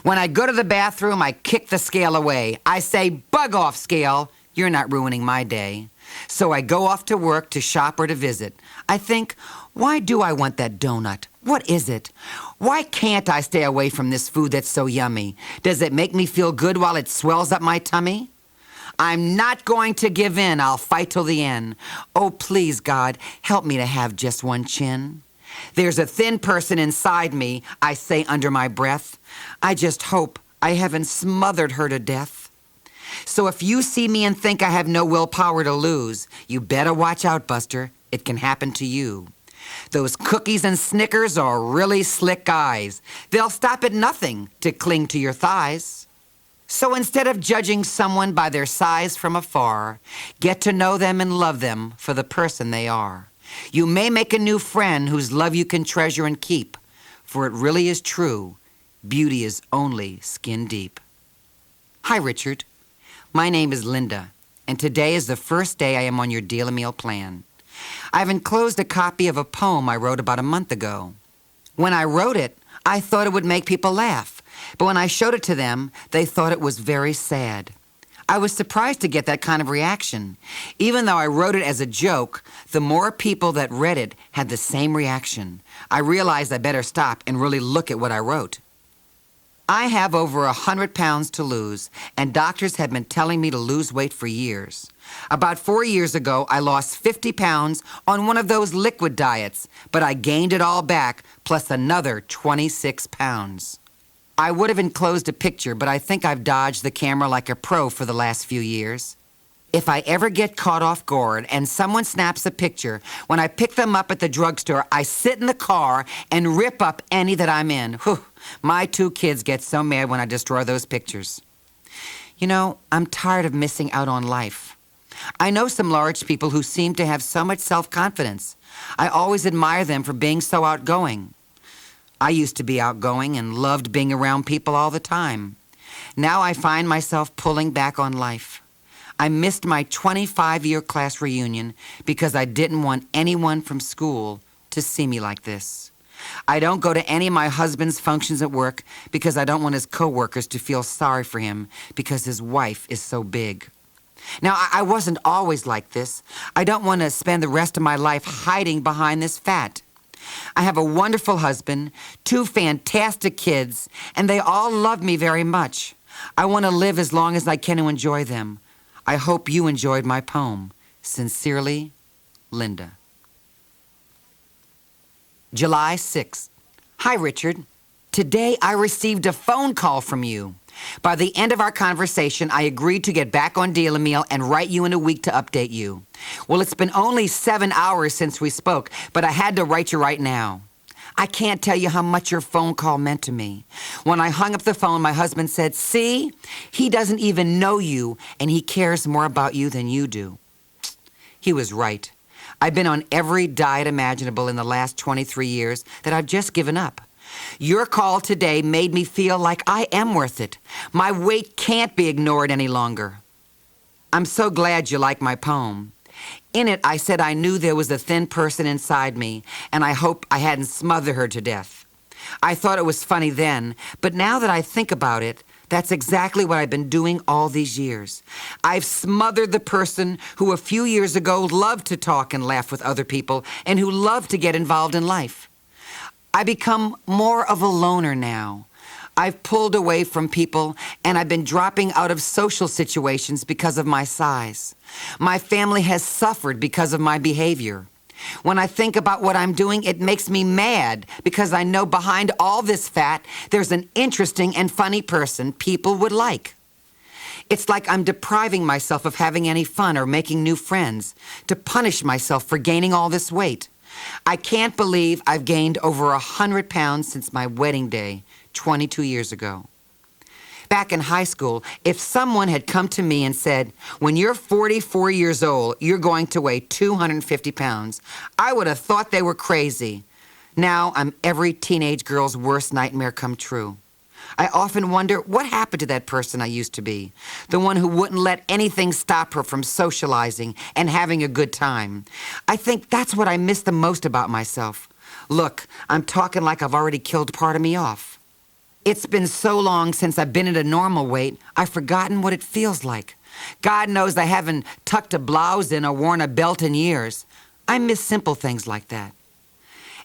When I go to the bathroom, I kick the scale away. I say, bug off, scale. You're not ruining my day. So I go off to work, to shop, or to visit. I think, why do I want that donut? What is it? Why can't I stay away from this food that's so yummy? Does it make me feel good while it swells up my tummy? I'm not going to give in. I'll fight till the end. Oh, please, God, help me to have just one chin. There's a thin person inside me, I say under my breath. I just hope I haven't smothered her to death. So if you see me and think I have no willpower to lose, you better watch out, Buster. It can happen to you. Those cookies and Snickers are really slick guys. They'll stop at nothing to cling to your thighs. So instead of judging someone by their size from afar, get to know them and love them for the person they are. You may make a new friend whose love you can treasure and keep, for it really is true, beauty is only skin deep. Hi, Richard. My name is Linda, and today is the first day I am on your daily meal plan. I've enclosed a copy of a poem I wrote about a month ago. When I wrote it, I thought it would make people laugh, but when I showed it to them, they thought it was very sad. I was surprised to get that kind of reaction. Even though I wrote it as a joke, the more people that read it had the same reaction. I realized I better stop and really look at what I wrote. I have over 100 pounds to lose, and doctors have been telling me to lose weight for years. About 4 years ago, I lost 50 pounds on one of those liquid diets, but I gained it all back, plus another 26 pounds. I would have enclosed a picture, but I think I've dodged the camera like a pro for the last few years. If I ever get caught off guard and someone snaps a picture, when I pick them up at the drugstore, I sit in the car and rip up any that I'm in. Whew, my 2 kids get so mad when I destroy those pictures. You know, I'm tired of missing out on life. I know some large people who seem to have so much self-confidence. I always admire them for being so outgoing. I used to be outgoing and loved being around people all the time. Now I find myself pulling back on life. I missed my 25-year class reunion because I didn't want anyone from school to see me like this. I don't go to any of my husband's functions at work because I don't want his coworkers to feel sorry for him because his wife is so big. Now, I wasn't always like this. I don't want to spend the rest of my life hiding behind this fat. I have a wonderful husband, 2 fantastic kids, and they all love me very much. I want to live as long as I can to enjoy them. I hope you enjoyed my poem. Sincerely, Linda. July 6th. Hi, Richard. Today I received a phone call from you. By the end of our conversation, I agreed to get back on Deal a Meal and write you in a week to update you. Well, it's been only 7 hours since we spoke, but I had to write you right now. I can't tell you how much your phone call meant to me. When I hung up the phone, my husband said, "See, he doesn't even know you, and he cares more about you than you do." He was right. I've been on every diet imaginable in the last 23 years that I've just given up. Your call today made me feel like I am worth it. My weight can't be ignored any longer. I'm so glad you like my poem. In it, I said I knew there was a thin person inside me, and I hope I hadn't smothered her to death. I thought it was funny then, but now that I think about it, that's exactly what I've been doing all these years. I've smothered the person who a few years ago loved to talk and laugh with other people and who loved to get involved in life. I become more of a loner now. I've pulled away from people, and I've been dropping out of social situations because of my size. My family has suffered because of my behavior. When I think about what I'm doing, it makes me mad because I know behind all this fat, there's an interesting and funny person people would like. It's like I'm depriving myself of having any fun or making new friends to punish myself for gaining all this weight. I can't believe I've gained over 100 pounds since my wedding day 22 years ago. Back in high school, if someone had come to me and said, "When you're 44 years old, you're going to weigh 250 pounds, I would have thought they were crazy. Now I'm every teenage girl's worst nightmare come true. I often wonder what happened to that person I used to be, the one who wouldn't let anything stop her from socializing and having a good time. I think that's what I miss the most about myself. Look, I'm talking like I've already killed part of me off. It's been so long since I've been at a normal weight, I've forgotten what it feels like. God knows I haven't tucked a blouse in or worn a belt in years. I miss simple things like that.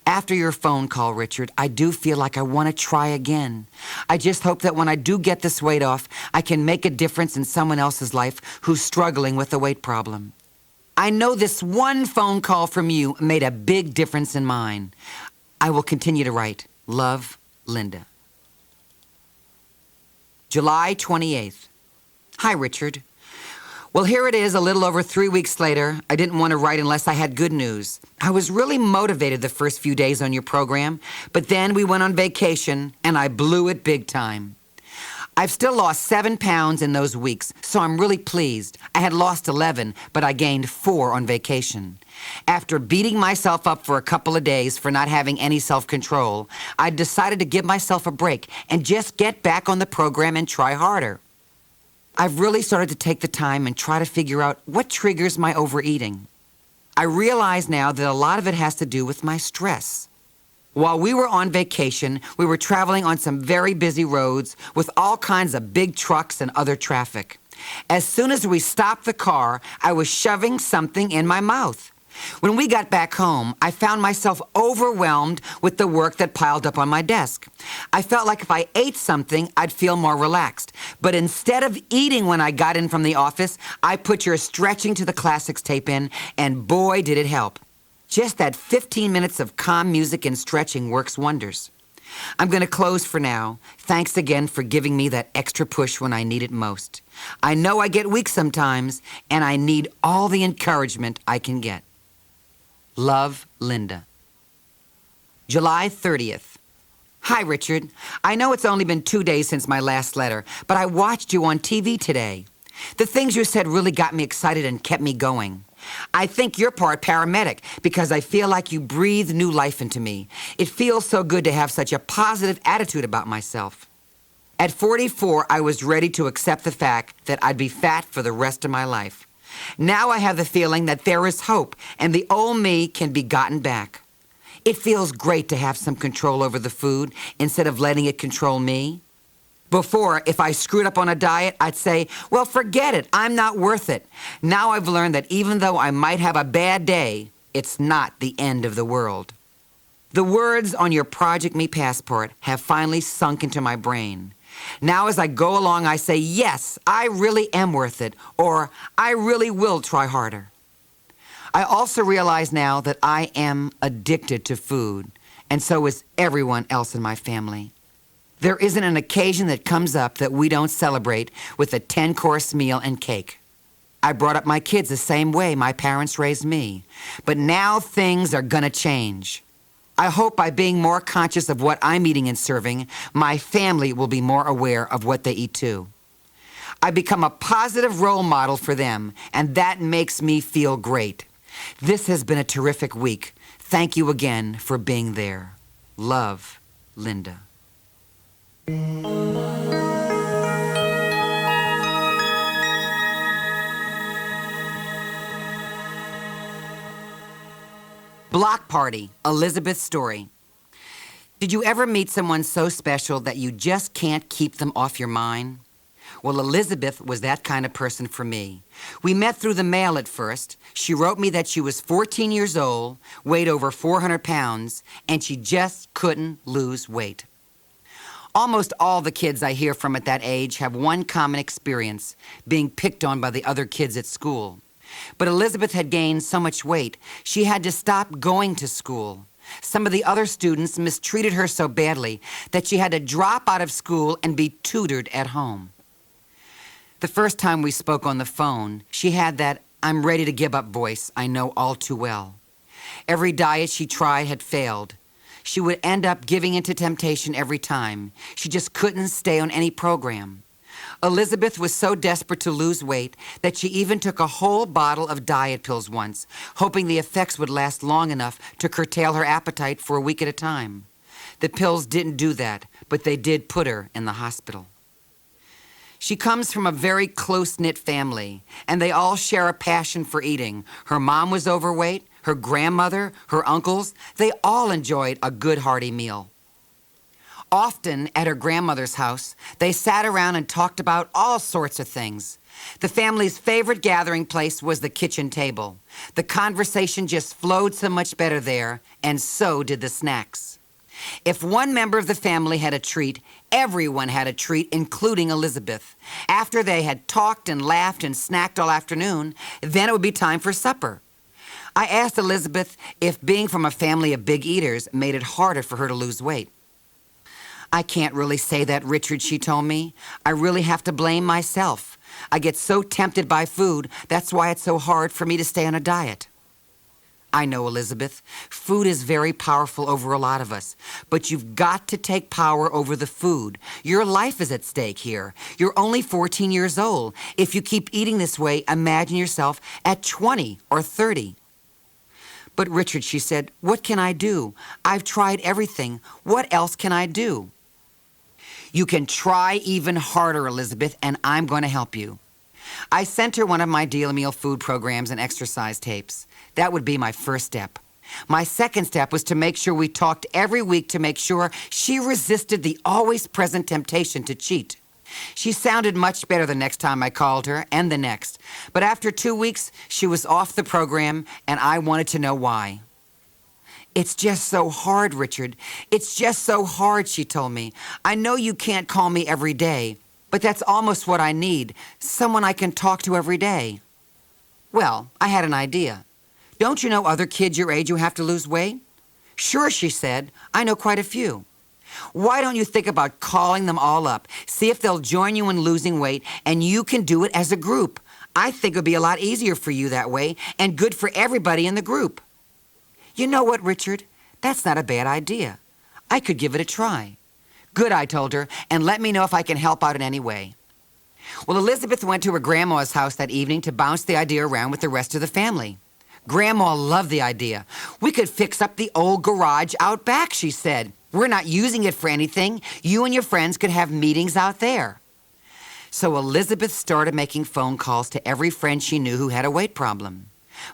After your phone call, Richard, I do feel like I want to try again. I just hope that when I do get this weight off, I can make a difference in someone else's life who's struggling with a weight problem. I know this one phone call from you made a big difference in mine. I will continue to write. Love, Linda. July 28th. Hi, Richard. Well, here it is a little over 3 weeks later. I didn't want to write unless I had good news. I was really motivated the first few days on your program, but then we went on vacation, and I blew it big time. I've still lost 7 pounds in those weeks, so I'm really pleased. I had lost 11, but I gained 4 on vacation. After beating myself up for a couple of days for not having any self-control, I decided to give myself a break and just get back on the program and try harder. I've really started to take the time and try to figure out what triggers my overeating. I realize now that a lot of it has to do with my stress. While we were on vacation, we were traveling on some very busy roads with all kinds of big trucks and other traffic. As soon as we stopped the car, I was shoving something in my mouth. When we got back home, I found myself overwhelmed with the work that piled up on my desk. I felt like if I ate something, I'd feel more relaxed. But instead of eating when I got in from the office, I put your Stretching to the Classics tape in, and boy, did it help. Just that 15 minutes of calm music and stretching works wonders. I'm going to close for now. Thanks again for giving me that extra push when I need it most. I know I get weak sometimes, and I need all the encouragement I can get. Love, Linda. July 30th. Hi, Richard. I know it's only been 2 days since my last letter, but I watched you on TV today. The things you said really got me excited and kept me going. I think you're part paramedic because I feel like you breathe new life into me. It feels so good to have such a positive attitude about myself. At 44, I was ready to accept the fact that I'd be fat for the rest of my life. Now I have the feeling that there is hope and the old me can be gotten back. It feels great to have some control over the food instead of letting it control me. Before, if I screwed up on a diet, I'd say, well, forget it, I'm not worth it. Now I've learned that even though I might have a bad day, it's not the end of the world. The words on your Project Me passport have finally sunk into my brain. Now as I go along, I say, yes, I really am worth it, or I really will try harder. I also realize now that I am addicted to food, and so is everyone else in my family. There isn't an occasion that comes up that we don't celebrate with a 10-course meal and cake. I brought up my kids the same way my parents raised me, but now things are gonna change. I hope by being more conscious of what I'm eating and serving, my family will be more aware of what they eat too. I become a positive role model for them, and that makes me feel great. This has been a terrific week. Thank you again for being there. Love, Linda. Block Party, Elizabeth's story. Did you ever meet someone so special that you just can't keep them off your mind? Well, Elizabeth was that kind of person for me. We met through the mail at first. She wrote me that she was 14 years old, weighed over 400 pounds, and she just couldn't lose weight. Almost all the kids I hear from at that age have one common experience, being picked on by the other kids at school. But Elizabeth had gained so much weight, she had to stop going to school. Some of the other students mistreated her so badly that she had to drop out of school and be tutored at home. The first time we spoke on the phone, she had that I'm ready to give up voice I know all too well. Every diet she tried had failed. She would end up giving into temptation every time. She just couldn't stay on any program. Elizabeth was so desperate to lose weight that she even took a whole bottle of diet pills once, hoping the effects would last long enough to curtail her appetite for a week at a time. The pills didn't do that, but they did put her in the hospital. She comes from a very close-knit family, and they all share a passion for eating. Her mom was overweight, her grandmother, her uncles, they all enjoyed a good hearty meal. Often at her grandmother's house, they sat around and talked about all sorts of things. The family's favorite gathering place was the kitchen table. The conversation just flowed so much better there, and so did the snacks. If one member of the family had a treat, everyone had a treat, including Elizabeth. After they had talked and laughed and snacked all afternoon, then it would be time for supper. I asked Elizabeth if being from a family of big eaters made it harder for her to lose weight. I can't really say that, Richard, she told me. I really have to blame myself. I get so tempted by food, that's why it's so hard for me to stay on a diet. I know, Elizabeth, food is very powerful over a lot of us, but you've got to take power over the food. Your life is at stake here. You're only 14 years old. If you keep eating this way, imagine yourself at 20 or 30. But Richard, she said, what can I do? I've tried everything. What else can I do? You can try even harder, Elizabeth, and I'm going to help you. I sent her one of my Deal Meal food programs and exercise tapes. That would be my first step. My second step was to make sure we talked every week to make sure she resisted the always present temptation to cheat. She sounded much better the next time I called her, and the next. But after 2 weeks, she was off the program, and I wanted to know why. It's just so hard, Richard. It's just so hard, she told me. I know you can't call me every day, but that's almost what I need, someone I can talk to every day. Well, I had an idea. Don't you know other kids your age who have to lose weight? Sure, she said. I know quite a few. Why don't you think about calling them all up, see if they'll join you in losing weight, and you can do it as a group. I think it would be a lot easier for you that way, and good for everybody in the group. You know what, Richard? That's not a bad idea. I could give it a try. Good, I told her, and let me know if I can help out in any way. Well, Elizabeth went to her grandma's house that evening to bounce the idea around with the rest of the family. Grandma loved the idea. We could fix up the old garage out back, she said. We're not using it for anything. You and your friends could have meetings out there. So Elizabeth started making phone calls to every friend she knew who had a weight problem.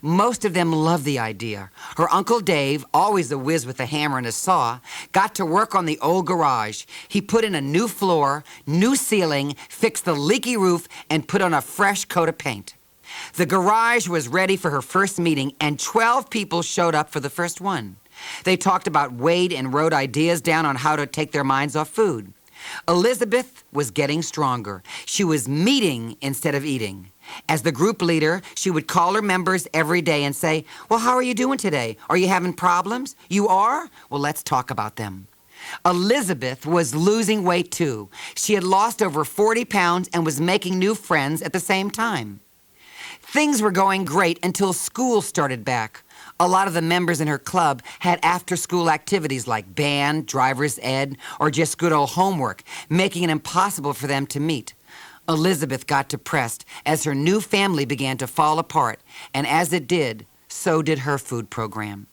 Most of them loved the idea. Her Uncle Dave, always a whiz with a hammer and a saw, got to work on the old garage. He put in a new floor, new ceiling, fixed the leaky roof, and put on a fresh coat of paint. The garage was ready for her first meeting, and 12 people showed up for the first one. They talked about weight and wrote ideas down on how to take their minds off food. Elizabeth was getting stronger. She was meeting instead of eating. As the group leader, she would call her members every day and say, "Well, how are you doing today? Are you having problems? You are? Well, let's talk about them." Elizabeth was losing weight too. She had lost over 40 pounds and was making new friends at the same time. Things were going great until school started back. A lot of the members in her club had after-school activities like band, driver's ed, or just good old homework, making it impossible for them to meet. Elizabeth got depressed as her new family began to fall apart, and as it did, so did her food program.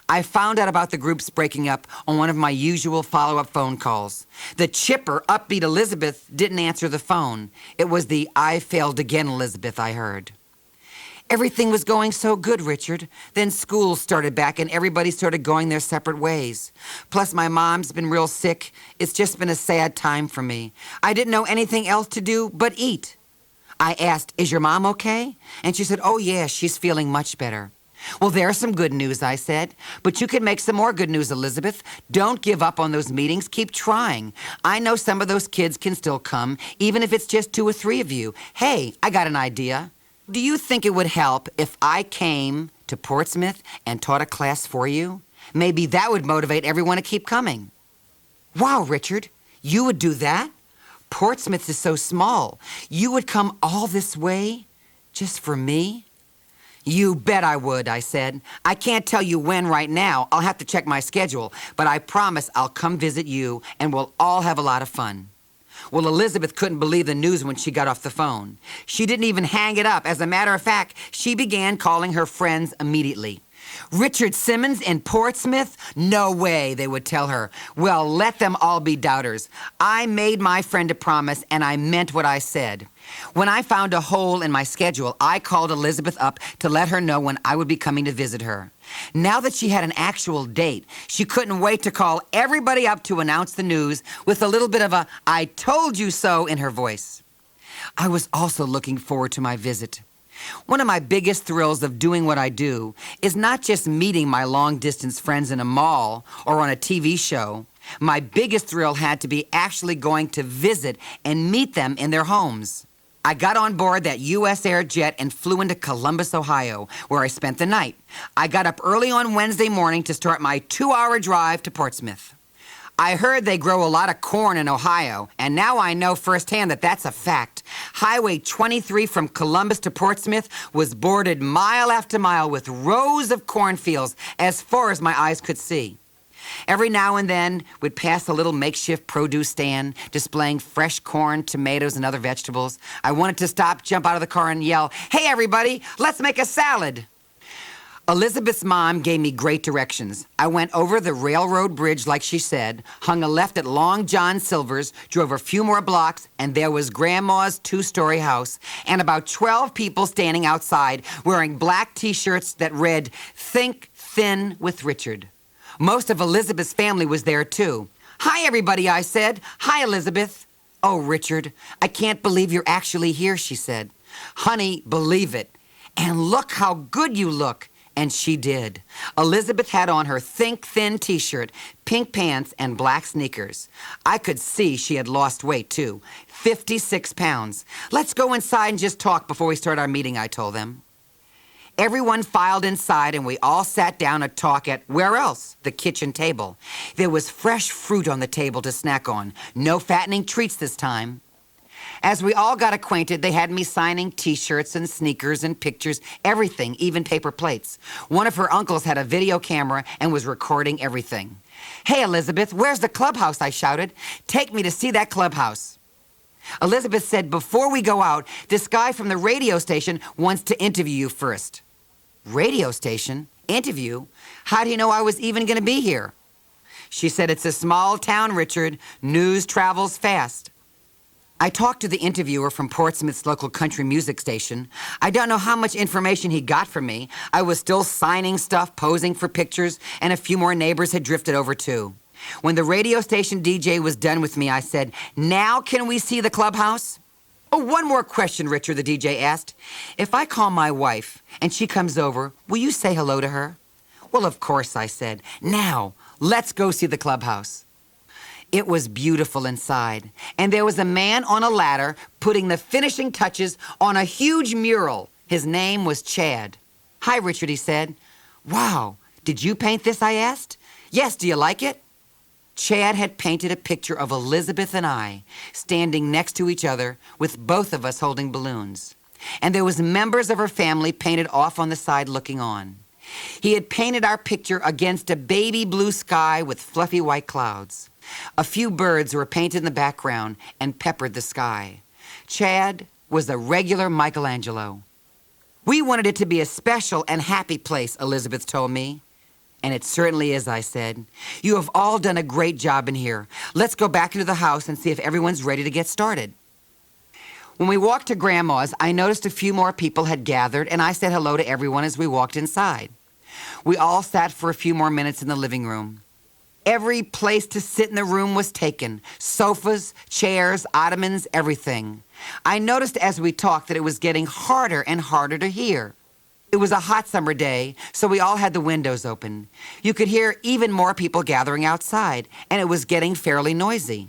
I found out about the groups breaking up on one of my usual follow-up phone calls. The chipper, upbeat Elizabeth didn't answer the phone. It was the "I failed again" Elizabeth I heard. Everything was going so good, Richard. Then school started back and everybody started going their separate ways. Plus, my mom's been real sick. It's just been a sad time for me. I didn't know anything else to do but eat. I asked, "Is your mom okay?" And she said, "Oh, yeah, she's feeling much better." "Well, there's some good news," I said. "But you can make some more good news, Elizabeth. Don't give up on those meetings. Keep trying. I know some of those kids can still come, even if it's just 2 or 3 of you. Hey, I got an idea. Do you think it would help if I came to Portsmouth and taught a class for you? Maybe that would motivate everyone to keep coming." "Wow, Richard, you would do that? Portsmouth is so small. You would come all this way just for me?" "You bet I would," I said. "I can't tell you when right now. I'll have to check my schedule, but I promise I'll come visit you and we'll all have a lot of fun." Well, Elizabeth couldn't believe the news when she got off the phone. She didn't even hang it up. As a matter of fact, she began calling her friends immediately. "Richard Simmons in Portsmouth? No way," they would tell her. Well, let them all be doubters. I made my friend a promise, and I meant what I said. When I found a hole in my schedule, I called Elizabeth up to let her know when I would be coming to visit her. Now that she had an actual date, she couldn't wait to call everybody up to announce the news with a little bit of a "I told you so" in her voice. I was also looking forward to my visit. One of my biggest thrills of doing what I do is not just meeting my long-distance friends in a mall or on a TV show. My biggest thrill had to be actually going to visit and meet them in their homes. I got on board that U.S. Air jet and flew into Columbus, Ohio, where I spent the night. I got up early on Wednesday morning to start my 2-hour drive to Portsmouth. I heard they grow a lot of corn in Ohio, and now I know firsthand that that's a fact. Highway 23 from Columbus to Portsmouth was bordered mile after mile with rows of cornfields as far as my eyes could see. Every now and then, we'd pass a little makeshift produce stand displaying fresh corn, tomatoes, and other vegetables. I wanted to stop, jump out of the car, and yell, "Hey, everybody, let's make a salad." Elizabeth's mom gave me great directions. I went over the railroad bridge like she said, hung a left at Long John Silver's, drove a few more blocks, and there was Grandma's 2-story house, and about 12 people standing outside wearing black T-shirts that read, "Think Thin with Richard." Most of Elizabeth's family was there, too. "Hi, everybody," I said. "Hi, Elizabeth." "Oh, Richard, I can't believe you're actually here," she said. "Honey, believe it. And look how good you look." And she did. Elizabeth had on her Think Thin T-shirt, pink pants, and black sneakers. I could see she had lost weight, too. 56 pounds. "Let's go inside and just talk before we start our meeting," I told them. Everyone filed inside, and we all sat down to talk at, where else? The kitchen table. There was fresh fruit on the table to snack on. No fattening treats this time. As we all got acquainted, they had me signing T-shirts and sneakers and pictures, everything, even paper plates. One of her uncles had a video camera and was recording everything. "Hey, Elizabeth, where's the clubhouse?" I shouted. "Take me to see that clubhouse." Elizabeth said, "Before we go out, this guy from the radio station wants to interview you first." "Radio station? Interview? How do you know I was even going to be here?" She said, "It's a small town, Richard. News travels fast." I talked to the interviewer from Portsmouth's local country music station. I don't know how much information he got from me. I was still signing stuff, posing for pictures, and a few more neighbors had drifted over too. When the radio station DJ was done with me, I said, "Now can we see the clubhouse?" "Oh, one more question, Richard," the DJ asked. "If I call my wife and she comes over, will you say hello to her?" "Well, of course," I said. "Now, let's go see the clubhouse." It was beautiful inside, and there was a man on a ladder putting the finishing touches on a huge mural. His name was Chad. "Hi, Richard," he said. "Wow, did you paint this?" I asked. "Yes, do you like it?" Chad had painted a picture of Elizabeth and I standing next to each other with both of us holding balloons. And there was members of her family painted off on the side looking on. He had painted our picture against a baby blue sky with fluffy white clouds. A few birds were painted in the background and peppered the sky. Chad was a regular Michelangelo. "We wanted it to be a special and happy place," Elizabeth told me. "And it certainly is," I said. "You have all done a great job in here. Let's go back into the house and see if everyone's ready to get started." When we walked to Grandma's, I noticed a few more people had gathered, and I said hello to everyone as we walked inside. We all sat for a few more minutes in the living room. Every place to sit in the room was taken. Sofas, chairs, ottomans, everything. I noticed as we talked that it was getting harder and harder to hear. It was a hot summer day, so we all had the windows open. You could hear even more people gathering outside, and it was getting fairly noisy.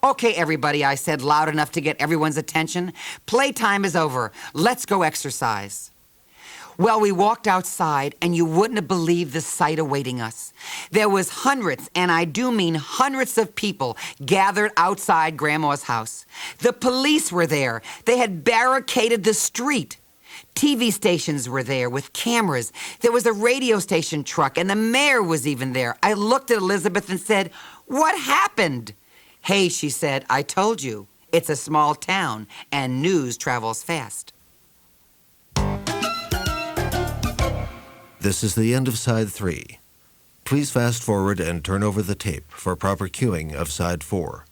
"Okay, everybody," I said loud enough to get everyone's attention. "Playtime is over. Let's go exercise." Well, we walked outside, and you wouldn't have believed the sight awaiting us. There was hundreds, and I do mean hundreds of people gathered outside Grandma's house. The police were there. They had barricaded the street. TV stations were there with cameras. There was a radio station truck, and the mayor was even there. I looked at Elizabeth and said, "What happened?" "Hey," she said, "I told you. It's a small town, and news travels fast." This is the end of side 3. Please fast forward and turn over the tape for proper cueing of side 4.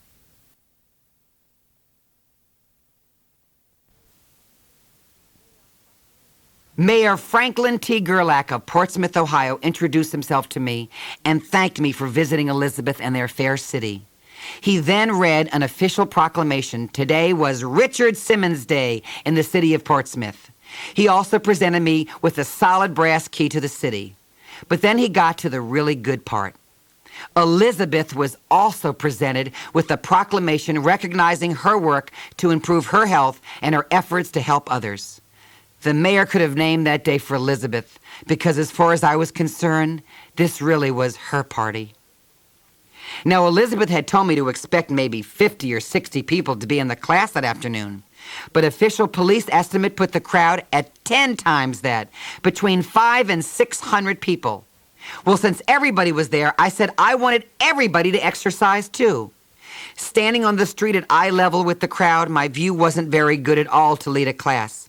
Mayor Franklin T. Gerlach of Portsmouth, Ohio, introduced himself to me and thanked me for visiting Elizabeth and their fair city. He then read an official proclamation. Today was Richard Simmons Day in the city of Portsmouth. He also presented me with a solid brass key to the city. But then he got to the really good part. Elizabeth was also presented with a proclamation recognizing her work to improve her health and her efforts to help others. The mayor could have named that day for Elizabeth, because as far as I was concerned, this really was her party. Now, Elizabeth had told me to expect maybe 50 or 60 people to be in the class that afternoon, but official police estimate put the crowd at 10 times that, between 500 and 600 people. Well, since everybody was there, I said I wanted everybody to exercise too. Standing on the street at eye level with the crowd, my view wasn't very good at all to lead a class.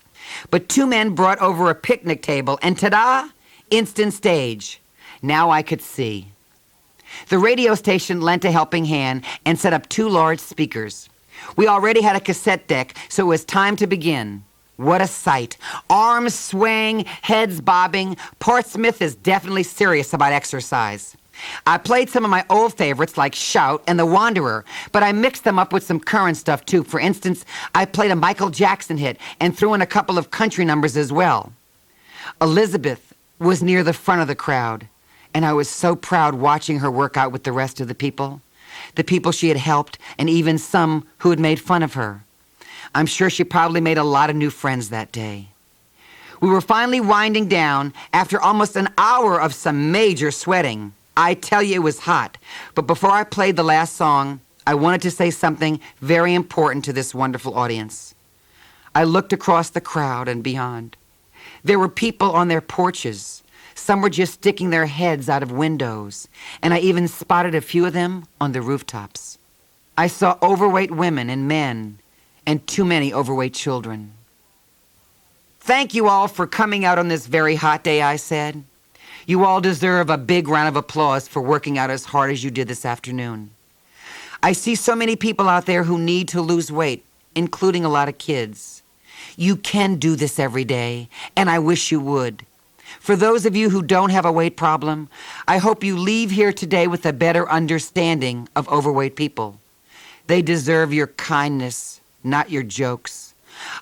But 2 men brought over a picnic table, and ta-da, instant stage. Now I could see. The radio station lent a helping hand and set up 2 large speakers. We already had a cassette deck, so it was time to begin. What a sight. Arms swaying, heads bobbing. Portsmouth is definitely serious about exercise. I played some of my old favorites like Shout and The Wanderer, but I mixed them up with some current stuff too. For instance, I played a Michael Jackson hit and threw in a couple of country numbers as well. Elizabeth was near the front of the crowd, and I was so proud watching her work out with the rest of the people she had helped, and even some who had made fun of her. I'm sure she probably made a lot of new friends that day. We were finally winding down after almost an hour of some major sweating. I tell you, it was hot. But before I played the last song, I wanted to say something very important to this wonderful audience. I looked across the crowd and beyond. There were people on their porches. Some were just sticking their heads out of windows, and I even spotted a few of them on the rooftops. I saw overweight women and men, and too many overweight children. Thank you all for coming out on this very hot day, I said. You all deserve a big round of applause for working out as hard as you did this afternoon. I see so many people out there who need to lose weight, including a lot of kids. You can do this every day, and I wish you would. For those of you who don't have a weight problem, I hope you leave here today with a better understanding of overweight people. They deserve your kindness, not your jokes.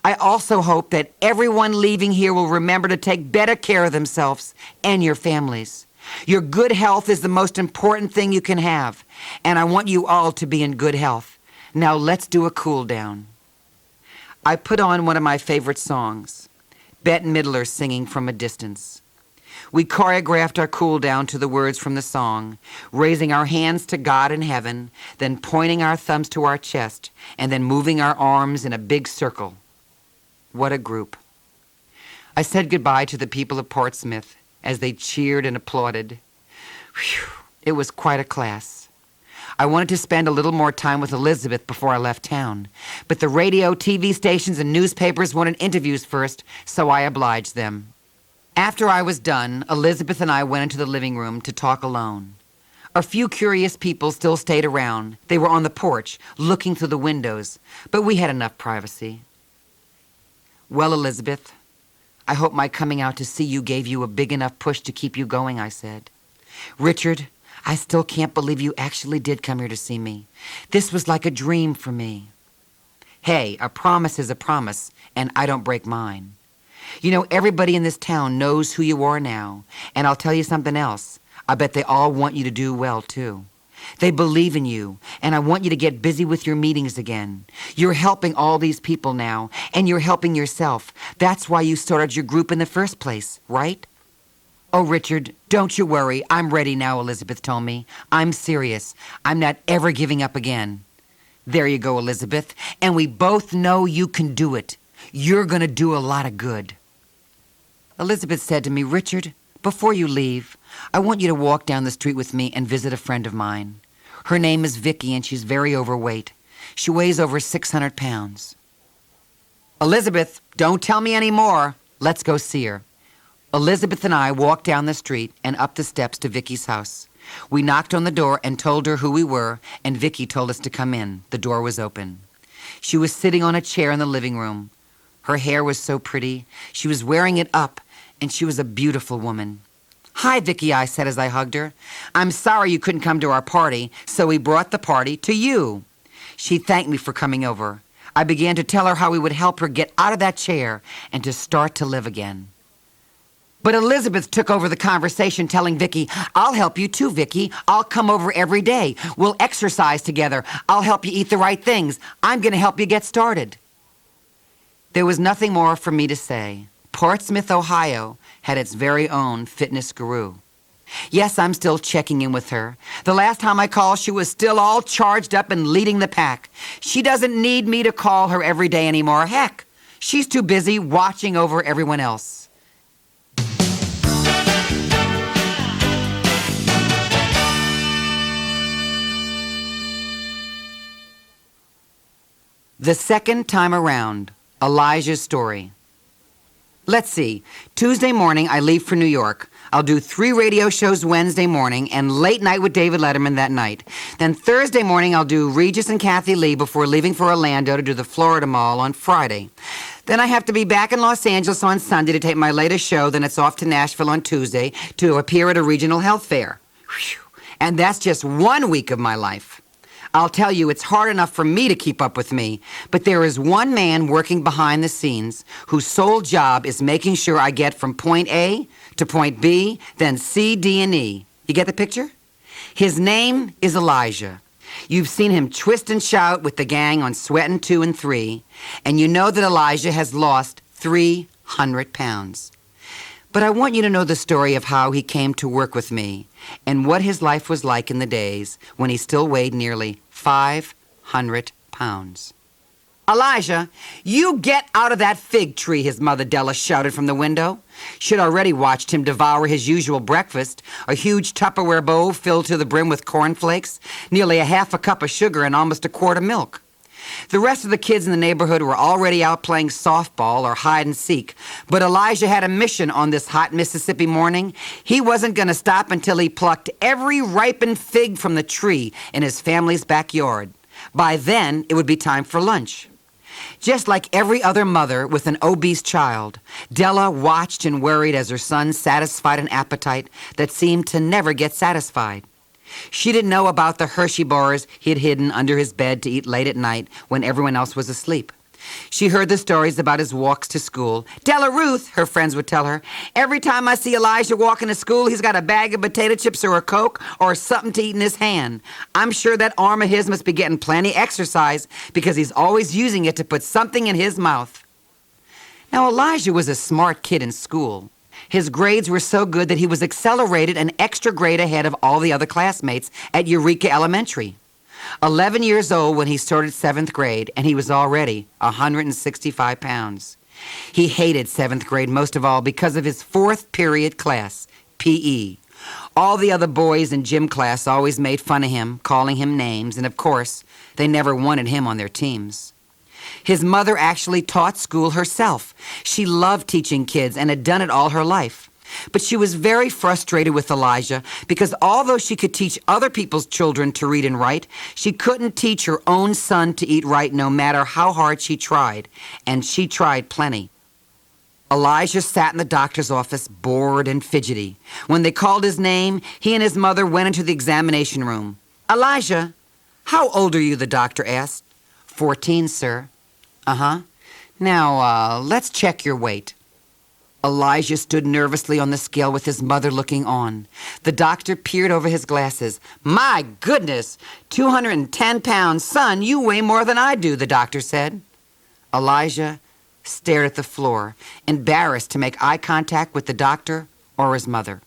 I also hope that everyone leaving here will remember to take better care of themselves and your families. Your good health is the most important thing you can have, and I want you all to be in good health. Now let's do a cool down. I put on one of my favorite songs, Bette Midler singing From a Distance. We choreographed our cool down to the words from the song, raising our hands to God in heaven, then pointing our thumbs to our chest, and then moving our arms in a big circle. What a group. I said goodbye to the people of Portsmouth as they cheered and applauded. Whew, it was quite a class. I wanted to spend a little more time with Elizabeth before I left town, but the radio, TV stations, and newspapers wanted interviews first, so I obliged them. After I was done, Elizabeth and I went into the living room to talk alone. A few curious people still stayed around. They were on the porch, looking through the windows, but we had enough privacy. Well, Elizabeth, I hope my coming out to see you gave you a big enough push to keep you going, I said. Richard, I still can't believe you actually did come here to see me. This was like a dream for me. Hey, a promise is a promise, and I don't break mine. You know, everybody in this town knows who you are now, and I'll tell you something else. I bet they all want you to do well, too. They believe in you, and I want you to get busy with your meetings again. You're helping all these people now, and you're helping yourself. That's why you started your group in the first place, right? Oh, Richard, don't you worry. I'm ready now, Elizabeth told me. I'm serious. I'm not ever giving up again. There you go, Elizabeth, and we both know you can do it. You're going to do a lot of good. Elizabeth said to me, Richard, before you leave, I want you to walk down the street with me and visit a friend of mine. Her name is Vicky, and she's very overweight. She weighs over 600 pounds. Elizabeth, don't tell me any more. Let's go see her. Elizabeth and I walked down the street and up the steps to Vicky's house. We knocked on the door and told her who we were, and Vicky told us to come in. The door was open. She was sitting on a chair in the living room. Her hair was so pretty. She was wearing it up, and she was a beautiful woman. Hi, Vicky, I said as I hugged her. I'm sorry you couldn't come to our party, so we brought the party to you. She thanked me for coming over. I began to tell her how we would help her get out of that chair and to start to live again. But Elizabeth took over the conversation, telling Vicky, I'll help you too, Vicky. I'll come over every day. We'll exercise together. I'll help you eat the right things. I'm going to help you get started. There was nothing more for me to say. Portsmouth, Ohio, had its very own fitness guru. Yes, I'm still checking in with her. The last time I called, she was still all charged up and leading the pack. She doesn't need me to call her every day anymore. Heck, she's too busy watching over everyone else. The second time around, Elijah's story. Let's see. Tuesday morning, I leave for New York. I'll do 3 radio shows Wednesday morning and late night with David Letterman that night. Then Thursday morning, I'll do Regis and Kathy Lee before leaving for Orlando to do the Florida Mall on Friday. Then I have to be back in Los Angeles on Sunday to tape my latest show. Then it's off to Nashville on Tuesday to appear at a regional health fair. Whew. And that's just 1 week of my life. I'll tell you, it's hard enough for me to keep up with me, but there is one man working behind the scenes whose sole job is making sure I get from point A to point B, then C, D, and E. You get the picture? His name is Elijah. You've seen him twist and shout with the gang on Sweatin' 2 and 3, and you know that Elijah has lost 300 pounds. But I want you to know the story of how he came to work with me and what his life was like in the days when he still weighed nearly 500 pounds. Elijah, you get out of that fig tree, his mother Della shouted from the window. She'd already watched him devour his usual breakfast, a huge Tupperware bowl filled to the brim with cornflakes, nearly a half a cup of sugar, and almost a quart of milk. The rest of the kids in the neighborhood were already out playing softball or hide and seek, but Elijah had a mission on this hot Mississippi morning. He wasn't going to stop until he plucked every ripened fig from the tree in his family's backyard. By then, it would be time for lunch. Just like every other mother with an obese child, Della watched and worried as her son satisfied an appetite that seemed to never get satisfied. She didn't know about the Hershey bars he had hidden under his bed to eat late at night when everyone else was asleep. She heard the stories about his walks to school. Della Ruth, her friends would tell her, every time I see Elijah walking to school, he's got a bag of potato chips or a Coke or something to eat in his hand. I'm sure that arm of his must be getting plenty exercise because he's always using it to put something in his mouth. Now, Elijah was a smart kid in school. His grades were so good that he was accelerated an extra grade ahead of all the other classmates at Eureka Elementary. 11 years old when he started 7th grade, and he was already 165 pounds. He hated 7th grade most of all because of his 4th period class, PE. All the other boys in gym class always made fun of him, calling him names, and of course, they never wanted him on their teams. His mother actually taught school herself. She loved teaching kids and had done it all her life. But she was very frustrated with Elijah because although she could teach other people's children to read and write, she couldn't teach her own son to eat right no matter how hard she tried, and she tried plenty. Elijah sat in the doctor's office, bored and fidgety. When they called his name, he and his mother went into the examination room. "Elijah, how old are you?" the doctor asked. 14, sir. Uh-huh. Now, let's check your weight. Elijah stood nervously on the scale with his mother looking on. The doctor peered over his glasses. "My goodness, 210 pounds. Son, you weigh more than I do," the doctor said. Elijah stared at the floor, embarrassed to make eye contact with the doctor or his mother.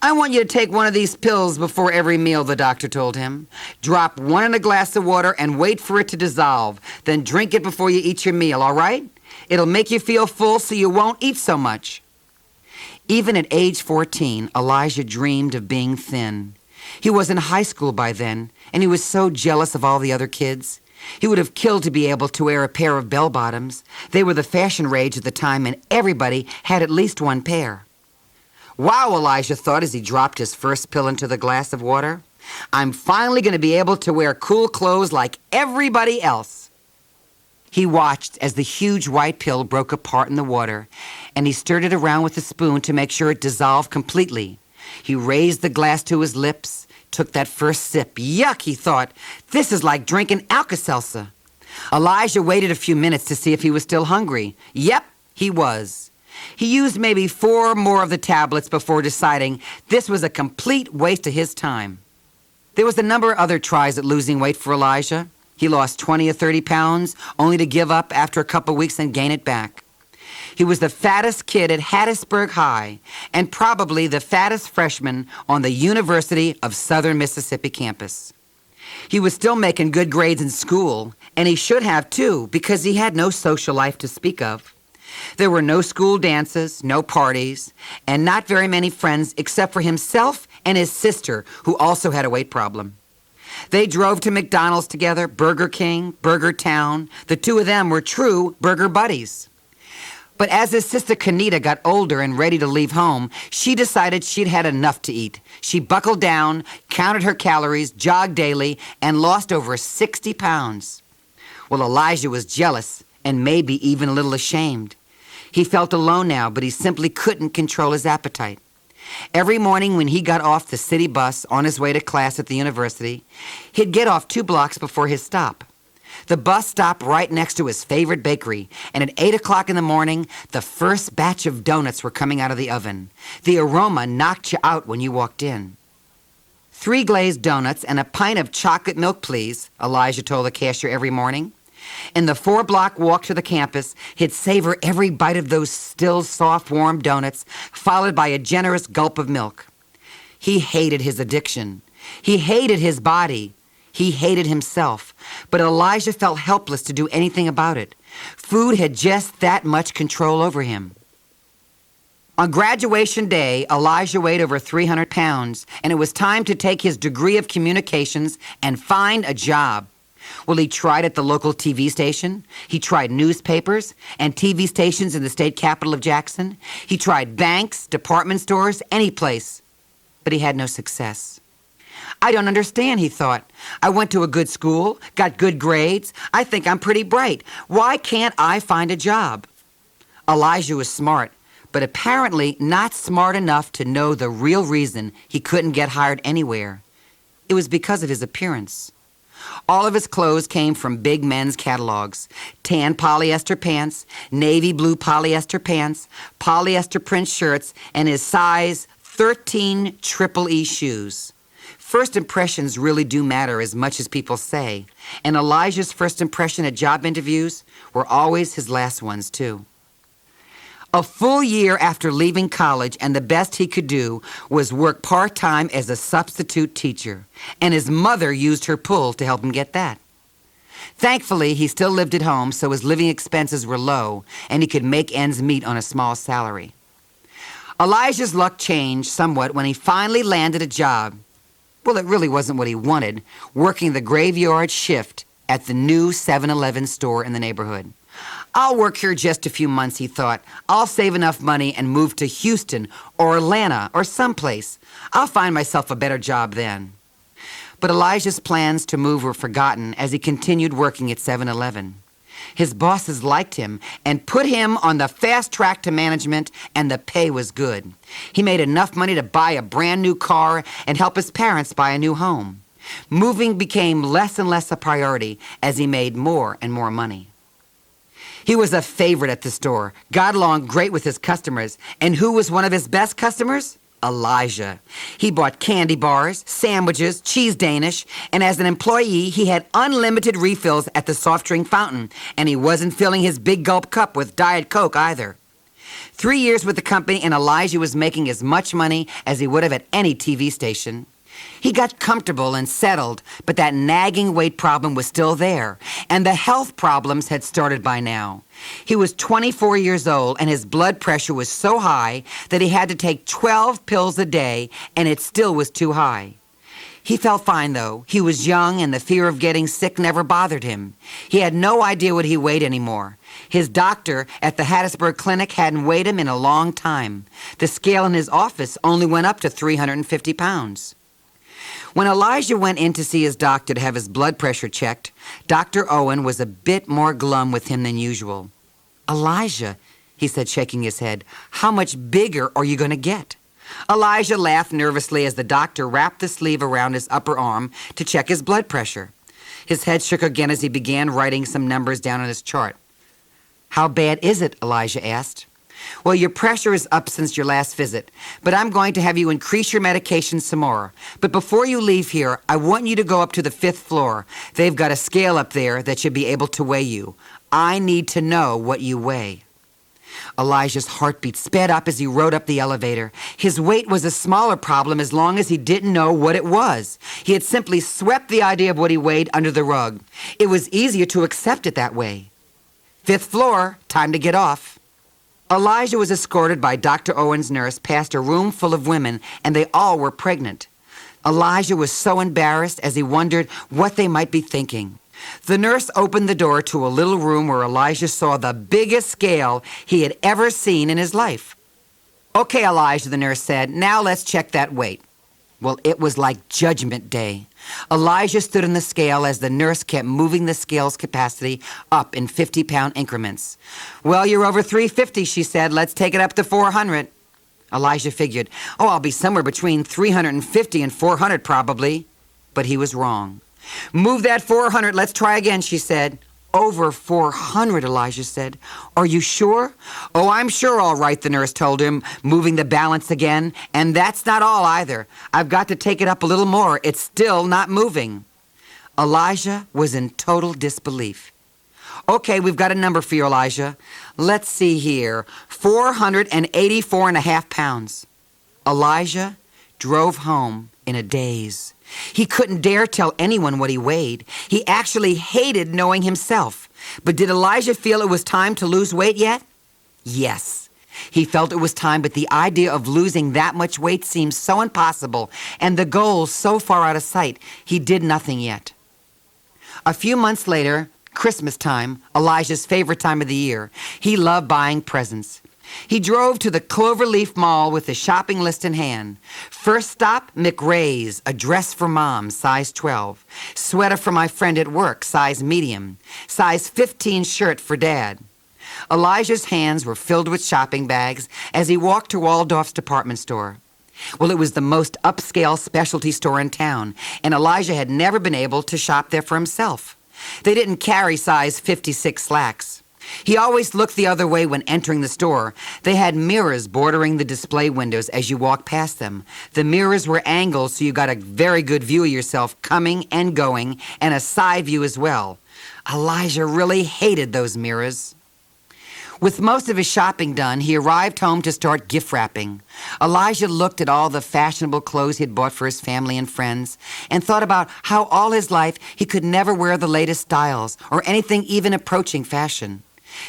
"I want you to take one of these pills before every meal," the doctor told him. "Drop one in a glass of water and wait for it to dissolve. Then drink it before you eat your meal, all right? It'll make you feel full so you won't eat so much." Even at age 14, Elijah dreamed of being thin. He was in high school by then, and he was so jealous of all the other kids. He would have killed to be able to wear a pair of bell-bottoms. They were the fashion rage at the time, and everybody had at least one pair. "Wow," Elijah thought as he dropped his first pill into the glass of water. "I'm finally going to be able to wear cool clothes like everybody else." He watched as the huge white pill broke apart in the water, and he stirred it around with a spoon to make sure it dissolved completely. He raised the glass to his lips, took that first sip. Yuck, he thought. This is like drinking Alka-Seltzer. Elijah waited a few minutes to see if he was still hungry. Yep, he was. He used maybe 4 more of the tablets before deciding this was a complete waste of his time. There was a number of other tries at losing weight for Elijah. He lost 20 or 30 pounds, only to give up after a couple weeks and gain it back. He was the fattest kid at Hattiesburg High and probably the fattest freshman on the University of Southern Mississippi campus. He was still making good grades in school, and he should have too, because he had no social life to speak of. There were no school dances, no parties, and not very many friends except for himself and his sister, who also had a weight problem. They drove to McDonald's together, Burger King, Burger Town. The two of them were true burger buddies. But as his sister Kanita got older and ready to leave home, she decided she'd had enough to eat. She buckled down, counted her calories, jogged daily, and lost over 60 pounds. Well, Elijah was jealous and maybe even a little ashamed. He felt alone now, but he simply couldn't control his appetite. Every morning when he got off the city bus on his way to class at the university, he'd get off 2 blocks before his stop. The bus stopped right next to his favorite bakery, and at 8 o'clock in the morning, the first batch of donuts were coming out of the oven. The aroma knocked you out when you walked in. 3 glazed donuts and a pint of chocolate milk, please, Elijah told the cashier every morning. In the 4-block walk to the campus, he'd savor every bite of those still soft, warm donuts, followed by a generous gulp of milk. He hated his addiction. He hated his body. He hated himself. But Elijah felt helpless to do anything about it. Food had just that much control over him. On graduation day, Elijah weighed over 300 pounds, and it was time to take his degree of communications and find a job. Well, he tried at the local TV station. He tried newspapers and TV stations in the state capital of Jackson. He tried banks, department stores, any place. But he had no success. I don't understand, he thought. I went to a good school, got good grades. I think I'm pretty bright. Why can't I find a job? Elijah was smart, but apparently not smart enough to know the real reason he couldn't get hired anywhere. It was because of his appearance. All of his clothes came from big men's catalogs. Tan polyester pants, navy blue polyester pants, polyester print shirts, and his size 13 triple E shoes. First impressions really do matter as much as people say, and Elijah's first impression at job interviews were always his last ones, too. A full year after leaving college, and the best he could do was work part-time as a substitute teacher, and his mother used her pull to help him get that. Thankfully, he still lived at home, so his living expenses were low, and he could make ends meet on a small salary. Elijah's luck changed somewhat when he finally landed a job. Well, it really wasn't what he wanted, working the graveyard shift at the new 7-Eleven store in the neighborhood. I'll work here just a few months, he thought. I'll save enough money and move to Houston or Atlanta or someplace. I'll find myself a better job then. But Elijah's plans to move were forgotten as he continued working at 7-Eleven. His bosses liked him and put him on the fast track to management, and the pay was good. He made enough money to buy a brand new car and help his parents buy a new home. Moving became less and less a priority as he made more and more money. He was a favorite at the store, got along great with his customers, and who was one of his best customers? Elijah. He bought candy bars, sandwiches, cheese Danish, and as an employee, he had unlimited refills at the soft drink fountain, and he wasn't filling his big gulp cup with Diet Coke either. 3 years with the company, and Elijah was making as much money as he would have at any TV station. He got comfortable and settled, but that nagging weight problem was still there, and the health problems had started by now. He was 24 years old, and his blood pressure was so high that he had to take 12 pills a day, and it still was too high. He felt fine, though. He was young, and the fear of getting sick never bothered him. He had no idea what he weighed anymore. His doctor at the Hattiesburg Clinic hadn't weighed him in a long time. The scale in his office only went up to 350 pounds. When Elijah went in to see his doctor to have his blood pressure checked, Dr. Owen was a bit more glum with him than usual. "Elijah," he said, shaking his head, "how much bigger are you going to get?" Elijah laughed nervously as the doctor wrapped the sleeve around his upper arm to check his blood pressure. His head shook again as he began writing some numbers down on his chart. "How bad is it?" Elijah asked. "Well, your pressure is up since your last visit, but I'm going to have you increase your medication some more. But before you leave here, I want you to go up to the 5th floor. They've got a scale up there that should be able to weigh you. I need to know what you weigh." Elijah's heartbeat sped up as he rode up the elevator. His weight was a smaller problem as long as he didn't know what it was. He had simply swept the idea of what he weighed under the rug. It was easier to accept it that way. 5th floor, time to get off. Elijah was escorted by Dr. Owen's nurse past a room full of women, and they all were pregnant. Elijah was so embarrassed as he wondered what they might be thinking. The nurse opened the door to a little room where Elijah saw the biggest scale he had ever seen in his life. "Okay, Elijah," the nurse said, "now let's check that weight." Well, it was like Judgment Day. Elijah stood on the scale as the nurse kept moving the scale's capacity up in 50-pound increments. "Well, you're over 350, she said. Let's take it up to 400. Elijah figured, I'll be somewhere between 350 and 400 probably. But he was wrong. "Move that 400. Let's try again," she said. "Over 400, Elijah said. "Are you sure?" "Oh, I'm sure all right," the nurse told him, moving the balance again. "And that's not all either. I've got to take it up a little more. It's still not moving." Elijah was in total disbelief. "Okay, we've got a number for you, Elijah. Let's see here. 484.5 pounds. Elijah drove home in a daze. He couldn't dare tell anyone what he weighed. He actually hated knowing himself. But did Elijah feel it was time to lose weight yet? Yes. He felt it was time, but the idea of losing that much weight seemed so impossible, and the goal so far out of sight, he did nothing yet. A few months later, Christmas time, Elijah's favorite time of the year, he loved buying presents. He drove to the Cloverleaf Mall with a shopping list in hand. First stop, McRae's, a dress for Mom, size 12. Sweater for my friend at work, size medium. Size 15 shirt for Dad. Elijah's hands were filled with shopping bags as he walked to Waldorf's department store. Well, it was the most upscale specialty store in town, and Elijah had never been able to shop there for himself. They didn't carry size 56 slacks. He always looked the other way when entering the store. They had mirrors bordering the display windows as you walked past them. The mirrors were angled so you got a very good view of yourself coming and going, and a side view as well. Elijah really hated those mirrors. With most of his shopping done, he arrived home to start gift wrapping. Elijah looked at all the fashionable clothes he'd bought for his family and friends and thought about how all his life he could never wear the latest styles or anything even approaching fashion.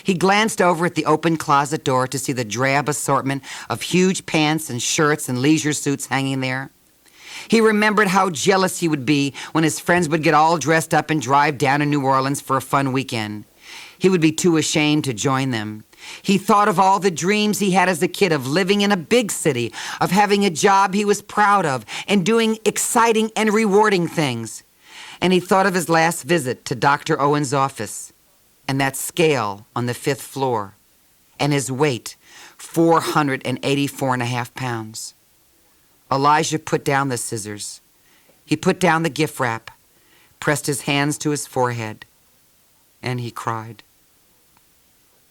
He glanced over at the open closet door to see the drab assortment of huge pants and shirts and leisure suits hanging there. He remembered how jealous he would be when his friends would get all dressed up and drive down to New Orleans for a fun weekend. He would be too ashamed to join them. He thought of all the dreams he had as a kid of living in a big city, of having a job he was proud of, and doing exciting and rewarding things. And he thought of his last visit to Dr. Owen's office, and that scale on the 5th floor, and his weight, 484.5 pounds. Elijah put down the scissors. He put down the gift wrap, pressed his hands to his forehead, and he cried.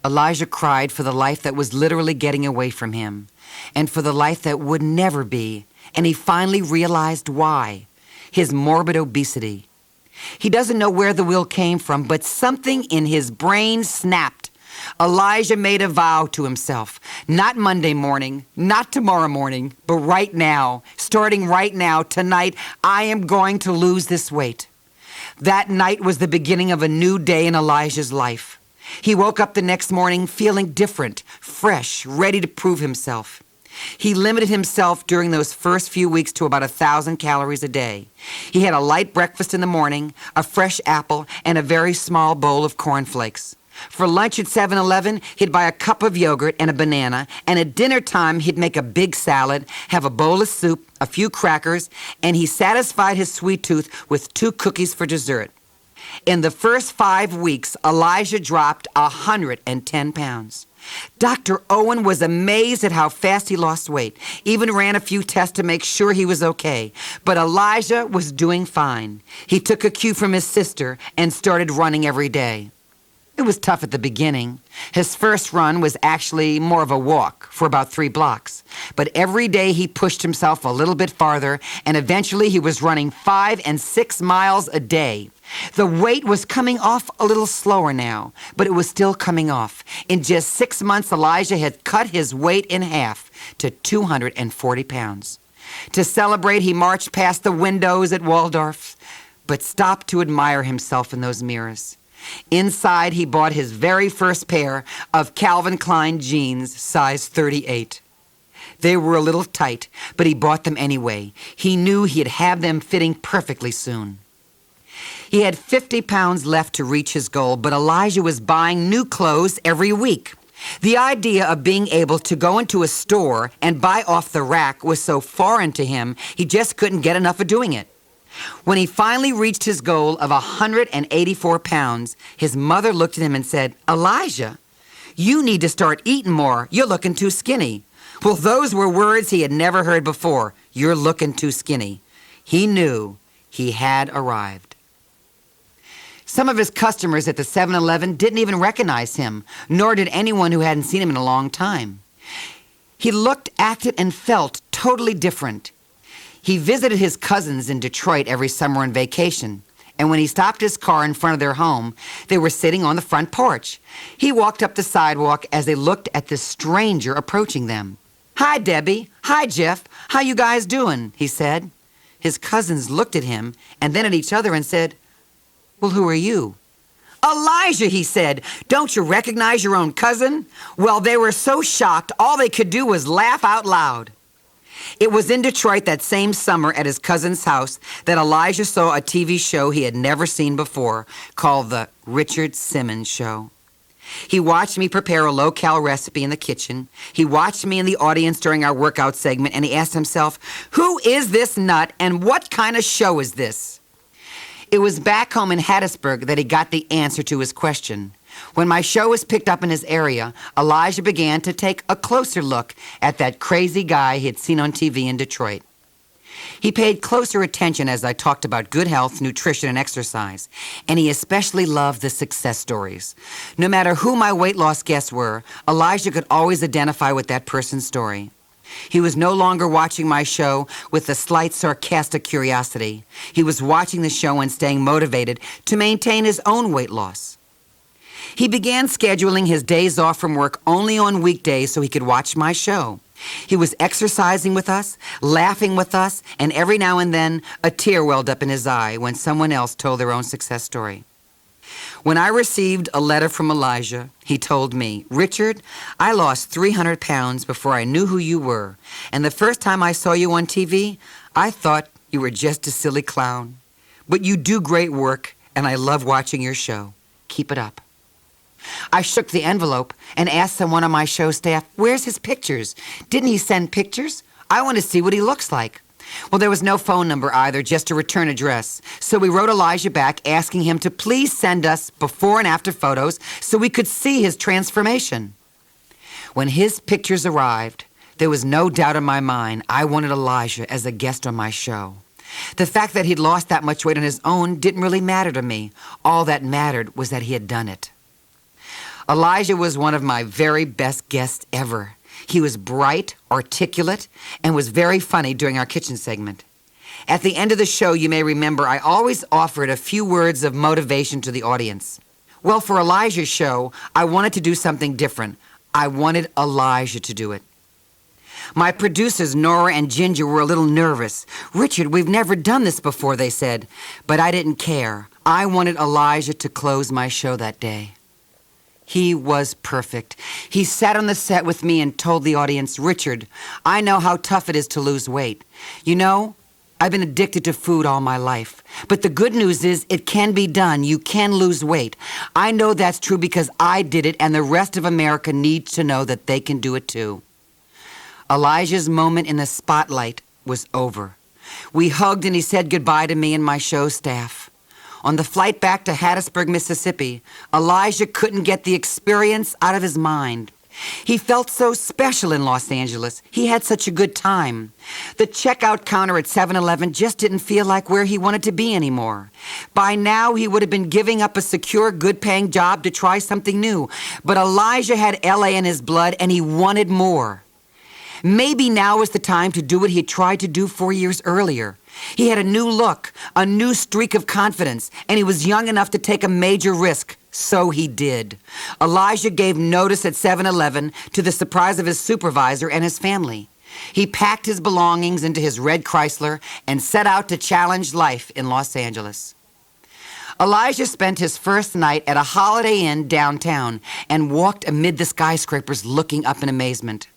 Elijah cried for the life that was literally getting away from him, and for the life that would never be, and he finally realized why. His morbid obesity. He doesn't know where the will came from, but something in his brain snapped. Elijah made a vow to himself. Not Monday morning, not tomorrow morning, but right now, starting right now, tonight, I am going to lose this weight. That night was the beginning of a new day in Elijah's life. He woke up the next morning feeling different, fresh, ready to prove himself. He limited himself during those first few weeks to about 1,000 calories a day. He had a light breakfast in the morning, a fresh apple, and a very small bowl of cornflakes. For lunch at 7-Eleven, he'd buy a cup of yogurt and a banana, and at dinner time, he'd make a big salad, have a bowl of soup, a few crackers, and he satisfied his sweet tooth with 2 cookies for dessert. In the first 5 weeks, Elijah dropped 110 pounds. Dr. Owen was amazed at how fast he lost weight, even ran a few tests to make sure he was okay. But Elijah was doing fine. He took a cue from his sister and started running every day. It was tough at the beginning. His first run was actually more of a walk for about 3 blocks. But every day he pushed himself a little bit farther, and eventually he was running 5 and 6 miles a day. The weight was coming off a little slower now, but it was still coming off. In just 6 months, Elijah had cut his weight in half to 240 pounds. To celebrate, he marched past the windows at Waldorf, but stopped to admire himself in those mirrors. Inside, he bought his very first pair of Calvin Klein jeans, size 38. They were a little tight, but he bought them anyway. He knew he'd have them fitting perfectly soon. He had 50 pounds left to reach his goal, but Elijah was buying new clothes every week. The idea of being able to go into a store and buy off the rack was so foreign to him, he just couldn't get enough of doing it. When he finally reached his goal of 184 pounds, his mother looked at him and said, "Elijah, you need to start eating more. You're looking too skinny." Well, those were words he had never heard before. You're looking too skinny. He knew he had arrived. Some of his customers at the 7-Eleven didn't even recognize him, nor did anyone who hadn't seen him in a long time. He looked, acted, and felt totally different. He visited his cousins in Detroit every summer on vacation, and when he stopped his car in front of their home, they were sitting on the front porch. He walked up the sidewalk as they looked at this stranger approaching them. "Hi, Debbie. Hi, Jeff. How you guys doing?" he said. His cousins looked at him and then at each other and said, "Well, who are you?" "Elijah," he said. "Don't you recognize your own cousin?" Well, they were so shocked, all they could do was laugh out loud. It was in Detroit that same summer at his cousin's house that Elijah saw a TV show he had never seen before called The Richard Simmons Show. He watched me prepare a low-cal recipe in the kitchen. He watched me in the audience during our workout segment, and he asked himself, "Who is this nut, and what kind of show is this?" It was back home in Hattiesburg that he got the answer to his question. When my show was picked up in his area, Elijah began to take a closer look at that crazy guy he had seen on TV in Detroit. He paid closer attention as I talked about good health, nutrition, and exercise, and he especially loved the success stories. No matter who my weight loss guests were, Elijah could always identify with that person's story. He was no longer watching my show with a slight sarcastic curiosity. He was watching the show and staying motivated to maintain his own weight loss. He began scheduling his days off from work only on weekdays so he could watch my show. He was exercising with us, laughing with us, and every now and then a tear welled up in his eye when someone else told their own success story. When I received a letter from Elijah, he told me, "Richard, I lost 300 pounds before I knew who you were, and the first time I saw you on TV, I thought you were just a silly clown. But you do great work, and I love watching your show. Keep it up." I shook the envelope and asked someone on my show staff, "Where's his pictures? Didn't he send pictures? I want to see what he looks like." Well, there was no phone number either, just a return address. So we wrote Elijah back asking him to please send us before and after photos so we could see his transformation. When his pictures arrived, there was no doubt in my mind I wanted Elijah as a guest on my show. The fact that he'd lost that much weight on his own didn't really matter to me. All that mattered was that he had done it. Elijah was one of my very best guests ever. He was bright, articulate, and was very funny during our kitchen segment. At the end of the show, you may remember, I always offered a few words of motivation to the audience. Well, for Elijah's show, I wanted to do something different. I wanted Elijah to do it. My producers, Nora and Ginger, were a little nervous. "Richard, we've never done this before," they said. But I didn't care. I wanted Elijah to close my show that day. He was perfect. He sat on the set with me and told the audience, "Richard, I know how tough it is to lose weight. You know, I've been addicted to food all my life. But the good news is it can be done. You can lose weight. I know that's true because I did it, and the rest of America needs to know that they can do it too." Elijah's moment in the spotlight was over. We hugged and he said goodbye to me and my show staff. On the flight back to Hattiesburg, Mississippi, Elijah couldn't get the experience out of his mind. He felt so special in Los Angeles. He had such a good time. The checkout counter at 7-Eleven just didn't feel like where he wanted to be anymore. By now, he would have been giving up a secure, good-paying job to try something new. But Elijah had L.A. in his blood, and he wanted more. Maybe now was the time to do what he had tried to do 4 years earlier. He had a new look, a new streak of confidence, and he was young enough to take a major risk. So he did. Elijah gave notice at 7-Eleven to the surprise of his supervisor and his family. He packed his belongings into his red Chrysler and set out to challenge life in Los Angeles. Elijah spent his first night at a Holiday Inn downtown and walked amid the skyscrapers looking up in amazement.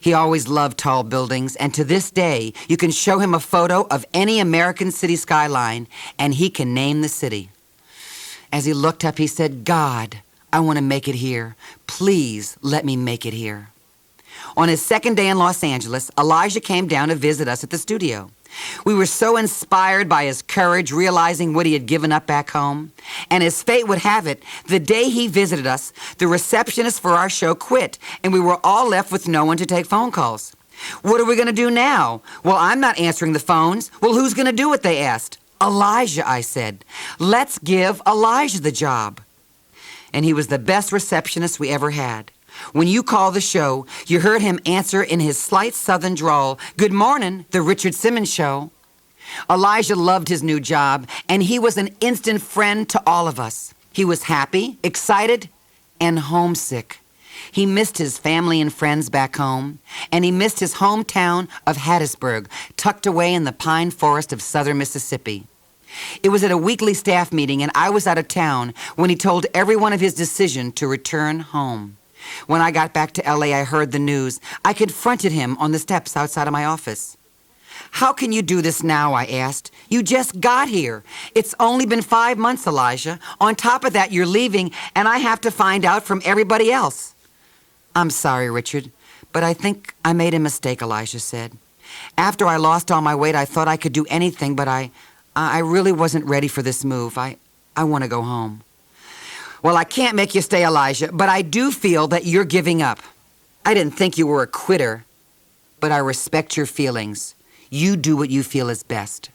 He always loved tall buildings, and to this day, you can show him a photo of any American city skyline, and he can name the city. As he looked up, he said, "God, I want to make it here. Please let me make it here." On his second day in Los Angeles, Elijah came down to visit us at the studio. We were so inspired by his courage, realizing what he had given up back home. And as fate would have it, the day he visited us, the receptionist for our show quit, and we were all left with no one to take phone calls. "What are we going to do now?" "Well, I'm not answering the phones." "Well, who's going to do it?" they asked. "Elijah," I said. "Let's give Elijah the job." And he was the best receptionist we ever had. When you called the show, you heard him answer in his slight southern drawl, "Good morning, the Richard Simmons Show." Elijah loved his new job, and he was an instant friend to all of us. He was happy, excited, and homesick. He missed his family and friends back home, and he missed his hometown of Hattiesburg, tucked away in the pine forest of southern Mississippi. It was at a weekly staff meeting, and I was out of town when he told everyone of his decision to return home. When I got back to L.A., I heard the news. I confronted him on the steps outside of my office. "How can you do this now?" I asked. "You just got here. It's only been 5 months, Elijah. On top of that, you're leaving, and I have to find out from everybody else." "I'm sorry, Richard, but I think I made a mistake," Elijah said. "After I lost all my weight, I thought I could do anything, but I really wasn't ready for this move. I want to go home." Well, I can't make you stay, Elijah, but I do feel that you're giving up. I didn't think you were a quitter, but I respect your feelings. You do what you feel is best.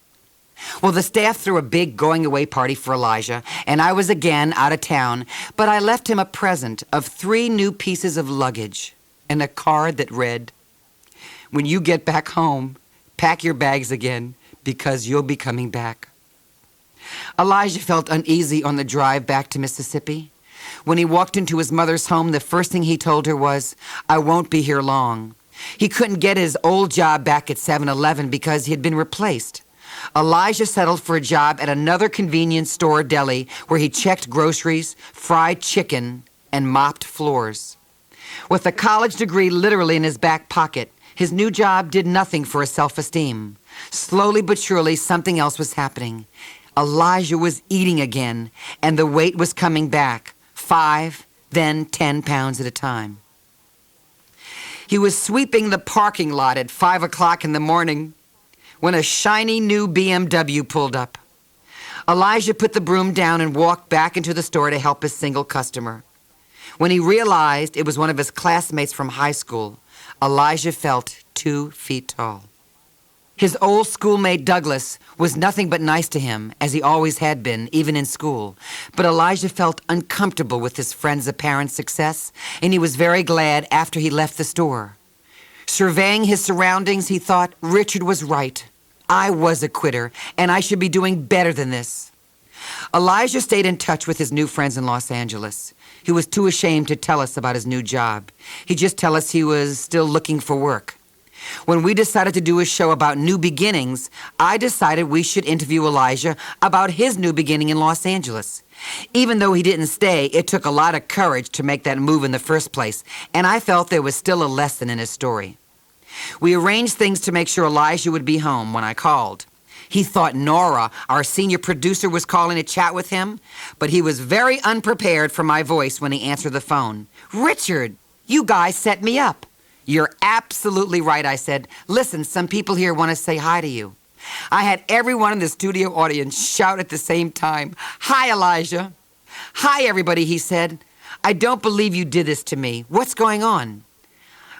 Well, the staff threw a big going-away party for Elijah, and I was again out of town, but I left him a present of 3 new pieces of luggage and a card that read, "When you get back home, pack your bags again, because you'll be coming back." Elijah felt uneasy on the drive back to Mississippi. When he walked into his mother's home, the first thing he told her was, "I won't be here long." He couldn't get his old job back at 7-Eleven because he had been replaced. Elijah settled for a job at another convenience store deli where he checked groceries, fried chicken, and mopped floors. With a college degree literally in his back pocket, his new job did nothing for his self-esteem. Slowly but surely, something else was happening. Elijah was eating again, and the weight was coming back, 5, then 10 pounds at a time. He was sweeping the parking lot at 5 o'clock in the morning when a shiny new BMW pulled up. Elijah put the broom down and walked back into the store to help a single customer. When he realized it was one of his classmates from high school, Elijah felt 2 feet tall. His old schoolmate Douglas was nothing but nice to him, as he always had been, even in school. But Elijah felt uncomfortable with his friend's apparent success, and he was very glad after he left the store. Surveying his surroundings, he thought, Richard was right. I was a quitter, and I should be doing better than this. Elijah stayed in touch with his new friends in Los Angeles. He was too ashamed to tell us about his new job. He'd just tell us he was still looking for work. When we decided to do a show about new beginnings, I decided we should interview Elijah about his new beginning in Los Angeles. Even though he didn't stay, it took a lot of courage to make that move in the first place, and I felt there was still a lesson in his story. We arranged things to make sure Elijah would be home when I called. He thought Nora, our senior producer, was calling to chat with him, but he was very unprepared for my voice when he answered the phone. "Richard, you guys set me up." "You're absolutely right," I said. "Listen, some people here want to say hi to you." I had everyone in the studio audience shout at the same time, "Hi, Elijah." "Hi, everybody," he said. "I don't believe you did this to me. What's going on?"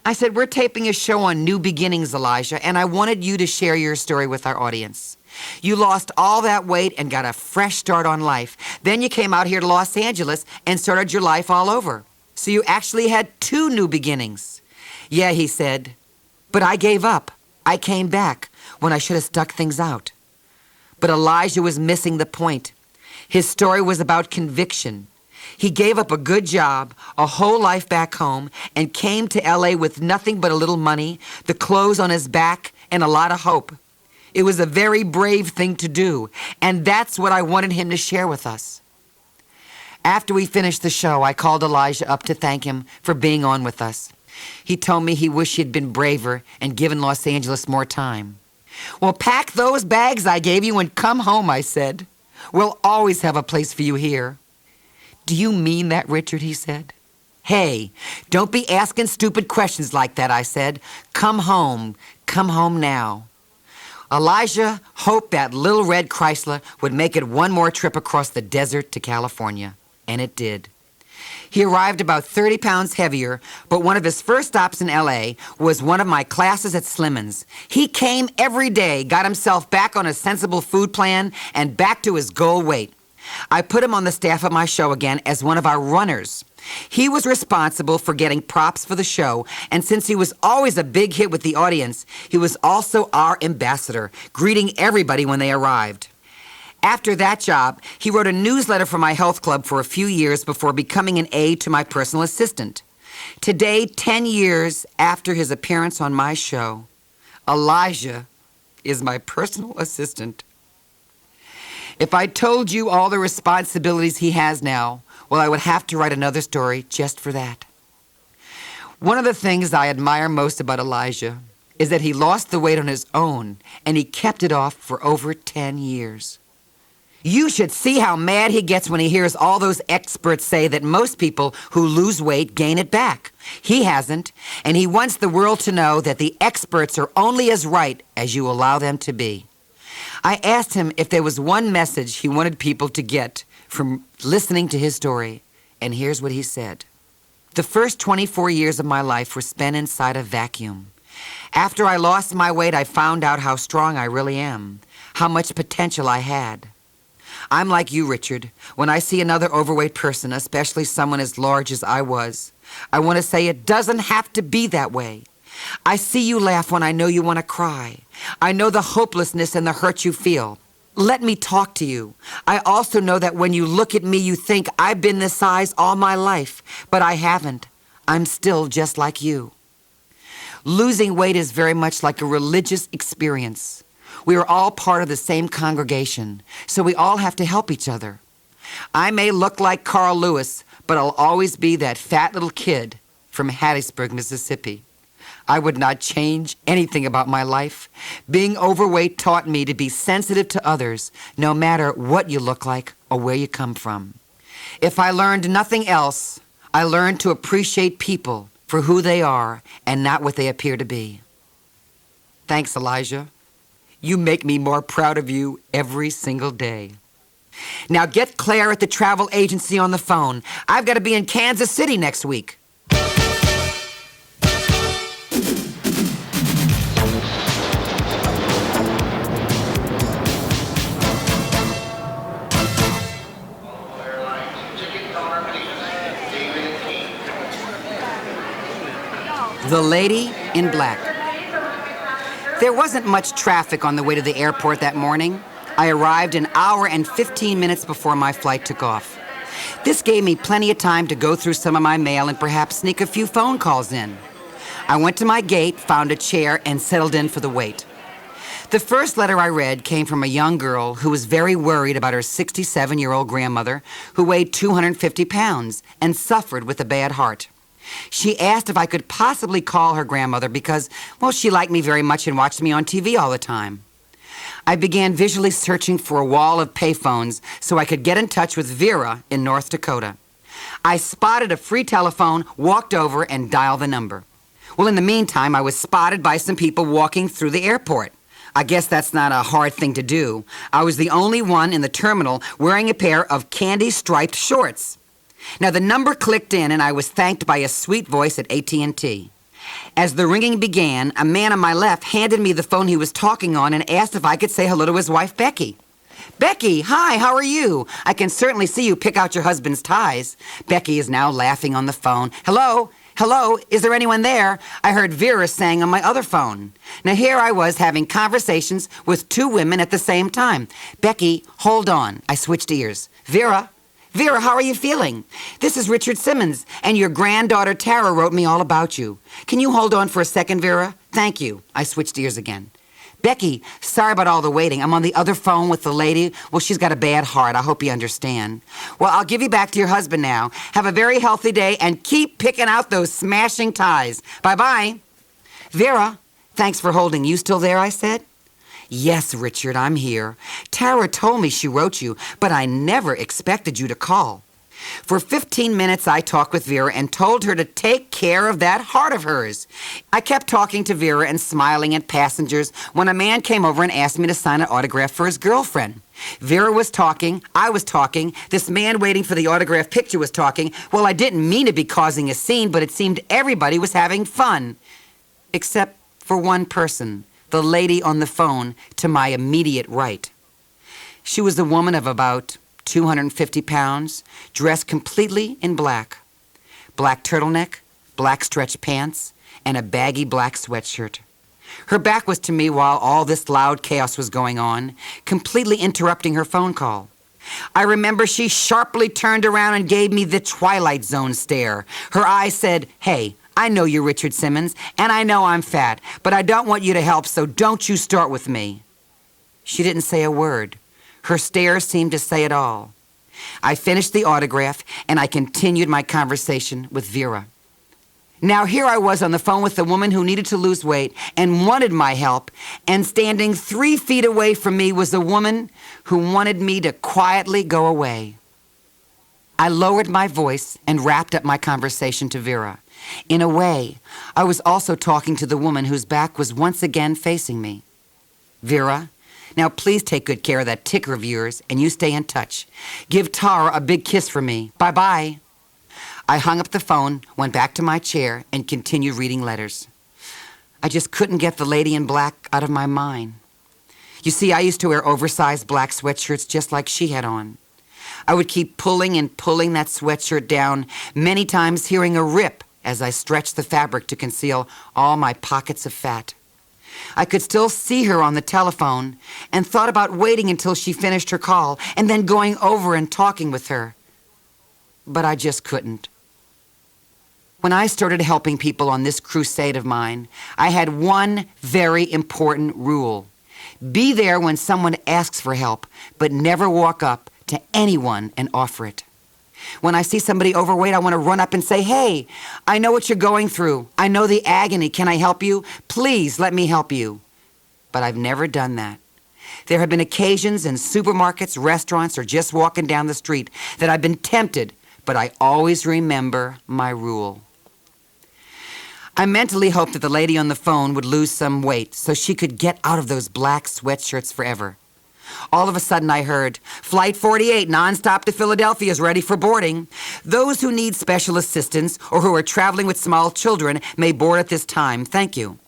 I said, "We're taping a show on new beginnings, Elijah, and I wanted you to share your story with our audience. You lost all that weight and got a fresh start on life. Then you came out here to Los Angeles and started your life all over. So you actually had 2 new beginnings." "Yeah," he said, "but I gave up. I came back when I should have stuck things out." But Elijah was missing the point. His story was about conviction. He gave up a good job, a whole life back home, and came to L.A. with nothing but a little money, the clothes on his back, and a lot of hope. It was a very brave thing to do, and that's what I wanted him to share with us. After we finished the show, I called Elijah up to thank him for being on with us. He told me he wished he had been braver and given Los Angeles more time. "Well, pack those bags I gave you and come home," I said. "We'll always have a place for you here." "Do you mean that, Richard?" he said. "Hey, don't be asking stupid questions like that," I said. Come home now." Elijah hoped that little red Chrysler would make it one more trip across the desert to California, and it did. He arrived about 30 pounds heavier, but one of his first stops in L.A. was one of my classes at Simmons. He came every day, got himself back on a sensible food plan, and back to his goal weight. I put him on the staff of my show again as one of our runners. He was responsible for getting props for the show, and since he was always a big hit with the audience, he was also our ambassador, greeting everybody when they arrived. After that job, he wrote a newsletter for my health club for a few years before becoming an aide to my personal assistant. Today, 10 years after his appearance on my show, Elijah is my personal assistant. If I told you all the responsibilities he has now, well, I would have to write another story just for that. One of the things I admire most about Elijah is that he lost the weight on his own, and he kept it off for over 10 years. You should see how mad he gets when he hears all those experts say that most people who lose weight gain it back. He hasn't, and he wants the world to know that the experts are only as right as you allow them to be. I asked him if there was one message he wanted people to get from listening to his story, and here's what he said. The first 24 years of my life were spent inside a vacuum. After I lost my weight, I found out how strong I really am, how much potential I had. I'm like you, Richard. When I see another overweight person, especially someone as large as I was, I want to say it doesn't have to be that way. I see you laugh when I know you want to cry. I know the hopelessness and the hurt you feel. Let me talk to you. I also know that when you look at me, you think I've been this size all my life, but I haven't. I'm still just like you. Losing weight is very much like a religious experience. We are all part of the same congregation, so we all have to help each other. I may look like Carl Lewis, but I'll always be that fat little kid from Hattiesburg, Mississippi. I would not change anything about my life. Being overweight taught me to be sensitive to others, no matter what you look like or where you come from. If I learned nothing else, I learned to appreciate people for who they are and not what they appear to be. Thanks, Elijah. You make me more proud of you every single day. Now get Claire at the travel agency on the phone. I've got to be in Kansas City next week. The Lady in Black. There wasn't much traffic on the way to the airport that morning. I arrived an hour and 15 minutes before my flight took off. This gave me plenty of time to go through some of my mail and perhaps sneak a few phone calls in. I went to my gate, found a chair, and settled in for the wait. The first letter I read came from a young girl who was very worried about her 67-year-old grandmother who weighed 250 pounds and suffered with a bad heart. She asked if I could possibly call her grandmother because, well, she liked me very much and watched me on TV all the time. I began visually searching for a wall of payphones so I could get in touch with Vera in North Dakota. I spotted a free telephone, walked over, and dialed the number. Well, in the meantime, I was spotted by some people walking through the airport. I guess that's not a hard thing to do. I was the only one in the terminal wearing a pair of candy-striped shorts. Now, the number clicked in, and I was thanked by a sweet voice at AT&T. As the ringing began, a man on my left handed me the phone he was talking on and asked if I could say hello to his wife, Becky. Becky, hi, how are you? I can certainly see you pick out your husband's ties. Becky is now laughing on the phone. Hello? Hello? Is there anyone there? I heard Vera saying on my other phone. Now, here I was having conversations with two women at the same time. Becky, hold on. I switched ears. Vera, how are you feeling? This is Richard Simmons, and your granddaughter Tara wrote me all about you. Can you hold on for a second, Vera? Thank you. I switched ears again. Becky, sorry about all the waiting. I'm on the other phone with the lady. Well, she's got a bad heart. I hope you understand. Well, I'll give you back to your husband now. Have a very healthy day, and keep picking out those smashing ties. Bye-bye. Vera, thanks for holding. You still there, I said? Yes, Richard, I'm here. Tara told me she wrote you, but I never expected you to call. For 15 minutes, I talked with Vera and told her to take care of that heart of hers. I kept talking to Vera and smiling at passengers when a man came over and asked me to sign an autograph for his girlfriend. Vera was talking, I was talking, this man waiting for the autograph picture was talking. Well, I didn't mean to be causing a scene, but it seemed everybody was having fun. Except for one person. The lady on the phone to my immediate right. She was a woman of about 250 pounds, dressed completely in black. Black turtleneck, black stretch pants, and a baggy black sweatshirt. Her back was to me while all this loud chaos was going on, completely interrupting her phone call. I remember she sharply turned around and gave me the Twilight Zone stare. Her eyes said, "Hey, I know you're Richard Simmons, and I know I'm fat, but I don't want you to help, so don't you start with me." She didn't say a word. Her stare seemed to say it all. I finished the autograph, and I continued my conversation with Vera. Now here I was on the phone with the woman who needed to lose weight and wanted my help, and standing 3 feet away from me was a woman who wanted me to quietly go away. I lowered my voice and wrapped up my conversation to Vera. In a way, I was also talking to the woman whose back was once again facing me. Vera, now please take good care of that ticker of yours, and you stay in touch. Give Tara a big kiss for me. Bye-bye. I hung up the phone, went back to my chair, and continued reading letters. I just couldn't get the lady in black out of my mind. You see, I used to wear oversized black sweatshirts just like she had on. I would keep pulling and pulling that sweatshirt down, many times hearing a rip as I stretched the fabric to conceal all my pockets of fat. I could still see her on the telephone and thought about waiting until she finished her call and then going over and talking with her. But I just couldn't. When I started helping people on this crusade of mine, I had one very important rule. Be there when someone asks for help, but never walk up to anyone and offer it. When I see somebody overweight, I want to run up and say, "Hey, I know what you're going through. I know the agony. Can I help you? Please let me help you." But I've never done that. There have been occasions in supermarkets, restaurants, or just walking down the street that I've been tempted, but I always remember my rule. I mentally hoped that the lady on the phone would lose some weight so she could get out of those black sweatshirts forever. All of a sudden I heard, "Flight 48 nonstop to Philadelphia is ready for boarding. Those who need special assistance or who are traveling with small children may board at this time. Thank you."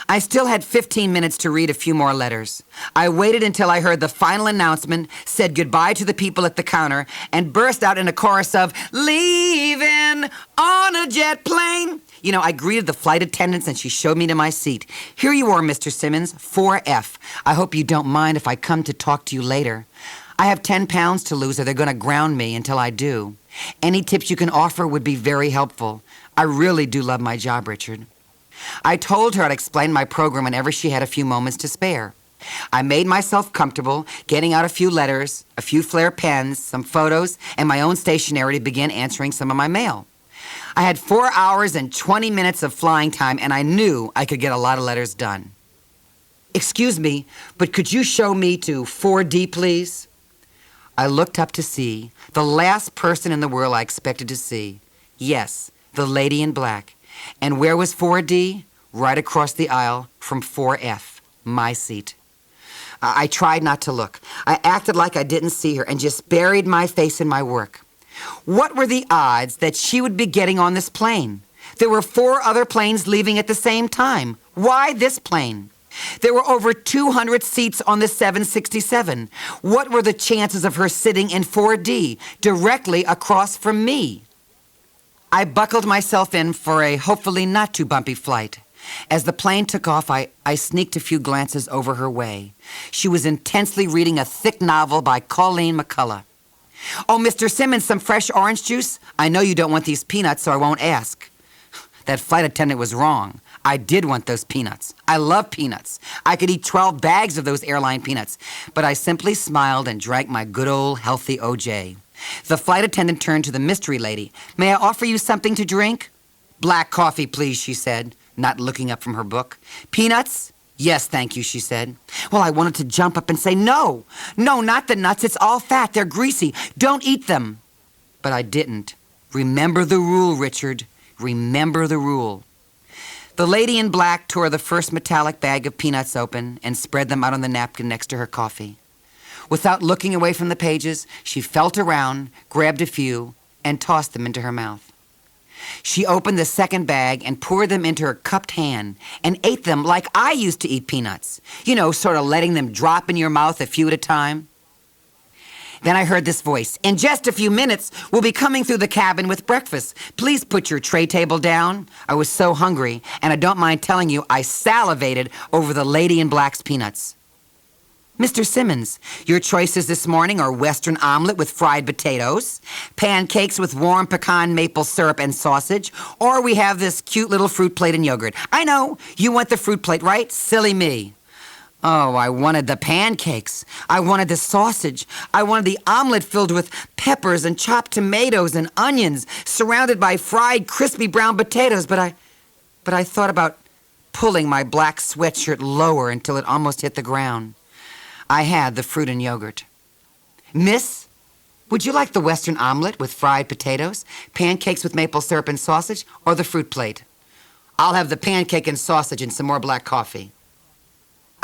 I still had 15 minutes to read a few more letters. I waited until I heard the final announcement, said goodbye to the people at the counter, and burst out in a chorus of, "Leaving on a jet plane." You know, I greeted the flight attendants and she showed me to my seat. "Here you are, Mr. Simmons, 4F. I hope you don't mind if I come to talk to you later. I have 10 pounds to lose or they're going to ground me until I do. Any tips you can offer would be very helpful. I really do love my job, Richard." I told her I'd explain my program whenever she had a few moments to spare. I made myself comfortable, getting out a few letters, a few flare pens, some photos, and my own stationery to begin answering some of my mail. I had 4 hours and 20 minutes of flying time, and I knew I could get a lot of letters done. "Excuse me, but could you show me to 4D, please?" I looked up to see the last person in the world I expected to see. Yes, the lady in black. And where was 4D? Right across the aisle from 4F, my seat. I tried not to look. I acted like I didn't see her and just buried my face in my work. What were the odds that she would be getting on this plane? There were 4 other planes leaving at the same time. Why this plane? There were over 200 seats on the 767. What were the chances of her sitting in 4D, directly across from me? I buckled myself in for a hopefully not too bumpy flight. As the plane took off, I sneaked a few glances over her way. She was intensely reading a thick novel by Colleen McCullough. "Oh, Mr. Simmons, some fresh orange juice? I know you don't want these peanuts, so I won't ask." That flight attendant was wrong. I did want those peanuts. I love peanuts. I could eat 12 bags of those airline peanuts. But I simply smiled and drank my good old healthy OJ. The flight attendant turned to the mystery lady. "May I offer you something to drink?" "Black coffee, please," she said, not looking up from her book. "Peanuts?" "Yes, thank you," she said. Well, I wanted to jump up and say, "No, not the nuts. It's all fat. They're greasy. Don't eat them." But I didn't. Remember the rule, Richard. Remember the rule. The lady in black tore the first metallic bag of peanuts open and spread them out on the napkin next to her coffee. Without looking away from the pages, she felt around, grabbed a few, and tossed them into her mouth. She opened the second bag and poured them into her cupped hand and ate them like I used to eat peanuts. You know, sort of letting them drop in your mouth a few at a time. Then I heard this voice. "In just a few minutes, we'll be coming through the cabin with breakfast. Please put your tray table down." I was so hungry, and I don't mind telling you, I salivated over the lady in black's peanuts. "Mr. Simmons, your choices this morning are Western omelet with fried potatoes, pancakes with warm pecan maple syrup and sausage, or we have this cute little fruit plate and yogurt. I know, you want the fruit plate, right? Silly me." Oh, I wanted the pancakes. I wanted the sausage. I wanted the omelet filled with peppers and chopped tomatoes and onions, surrounded by fried, crispy brown potatoes. But I thought about pulling my black sweatshirt lower until it almost hit the ground. I had the fruit and yogurt. "Miss, would you like the Western omelet with fried potatoes, pancakes with maple syrup and sausage, or the fruit plate?" "I'll have the pancake and sausage and some more black coffee."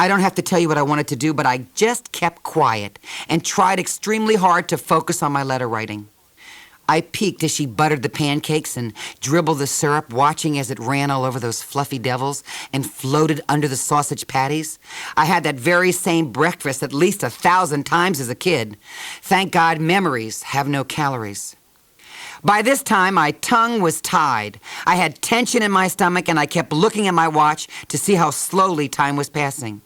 I don't have to tell you what I wanted to do, but I just kept quiet and tried extremely hard to focus on my letter writing. I peeked as she buttered the pancakes and dribbled the syrup, watching as it ran all over those fluffy devils and floated under the sausage patties. I had that very same breakfast at least 1,000 times as a kid. Thank God memories have no calories. By this time, my tongue was tied. I had tension in my stomach, and I kept looking at my watch to see how slowly time was passing.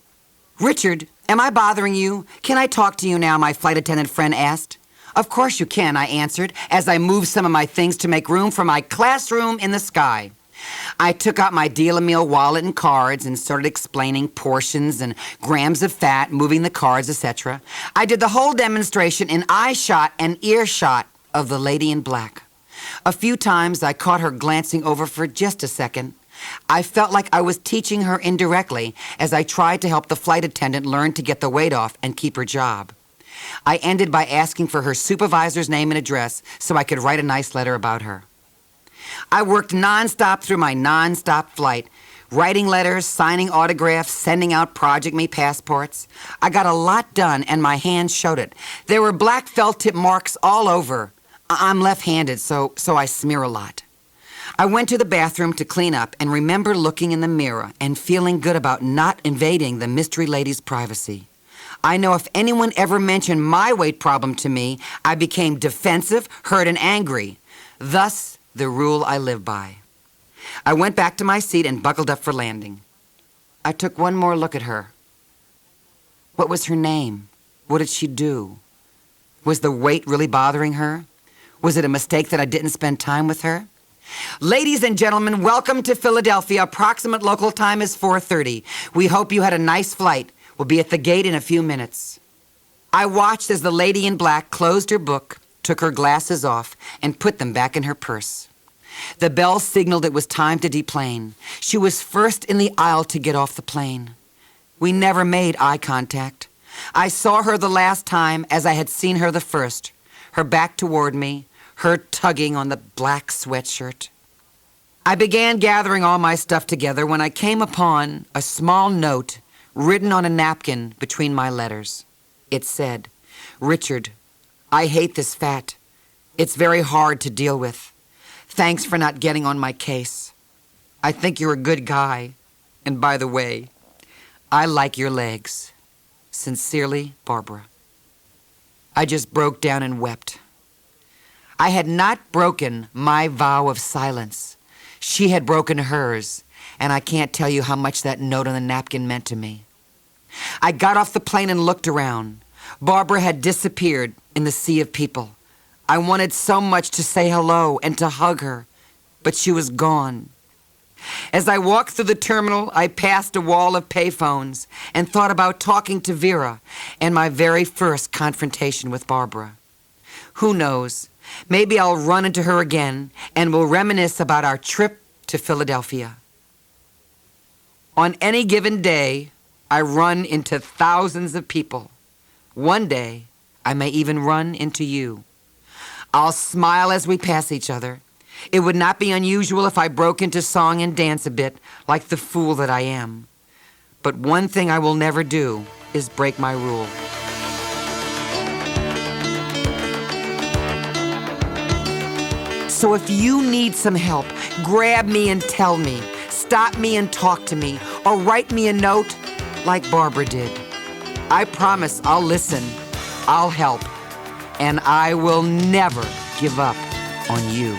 "Richard, am I bothering you? Can I talk to you now?" my flight attendant friend asked. "Of course you can," I answered, as I moved some of my things to make room for my classroom in the sky. I took out my deal-a-meal wallet and cards and started explaining portions and grams of fat, moving the cards, etc. I did the whole demonstration in eye-shot and ear-shot of the lady in black. A few times I caught her glancing over for just a second. I felt like I was teaching her indirectly as I tried to help the flight attendant learn to get the weight off and keep her job. I ended by asking for her supervisor's name and address so I could write a nice letter about her. I worked nonstop through my nonstop flight, writing letters, signing autographs, sending out Project Me passports. I got a lot done, and my hands showed it. There were black felt tip marks all over. I'm left-handed, so I smear a lot. I went to the bathroom to clean up and remember looking in the mirror and feeling good about not invading the mystery lady's privacy. I know if anyone ever mentioned my weight problem to me, I became defensive, hurt, and angry. Thus, the rule I live by. I went back to my seat and buckled up for landing. I took one more look at her. What was her name? What did she do? Was the weight really bothering her? Was it a mistake that I didn't spend time with her? Ladies and gentlemen, welcome to Philadelphia. Approximate local time is 4:30. We hope you had a nice flight. We'll be at the gate in a few minutes. I watched as the lady in black closed her book, took her glasses off, and put them back in her purse. The bell signaled it was time to deplane. She was first in the aisle to get off the plane. We never made eye contact. I saw her the last time as I had seen her the first, her back toward me, her tugging on the black sweatshirt. I began gathering all my stuff together when I came upon a small note written on a napkin between my letters. It said, "Richard, I hate this fat. It's very hard to deal with. Thanks for not getting on my case. I think you're a good guy. And by the way, I like your legs. Sincerely, Barbara." I just broke down and wept. I had not broken my vow of silence. She had broken hers, and I can't tell you how much that note on the napkin meant to me. I got off the plane and looked around. Barbara had disappeared in the sea of people. I wanted so much to say hello and to hug her, but she was gone. As I walked through the terminal, I passed a wall of payphones and thought about talking to Vera and my very first confrontation with Barbara. Who knows? Maybe I'll run into her again and we'll reminisce about our trip to Philadelphia. On any given day, I run into thousands of people. One day, I may even run into you. I'll smile as we pass each other. It would not be unusual if I broke into song and dance a bit, like the fool that I am. But one thing I will never do is break my rule. So if you need some help, grab me and tell me. Stop me and talk to me. Or write me a note like Barbara did. I promise I'll listen, I'll help, and I will never give up on you.